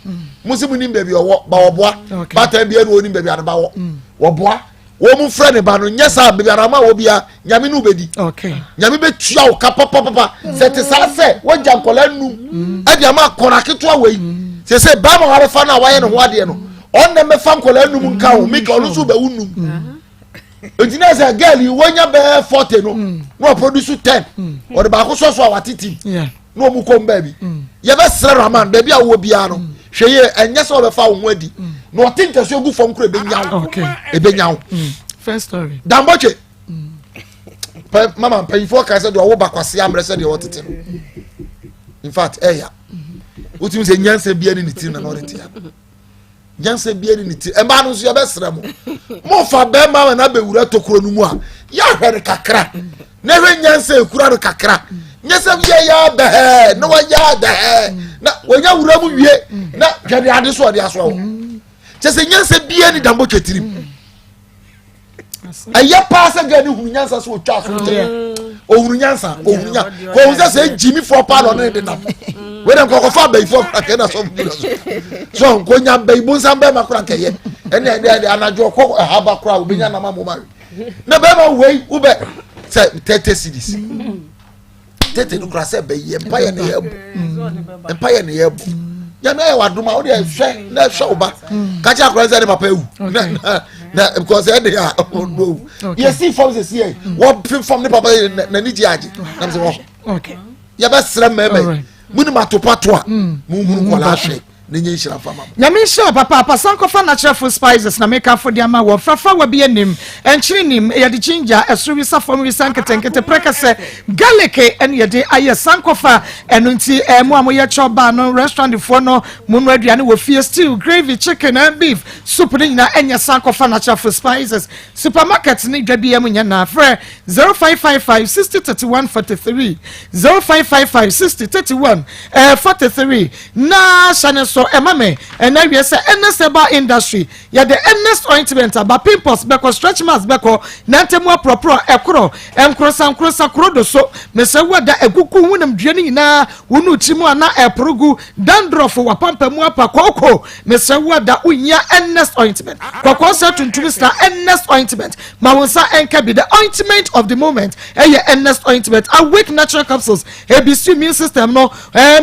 musimu nim baby owo ba oboa bata bia no onim baby anaba wo oboa wo mu frɛ ne ba no nyesa baby arama wo bia nyame no bedi nyame betua wo kapapapa se te sa se wo gya nkola num ade ama kora keto wei se ba ma ware fa na waye ne ho ade no on na me fa nkola num nka wo mika onu so ba wunum ejina se girl yi wonya be 40 no produce 10 o de ba ko so awatiti no mu kom baby ye be sere raman baby a wo bia no hweye enye se obefa wo ho adi no tinta so gu fom kro be nyawo first story damboche mama pay for ka se do wo bakwase amre se de wotete in fact ya utim se nyanse bia ni ti na no rete ya nyanse bia ni ti e ba no so ye be sere mo fa be ma na be wura tokuro no mu a ya hwere kakra na hwe nyanse ekura no kakra nyesem ye ya be no wa ya de na wonya wura mu wie na hwede ade so ade aso wo chese nyanse bia ni dambo twetirim aya pasa gani hu nyansa so twa so o hu nyansa ko unza se jimi for palo na de na we dem ko fa be for ka na so ko nya be bu nsamba makura keye ene de anajo ko haba kura obinya na mamu mari na be ma we ube se 30 cedis tete no krase be ye empire na yebo ya me wa duma o de hwe na hwe oba ka cha krase de papa ewu na because e dey no you see from the see what from the papa na ni jiaje na se wo okay ya be sra meme muni matopato a mu kola hwe nenye shira fama nyame sha papa sankofa natural food spices na make for dia ma wo frafa wa bi anim enchiri nim ye de ginger esuru wisa form wisa nketenkete prekase garlic en ye de aye sankofa enu nti mu amoye choba no restaurant fo no munu aduane wo fie stew gravy chicken and beef soup ni na enye sankofa natural food spices supermarket ni dwa bi am nya na frɛ 0555 6031 43 0555 6031 43 na channel so emame and I say NSeba industry ya the NS ointment about pimples beko stretch marks beko nantemu propro ekro enkrosa krodo so me say wada egugu wunam duane na wunu timu ana eprogu dandruff wa pampa mu apa koko me say wada unya NS ointment koko say tuntum star NS ointment ma wonsa enka bi the ointment of the moment NS ointment awake natural capsules ABC immune system no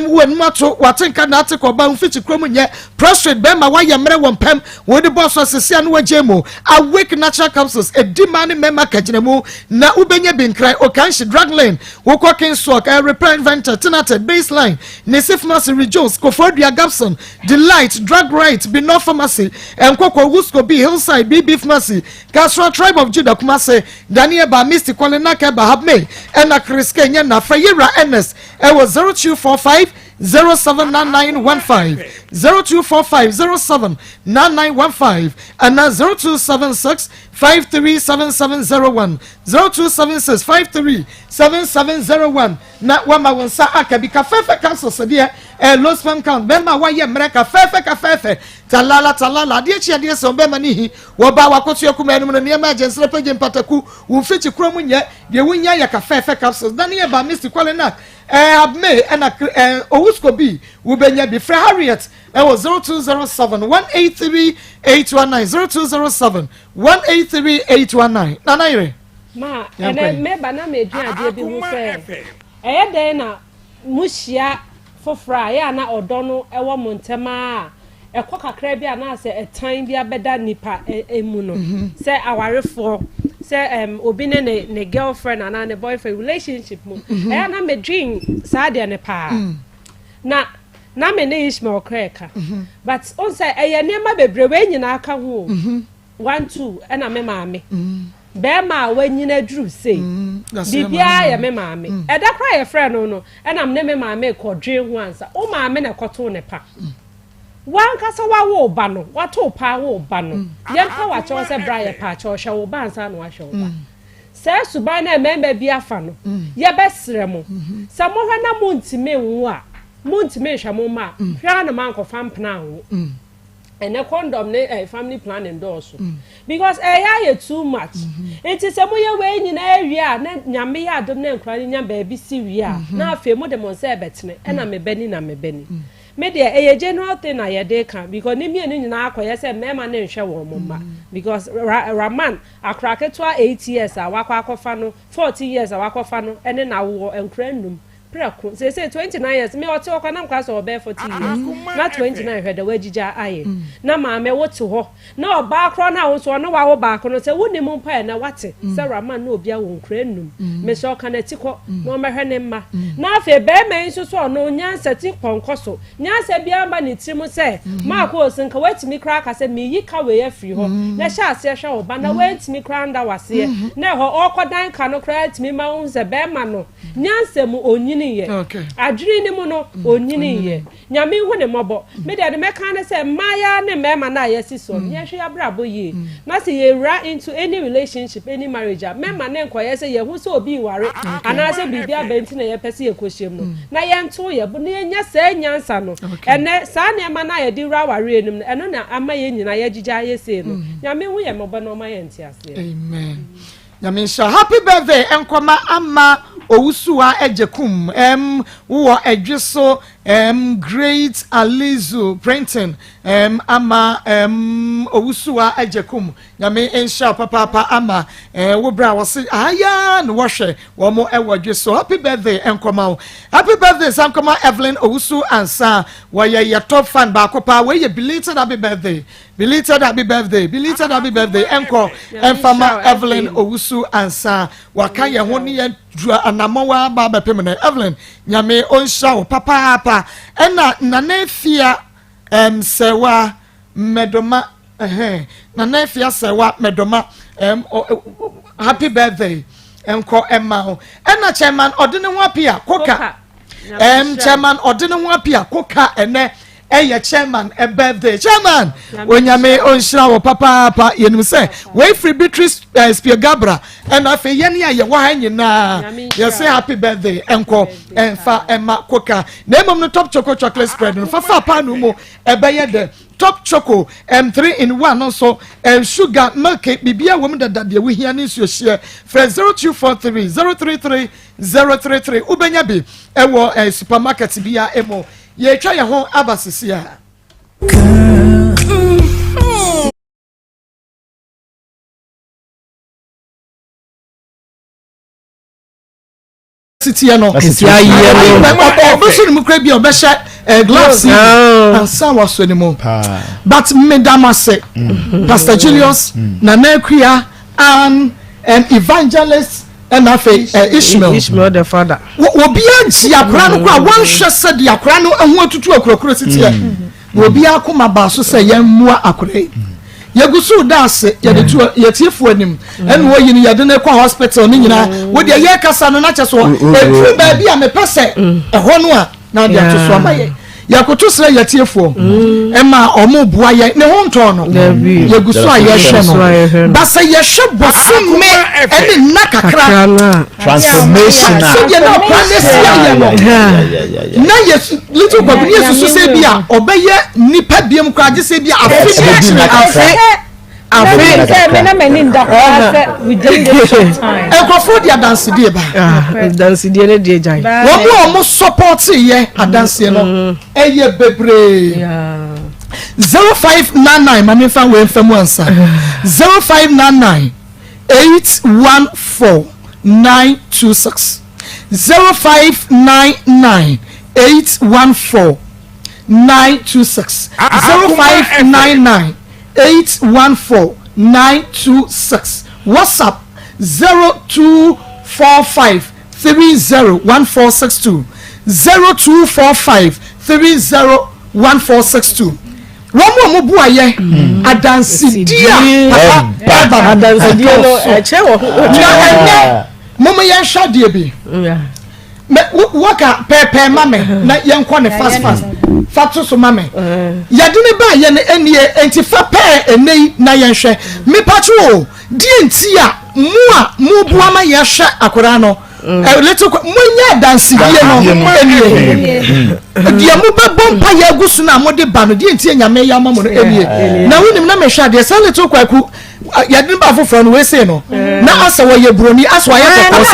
when mato watenka na atiko ba mfichi kromu nye prostrate bema wa yemre wompem wodi boss asese no wajemo awake natural capsules edimani mema kajinemu na ubenye binkrai okanshi drug lane woko kinswalk repair inventor tinate baseline nisif pharmacy rejoice kofodia gapson delight drug right bino pharmacy enkoko wusko be hillside bb pharmacy Castro tribe of Judah kumase Daniel ba Misty Kolenaka ba habme ena Chris Kenya na Fayira NS was 0245 079915 0245 079915 and now 0276 537701 0276 537701 na wama wonsa akabika fefe cancel sedia low sperm count bema wa ye mreka fefe talala die chia die so bema ni hi wo ba wakoto yakuma enu no ne emergency repage mpataku wo fichi kromu nye de wonya ya ka fefe capsules na ne ba Mr. Kwalenak abme na owusko bi wo benya bi fra Harriet was 0207 183 819 0207 183 819 nana ire ma ene me bana me duade bi hu se den na muhia fofra ya na odo no ewo montema ekọ kakra bi ana se etan bi abeda nipa emu no se awarefo se obi ne girlfriend ana ne boyfriend relationship mu na me dream sa de ne pa na me ne Ishmael kreka but on say nema bebre we nyina aka ho 1 2 na me maame be ma wanyina dru sei bibia ya me maame eda kra ye friend no na me ne me maame ko dwe ho ansa o maame na koto ne pa wan kasa wa wo ba no wato pa wo ba no ye pa wa cho se bra ye pa cho hwe wo ba ansa no wa hwe wo ba se suban na member bi afa no ye besre mo sa mo hwe na mo ntime nwo a mo ntime hwe mo ma hwe na man ko fa mpna wo and a condom ne family planning also because too much it is a moya way in area nyame ya dom na nkra nya baby siwia na afi mo dem say betene na me beni me de general thing na ye dey kan because ni me nyina akoye say mema na nhwe wo mma because Raman akraketwa 8 years awakwa akofa no 40 years awakwa no ene na wo nkra num preko say 29 years me ote okwa na mkwa so obe 40 years na 29 hwede wagija aye na maame wote ho na oba akro na wo so no wa wo ba akro no say woni mu mpa na wate say Raman na obia wo nkra num me so kana tiko no mehwe ne mma na afi be me nso so no nyansa ti ponkoso nyansa bia mba ne tiri mu say Maa Akos nka watimi kra ka say me yi ka we afiri ho na sha ase hwe oba na watimi kra nda wase na ho okodan ka no kra timi ma unse be ma no nyansa mu onyi okay. Adwiri ni mu no onyini ye nyame hu ne mobo me de me kan ne say maya ne mema na yesi so ye hwe abrabo ye na say ye ra into any relationship any marriage mema ne nkoye say ye hu so obi ware ana say bibia benti na ye pese ye kohiem no na ye nto ye bu ne nya say nyansa no ene sa ne ma na ye di ra ware enum no eno na ama ye nyina ye gija ye say no nyame hu ye mobo no ma ye ntiase amen nyame sha happy birthday enkoma ama Owusuwa ejekum wo edweso great Alizu printing ama Owusuwa ejekum nyame insha papa ama wo bra wose aya no wohwe wo mo ewadweso happy birthday enkoma happy birthday sankoma Evelyn Owusu ansa wo ye your top fan ba kopa we ye belated happy birthday enko enfama Evelyn Owusu ansa waka ye ho ne ye anamawa baba pemene Evelyn nyame onsha papa ena nanefia sewa medoma nanefia sewa medoma happy birthday enko emma ena chairman odene ho apia koka chairman odene ho apia koka ene chairman a birthday chairman wonyame onshira wo papa yenum say we free Beatrice Spear Gabra and afi yene ye wa hanyina you say happy birthday enko enfa emma koka na emom no top chocolate spread no fa pa no mo ebeye de top choco 3 in 1 no so sugar milk bibia wom dada de we hia ne so share for 0243 033 ubenya bi ewo supermarket bia emo ye twa ye ho abasisi a city no ya ye obosu ni mukra bi obehye glass and some was so anymore but medama say Pastor Julius na Nakuya and evangelist and Ishmael the father obi anti akra no kwa wan hwe se de akra no ehu atutu akurokuro titi obi akoma ba so se yemmua akra yegusu dase ye tiefo anim ene wo yini ye de ne kwa hospital ni nyina wo de ye kasa no na cheso efu ba bi a me pese eho no a na de atoso amaye yakoto sere ye tiefo ema omo bua ye ne ho nto no yegusu a ye hwe no basa ye hwe bosu me ene nakakra transformation so ye no na yes little baby yes so say bia obeye nipa biem kwa je say bia afi me na mani nda kwa we dey short time ekrofo dia dance die ba dance die ne die jai wo support ye adanse no eye bebre 0599 mami fan we fam ansa 0599 814 926 0599 814 926 0599 814 926 WhatsApp 0245 301462 0245 301462 Romo buaye adansidia papa adansidia no eche wo mama yan shade bi waka pepe mame na yenko ne fast fatu so mame yadene ba ye ne enie enti fa pe enei na yenhwe me pacho di enti a mu bua ma ye hwe akora no little munya dance bia no dia mu be bompa ya gusu na mode ba no die ntie nyame ya mamo no enie na wonim na mehwa de say little kwaku ya din ba foforo no we say no na asa wo ye broni aso ya to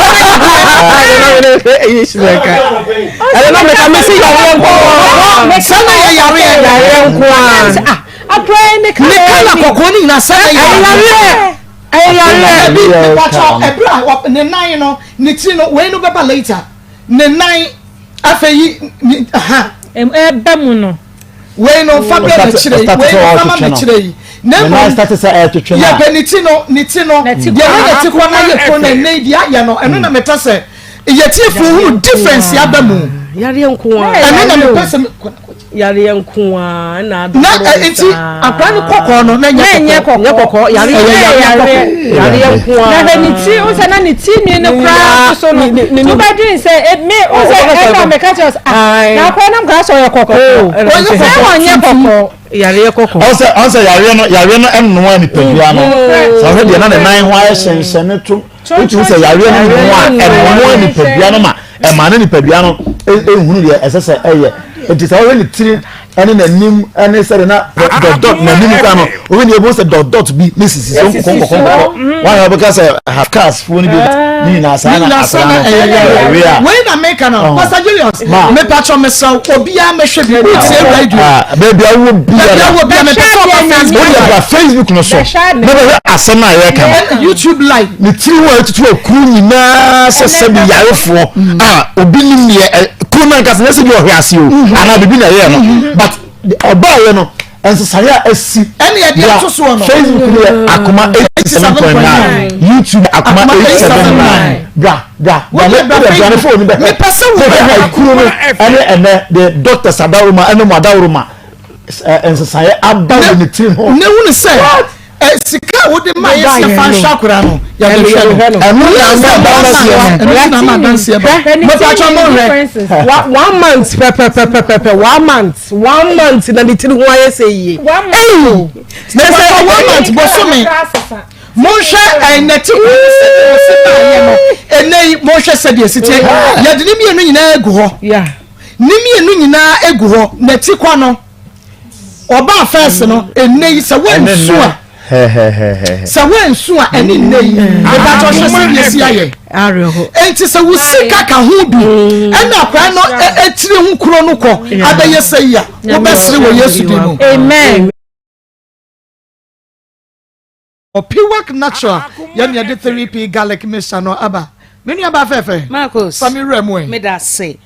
I don't know me see ya sana ya nko a pray ne kala kokoni na sana ya ne nine no ne ti no we no beba later ne nine afeyi aha mu no we no fa be na chire we no fa ma chire na mo start say to twena ya be ne ti no ya na ti kwa na ye ko na ne dia ya no eno na meta say ye ti fu difference ya ba mu yare nko a eno na me pese yare nko a na enti akwani kokko no na nye kokko yare nko a na ni ti o se na ni ti mi ne kra so no to ba din say me o se na me catch us na kwa na mka so ye kokko o se wonye kokko yare kokko o se yare no enno ni pedua no so he de na ne nan ho aye hyenhyene to utu se yare no ho ni pedua no ma e ma ne ni pedua no ehunu de esese eye it is already three any nim any say na dot na nim ka no we ni ebo say dot be mrs so konko one because have cars phone be ni na sa na we na make no pastor Julius me patcho me so obi a me hwe bi tie radio baby awo bi me patcho Facebook no so me asem na ye ka YouTube live ni tiri wo tutu akuru nyina sese bi yarefo obi ni ne kuna nka se bi ohwe ase o ana bibi na ye no but oba ye no enso sare asi ene ye dia to so no Facebook ni Akoma 87.9 YouTube Akoma 87.9 bra na phone be me pese wo akuru no ene the doctor Sadaruma ene Madaruma enso sare aba ni tiri ho ne wonu say sika wo de ma ye se fa shakura no ya be hwe no enu na ma dance ye ba mo fa cho mo re 1 month pe 1 month na litiri ho aye say ye na say 1 month bo so me mo hwe neti ko se ta ye no enei mo hwe se de sitie ya de ni mienu nyina egu ho ya ni mienu nyina egu ho neti kwa no oba first no enei se wensu a sa wensu a eni nei e ba to hwe se de si aye enti se wo sika ka ho du ena kwa no etire hu kuro no ko abaye se ya wo besire wo Yesu di no amen Piwak natural yan ya de 3p garlic mixture no aba menu aba fefe Maa Akos sami remwe me da se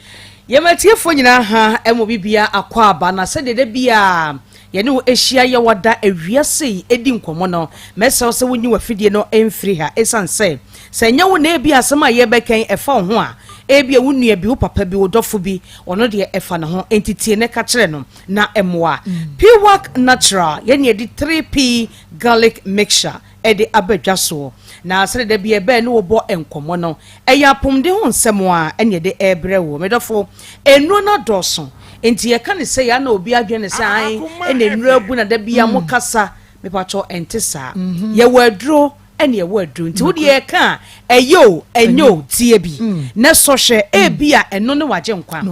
ye matiefo nyina ha emo bibia akwa aba na se de bia ye ne wo ehia ye wada awiase edi nkomo no mese se wonyi wafidie no emfiri ha esanse se nya wo na bia asema ye beken efa ho a ebia wo nua bi wo papa bi wo dofo bi ono de efa ne ho entity ne ka kire no na emwa Piwak natural ye ne di 3p garlic mixture edi abadwaso na asere de bia be ne wo bo enkomo no eya pomde ho nsemo a ene de ebre wo medofo enu na doso enti ye ka ne se ya na obi adwene se an ene nura bu na da bia mo kasa me pacho entesa ye wadro ene ye wadro nti wo de ye ka eyo enyo tie bi na so hwe e bia eno ne waje nkwa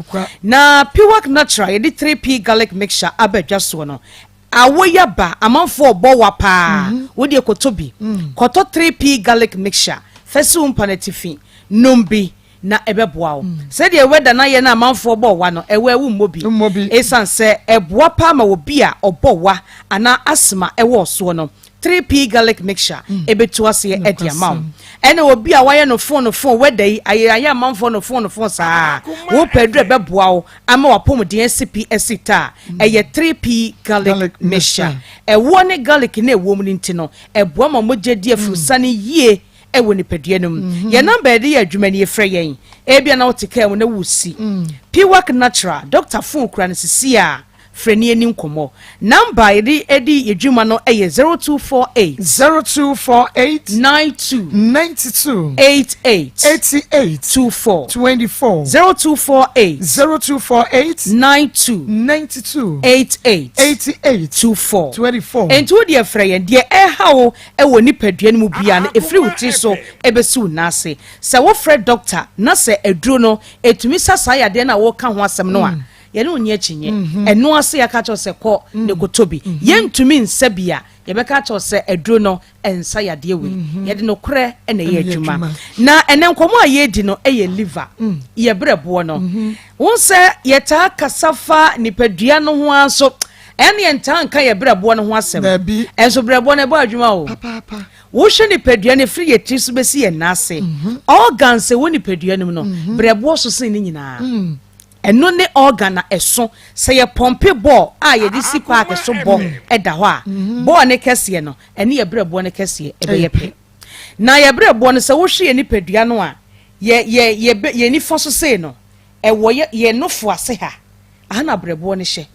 na Piwak natural ye di 3p garlic mixture abadwaso no awoya ba amanfo obowa pa wo de kotobi koto 3p garlic mixture fesu mpanetifi nombi na ebeboa wo se de weda na ye na amanfo obowa no ewe wu mmobi esanse eboa pa ma wo bia obowa ana asma ewo so no 3p garlic mixture ebetu ase edi amount ene obi a waye no phone weda yi aye amanfo no phone saa wo pedre beboa wo ama wapom de CPS ta eye 3p garlic mixture ewo ne garlic na ewo mu nti no eboa ma mogedi afusane yie ewo ni peduanum ye number de ya adwuma ni efre yen ebia na wotika mu na wusi Piwak natural Dr. Fun kura ne sisi a freni ani nkomo number edi yedwuma no eye 0248 92 88 24 0248 92 88 24 ento de frey de hawo ewo nipadua no mu bia na efri wuti so ebesu nase se wo frɛ doctor na se aduro no etumi sasa ya de na wo ka ho asɛm no a ye ne onye chinye eno ase ya ka cho se kɔ ne kotobi ye ntumi nsabia ye be ka cho se aduro no ensa ya de we ye de no korɛ na ye adwuma na ene nkomo a ye di no eye liver ye brɛbo no won se ye ta kasafa nipadua no ho aso ene enta nka ye brɛbo no ho asɛm enso brɛbo no e ba adwuma o papa wo hwe nipadua ne free ye trisu besi ye nase organs wo nipadua no no brɛbo so sen ni nyina eno ne organ na eso se ye pompe ball a ye di si park so ball eda ho a ball ne kese no ene ye brɛbo ne kese e be ye pe na ye brɛbo no se wo hwe ye nipadua no a ye ni fo so se no e wo ye no fo ase ha ana brɛbo ne hye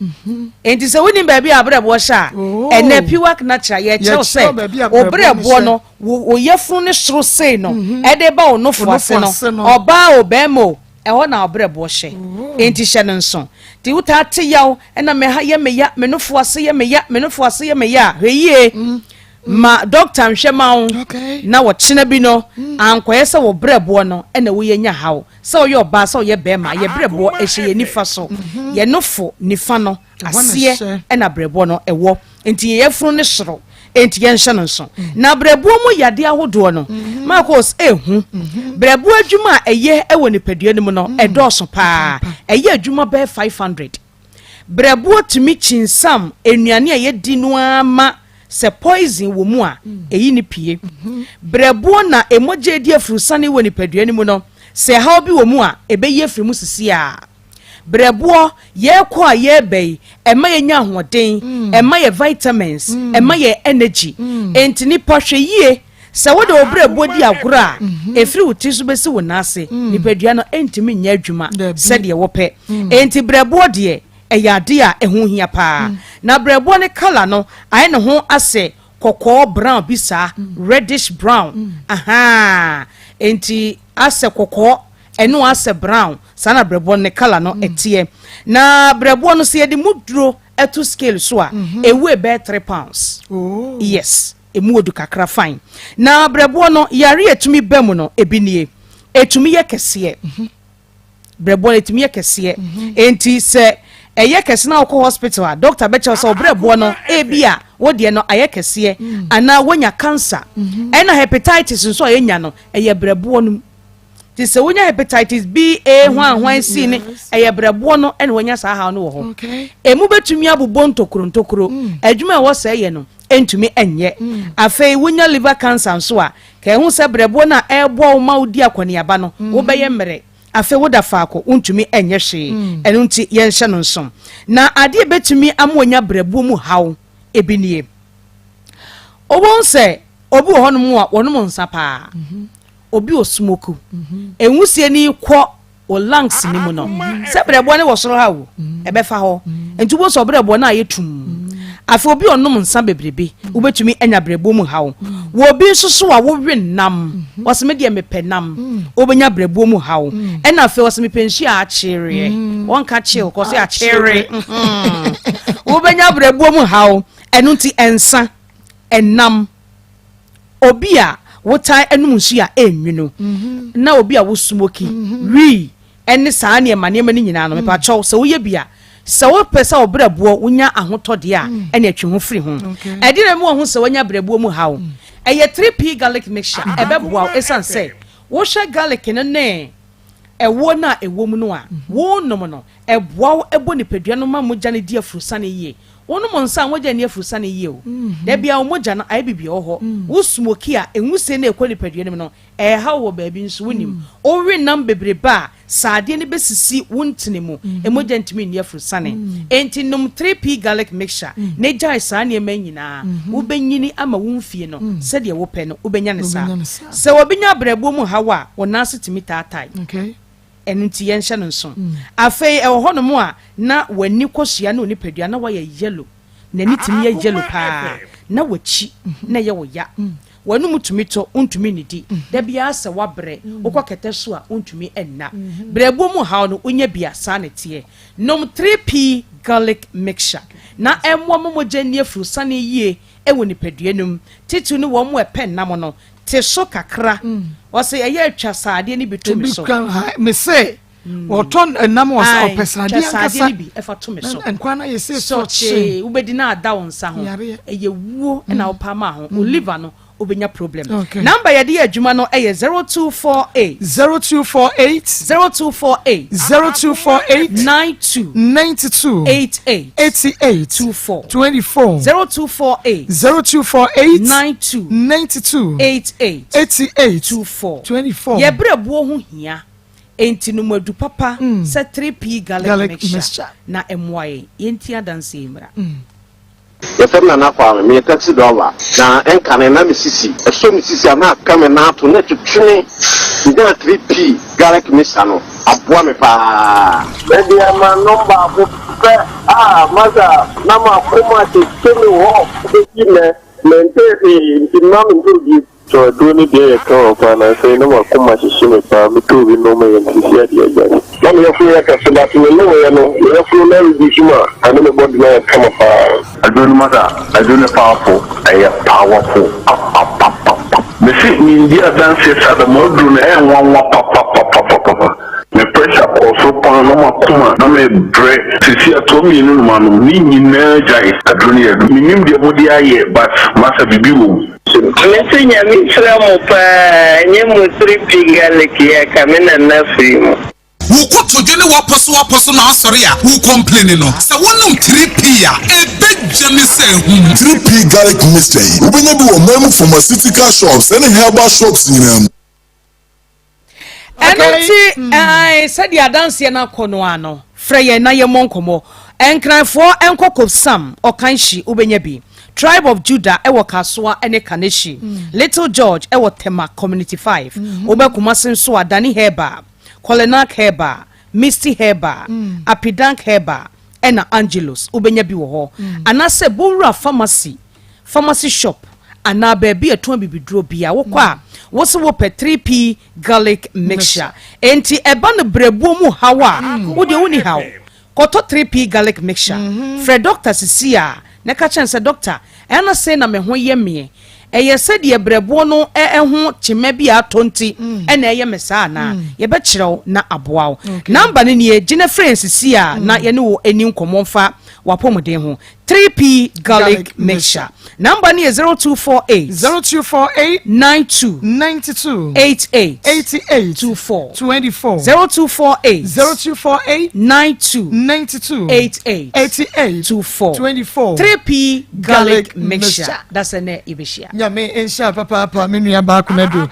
enti se woni ba bia brɛbo hye a ene piwak natural ye chew se o brɛbo no wo yefun ne soro se no e de ba o no fo ase no oba o bemo e ho na brɛbo hye enti hye no nso ti wuta te yaw ena me ha ye me ya me no fo ase ye me ya me no fo ase ye me ya hweye ma doctor nhwema na wo chena bi no ankoye se wo brɛbo no ena wo ye nya hawo se wo ye oba se wo ye bema ye brɛbo ehye ye nifa so ye nofo nifa no asie ena brɛbo no ewo enti ye funu ne soro enti ye nhye no nso na brɛbo mu yade ahodo no Maa Akos ehu brɛbo adwuma eye ewo nipadua no mu no edoso pa eye adwuma be 500 brɛbo tumi chinsam enuane a ye di no ama se poison wo mu a eyi ni pie brɛbo na emoje di afurusane wo nipadua ni mu no se haw bi wo mu a ebe ye afiri mu sisi a brɛbo ye kɔ a ye bɛyi ema ye nya hoden ema ye vitamins ema ye energy entini pahwe yie se wo de brɛbo di agora efiri wuti so besi wo nase nipadua no entimi nya adwuma se de wo pɛ enti brɛbo de eyade a ehu hia pa na brɛbo ne color no aye ne ho ase kokko brown bisa reddish brown aha enti ase kokko eno ase brown sana brɛbo ne color no etie na brɛbo no se yedi muduro eto scale so a ewe be 3 pounds yes emu odu kakra fine na brɛbo no yare etumi bemu no ebinie etumi ye kese brɛbo etumi ye kese enti se eye kese na okọ hospital a doctor be chew so brɛbo no ebia wo de no aye kese ana wonya cancer ena hepatitis nso enya no eye brɛbo no ti se wonya hepatitis B A hwan C ni eye brɛbo no ena wonya sa ha no wo ho emu betumi abobon tokuro adwuma wo se ye no entumi enye afei wonya liver cancer nso a ka ehu se brɛbo na ebo wo ma odi akoniaba no wo be ye mmere afe woda faako untumi enye hwe enu nti ye nhye no nsom na ade betumi amonya brɛbo mu haw ebinie obon se obi wo hono a wonom nsa pa obi osmoku enwusie ni kɔ o lungs ni mu no se brɛbo ne wo soro hawo ebefa ho enti wo so brɛbo na ayetum afi obi onom nsa bebrebe ubetumi enya brɛbo mu hawo wo bi nsoso a wo we nam waseme de mepɛ nam obenya brɛbo mu hawo ena afi waseme penhia a kyere wonka chill ko se a kyere obenya brɛbo mu hawo enu nti ensa enam obi a wotai enum nsu a enwunu na obi a wo smoky wi ene saa ne ma ne ma ni nyina no mepa chow se wo ye bia se wo pesa wo brɛbo wonya ahotode a ene atwe ho firi ho edi na mu ho se wonya brɛbo mu hawo eye 3p garlic mixture ebeboa esan say wo hwe garlic ne ewo na ewo mu no a wo nom no eboa ebo nipadua no ma mogya ne di afurusane yie wonu mo nsa mogya ne afurusane yie o da bia wo mogya no aye bibia ho wo smoky a enwuse na ekɔ nipadua no no ha wo baabi nso wonim o we nam bebreba saade ne besisi wontene mu emogya ntimi ne afurusane enti nom 3p garlic mixture ne jai saa ne ma nyina wo benyini ama wo mfie no se de wo pɛ no wo benya ne sa se wo benya brɛbo mu hawa wo nase timi taatai ɛno nti yɛnhyɛ no nso afei ɛwɔ hɔ no mu a na w'ani kɔhyia na onipadua na wayɛ yellow n'ani tumi yɛ yellow paa na wakyi na yɛ wo ya w'anum tumi to ntumi nidi da bia sɛ wabrɛ wokɔ kɛtɛ so a ntumi ɛnna brɛbo mu haw no onya bia saa ne teɛ nom 3p garlic mixture na ɛmmoa momogya ni afuru sane yie ɛwɔ nipadua num titu no wɔn mu ɛpɛ nam no te so kakra wɔsɛ ɛyɛ atwa saade ne bitumi so me say wɔtɔn nam wɔ sɛ ɔpɛsade ankasa bi ɛfa to me so nkwana yɛ sɛ so che wobɛdi na ada wo nsa ho ɛyɛ wuo ɛna wopama ho oliver no obenya problem number yɛ de yɛ adwuma no ɛyɛ 0248 92 88 24 0248 92 88 24 yɛbrɛ buo ho hia enti no madu papa sɛ 3p garlic mixture na ɛmoaye yɛnti adanse mmra yɛfɛm na nakwa me taxi driver na ɛnkane na mesisi ɛso mesisi a na aka me na ato na twetwene ngyina 3p garlic mixture no aboa me paa ɛde ama number mo pɛ masa na ma koma te kemi hɔ bɛgi ne mentɛfi nti ma me ntogi so do ni de ka pa na say no akoma hihye me pa me to bi no me yɛntisi ade agya na me yɛfo yɛ ka so that me no yɛ no yɛfo na reduce ma and me body na come pa I don't matter I don't powerful I am powerful me see me dia dance at the module na one papa me pressure also pa no makoma na me bre sisi atomi no manu ni nyina jai adoni adu minim de body aye but masa bibi wo Mesi nyami sira mo pa nyemu 3p garlic ya kamena na film. Wuko todwene waposo na asori a wu complain no. Sa wonum 3p a ebejame se hu. 3p garlic mixture. Ubenya bi wo memu pharmaceutical shops and herbal shops nyinam. Enoti ai sadi adanse na kono ano. Freye na ye monkomo. Enkranfo enkoko sam okanshi ubenya bi. Tribe of Judah ewo Kaswa ene Kaneshi Little George ewo Tema Community 5 Obe Kumasin so Adani Heba Kolenak Heba Misty Heba Apidank Heba ena Angelos ubenya bi wo ho anase Bura pharmacy shop ana baby eton bibidro bia wo kwa wo se wo pe 3p garlic mixture enti eba no brebuo mu hawa wo de woni haw koto 3p garlic mixture Fred Dr. Cecilia neka chense doctor ena say na me ho ye me eye se de brebo no ho chima bi atonti ena eye me sa na ye be kirew na aboawo number ne ne gine friends si a na ye ne wo eni nkomonfa wapomden ho 3p garlic mixture number ne 0248 92 88 24 0248 92 88 24 3p garlic mixture that's ene ibishia ya me ensha papa me nua ba kunadu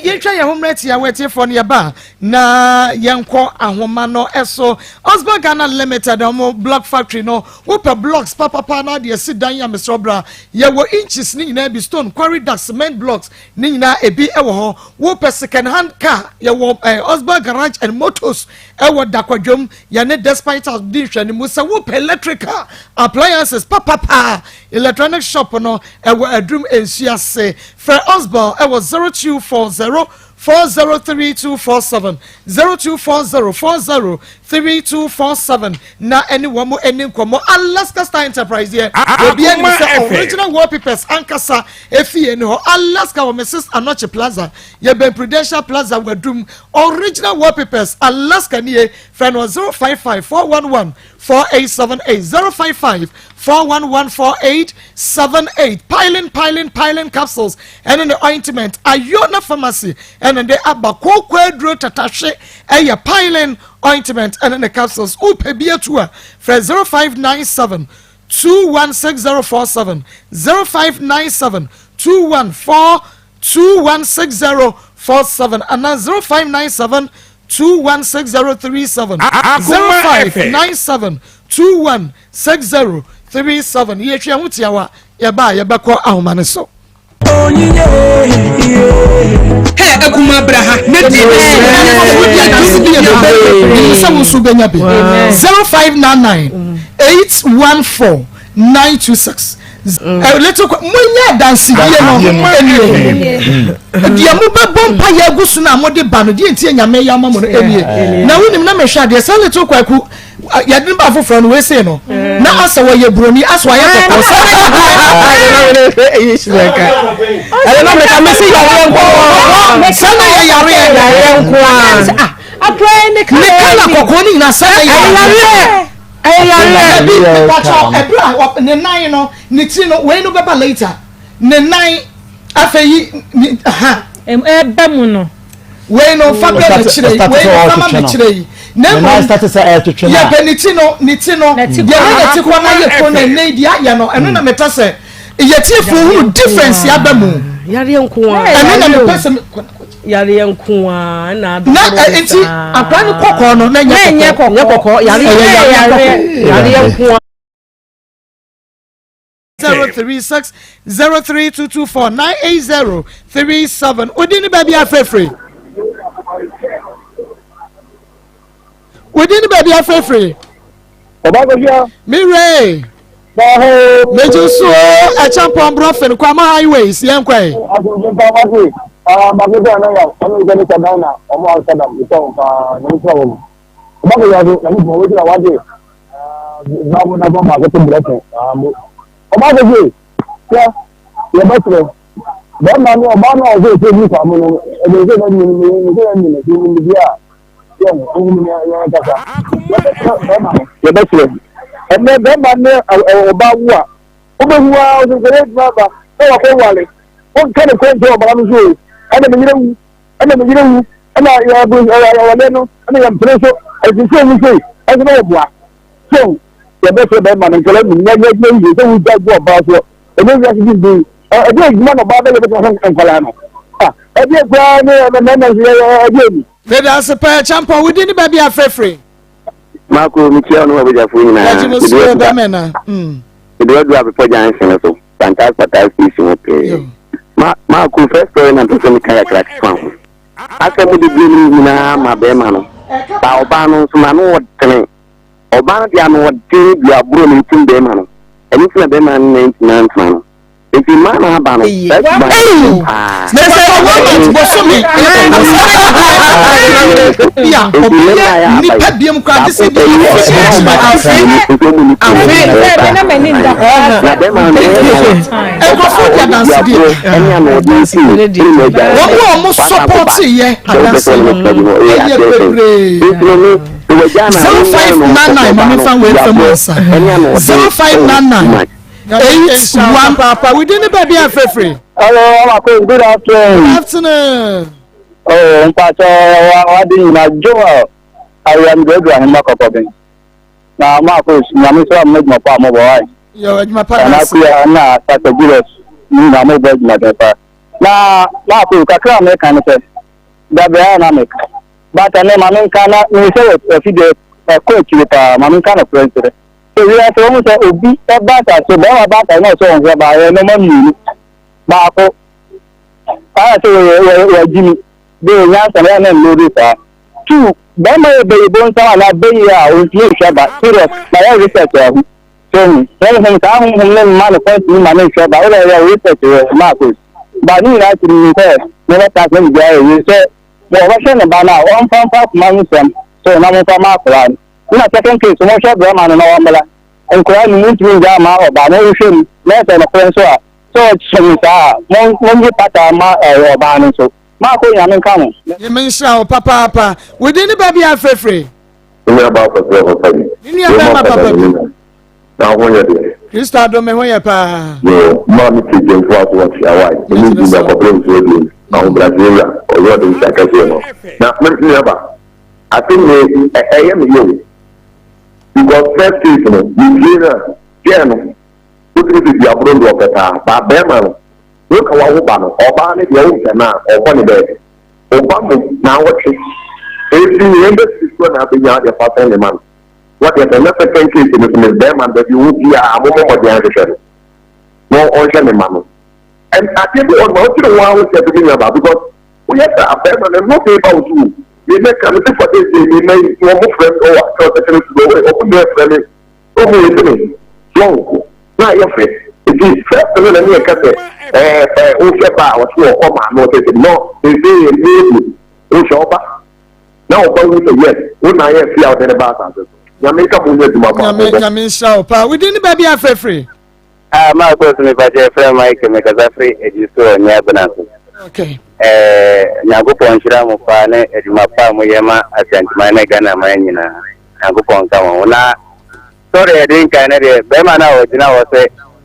yetwa ye homreti ya wetefo ne ba na yenko ahoma no eso Osborne Ghana Limited omo block factory no wo per blocks papa na de sidan ya mesrobra ye wo inches ni nyina bi stone quarry dark cement blocks ni nyina ebi ewo ho wo per second hand car ye wo Osborne Garage and Motors ewo dakwadwom ye ne despite of the hwani mu se wo per electrical appliances papa electronic shop no ewo adrum ensuase for Osborne ewo 0240 403247 0240403247 na anyone mo any nkomo Alaska Star Enterprise here obi any say original wallpapers ankasa efie ni ho Alaska wo Mrs. Anoche Plaza ye ben Prudential Plaza wadum original wallpapers Alaska ni friend 055411 4878 055 piling capsules and in the ointment Ayona Pharmacy and in the abako kwadro tatashe aya piling ointment and in the capsules upebia tour for 0597 216047 0597 216047 and 0597 216037 0597 216037 yetwa hutiawa yeba yebekọ ahomane so Akoma braha na di 0599 814 926. Little munya dance die no dia mu bebom pa ya gusu na mode ba no die ntie nyame ya mamo no enie na wonim na mehwa de sa little kwaku ya din ba foforo no we say no na asa wo ye broni aso ya to ko ale na me ka me say ya nko sana ya yare nko apre ne kala kokoni na sana ya ne nine no ne ti no we no beba later ne nine afeyi aha ebe mu no we no fa be na chire we no fa ma chire na mo start say to chire ya be ne ti no ya we ti kwa na ye ko na ne dia ya no eno na meta say ye ti fu hu difference ya ba mu yare nko eno na me pese yare nko na enti akwani kokko no na nye kokko yare nko 036 03224 980 37 Odini baby afrefre Odini baby afrefre Obagoja Mire Meju so a champion brofen kwama highways yenkwai Magoja na ya onu gani kadana omo Amsterdam ito ka nso Obagoja na ni mo wejira wade na mo na ma ko blessing Obagoja ya betre ba ma ni oba na ozo se ni fa mo no e de na ni ni dia ya ni ya kasa ya betre e me be ma ni oba wu a obehu a ozo gere baba e wa ko wale o kene ko nje oba no so ana me yirewu ana ya bu ya wale no ana ya mpreso e se so ni sei e se no bua so ya betre be ma ni kala ni nya yi so wu da go oba so e be ya ji bi e be igma no ba be le be so nkwala no e be gwa na e be ni Veda sepa champion we didn't baby afrefre Mako mikia no abeja fu nyina. Ya jimo so be mena. Edo do abepo jansen so. Fantastic issue okay. Mako first story na to me kaya crack fan. Aka mu de blame nyina ma be ma no. Ba oba no so ma no wotene. Oba dia no wotene bia bro no tim be ma no. Eni ti na be ma no 99 no. If you man have an never woman was so me. Papa, we didn't baby afrefre. Hello, Akos, good afternoon. Good afternoon. Oh, what do you know? I am good to him. Now, Akos, I'm going to make my boy. You're my partner. I'm not such a good as you know, my bed, my papa. Now, Akos, I can't make anything. That they are not. But I know my cannot say if you a coach with a man kind of president. So we are going to obi ebata so ba bata na so on ba no money ba ko so we jimi be nya so na na lori fa two ba ma be bon sa na be ya o ti sha ba serious na ya research ya so ni so ta hum ne ma na point ni ma na sha ba o ya research ma ko ba ni na ti ni ko ne ta ko ni ja e so mo wa sha na ba na on fan fa ma ni so na mo fa ma ko na second case mo sha bra man na wamala enkwara ni muntu ja ma oba na hwem na se na kwen so chimisa mo ngi pata ma oba no so ma ko nya men kan ye men sha o papa we didn't baby afrefre ni aba ko se ho tani ni aba ma papa na ho ye de Krista do me ho ye pa yo ma mi ti je fwa to ti awai ni ni na ko problem so de na o Brazil o yo de sha ka se no na ni aba I think I am you. Because first is you know, put it in your brand of the car, but Berman, look at what Obama, Obama, the old man, or funny bed. Obama, now what is if you remember this one, I've been out your family man. What is another second case in the Berman that you would be a moment of the answer? No ocean man. And I think on what you want to say about because we have a Berman and not able to. You make a mistake for this day, you may no more friend or so that you go open your friend. Oh, me. Long. Now your friend. It is first and then you can say, oh, Sheba, or so, or my motive. No, they say, oh, Shaba. Now, we say yes. When I have out in the bathhouse. You make up with my mother. We didn't baby have free. My person, if I say, friend Mike, make a free, it is so near Banana. Okay. Nyankopɔn nhyira mo paa ne adwuma paa mo yɛma asɛntema ne Ghana man nyinaa Nyankopɔn ka mo na sɔre yɛde nkan ne deɛ bɛrima no a ɔgyina hɔ sɛ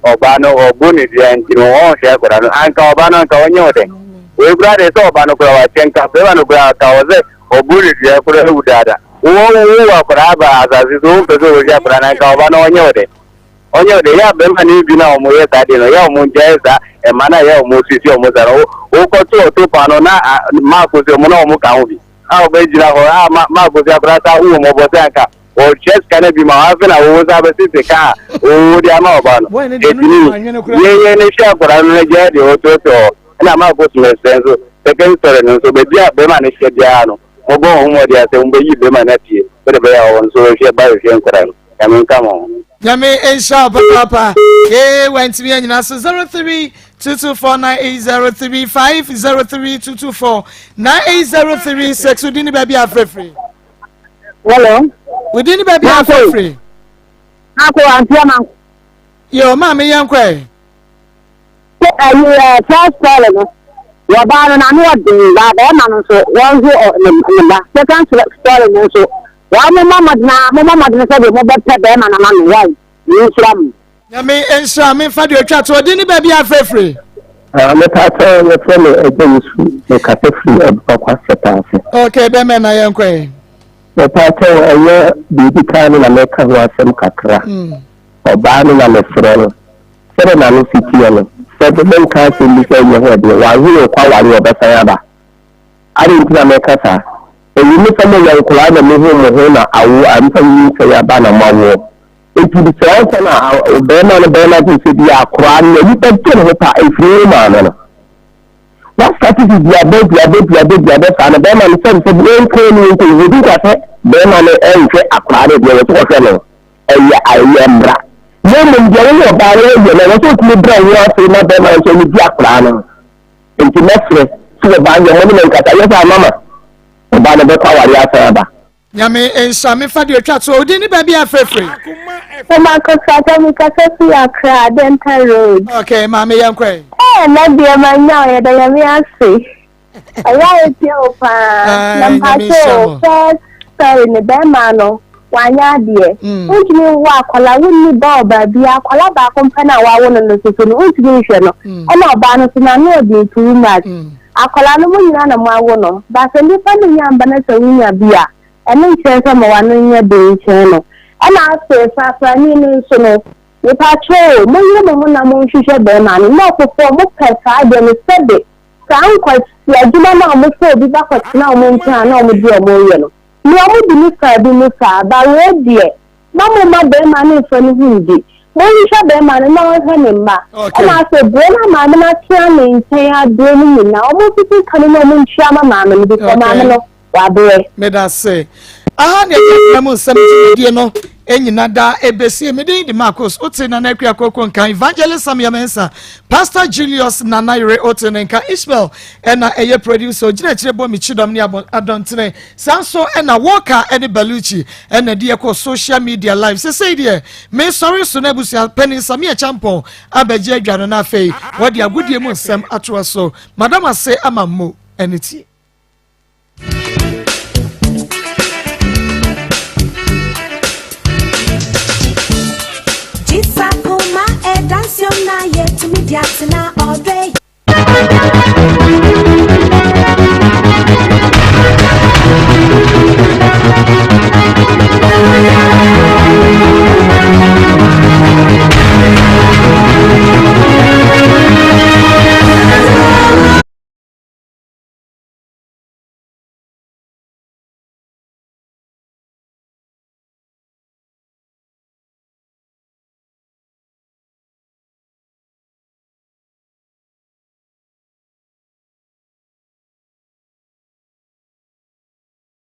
ɔbaa no ɔbu ne dua nti no ɔnhwɛ akwadaa no anka ɔbaa no anka ɔnyɛ ɔdɛ wɔkura de sɛ ɔbaa no kora wakyɛ nka bɛrima no kora ka wɔ sɛ ɔbu ne dua kora awu daada wo akwadaa aba asase so wompɛ sɛ wɔhwɛ akwadaa no anka ɔbaa no ɔnyɛ ɔdɛ onye de ya bɛrima no bi na ɔmo yɛ saa de no ya ɔmo gyae saa ɛma na ya ɔmo sisi ɔmo sa no wokɔto ɔtopa no na Maa Akos ɔmo na ɔmo ka ho bi a ɔbɛgyina hɔ Maa Akos akora sa wo ɔmo bɔ sɛ anka ɔkyɛ sika no bi ma wafe na wɔwɔ sa bɛsisi ka a ɔwɔ de ama ɔba no ɛtini yɛyɛ ne hwɛ akora no no gyae deɛ ɔtoto hɔ ɛna Maa Akos mɛsɛn so second story no nso baabi a bɛrima no hyɛ biara no mɔbɔ ɔho mɔde asɛ mbɛyi bɛrima no atie wode bɛyɛ a ɔwɔ nso hwɛ ba hwɛ nkora no yame nka mo Yami insha papa. Went to me and 03-224-9803-5 03-224-9803-6. We didn't baby have free. Hello. We didn't baby have free. Yo, mommy, young quay. First story. Your bar and I know what the so one who second story so. Mama said we better them and man why you slam Yami ensure me for the chat so didn't baby have free me pato me friend e cafe free e kwa seta okay be me na yankwe me pato aye bibi kan na me ka ho asem kakra oba no na me frɛ no na no fitie no se de ben ka se mi se ye ho de wa hu kwa ware obesa ya ba ari ntina me kasa eyi ni sɛ yɛ nkɔla na mehu mo na awo amfa yi sɛ yɛ ba na mawo enti bi sɛ na bɛrima no sɛ bi akora no yi pɛ tɛ no pa efiri ma no what strategy bi abɛ sa na bɛrima no sɛ bi enko ni nko yi bi ka sɛ bɛrima no ɛnhwɛ akora no deɛ wɔtɔ hwɛ no ɛyɛ ayɛ mbra ne mo deɛ wɔyɛ ba no yɛ na wɔtɔ tumi bra wo afei na bɛrima no sɛ ni bi akora no enti mɛfrɛ sɛ ba yɛ mo ne nkata yɛ sa mama ba na be kwa wari afaba nyame ensa me fa de atwa so odi ni ba bia frefre Maa Akos ata mi ka se fi Accra Dental Road okay ma me yankwe na bia ma nya ya da ya me ase aya e ti o pa na ma so first story ne be ma no wanya de ntimi wa akola wonni ba ba bia akola ba kompana wa wono no so no ntimi hwe no na ba no so na no dey too much akola no munyina na mawo no ba se ni fa no nyamba na se wunya bia ene nkyerɛ ma wano nya de nkyerɛ no ana ase fa ni nso no ni pa cho mo yi mo na mo hwehwɛ be ma no na ofofo mo pesa de no sebe ka ankwa ya djuma na mo so bi ba kwatina mo ntia na mo di o mo ye no ni o mo di ni ka bi ni sa ba we die na mo ma be ma ni fo ni hindi mo hwehwɛ be ma no na o hwɛ ni ma ana ase be na ma na tia ni ntia ade ni na o mo titi kan na mo ntia ma no bi ko ma no wa be me da say aha ne ya mo nsɛm die no enyina da ebesi emedi di Maa Akos ote na nakua kokon kan evangelism ya mensa Pastor Julius Nanayre ote nka Ismail ena eye producer ogina kire bo mi chidom ne adontene sanso ena Walker ene Baluchi ena die ko social media live say die me sorry so na busia penin sami e champion abaje adwano na afei wodi agudie mu nsɛm atoa so madam ase amammo eneti It's Akoma, a dance your night to me, Diatina, all day.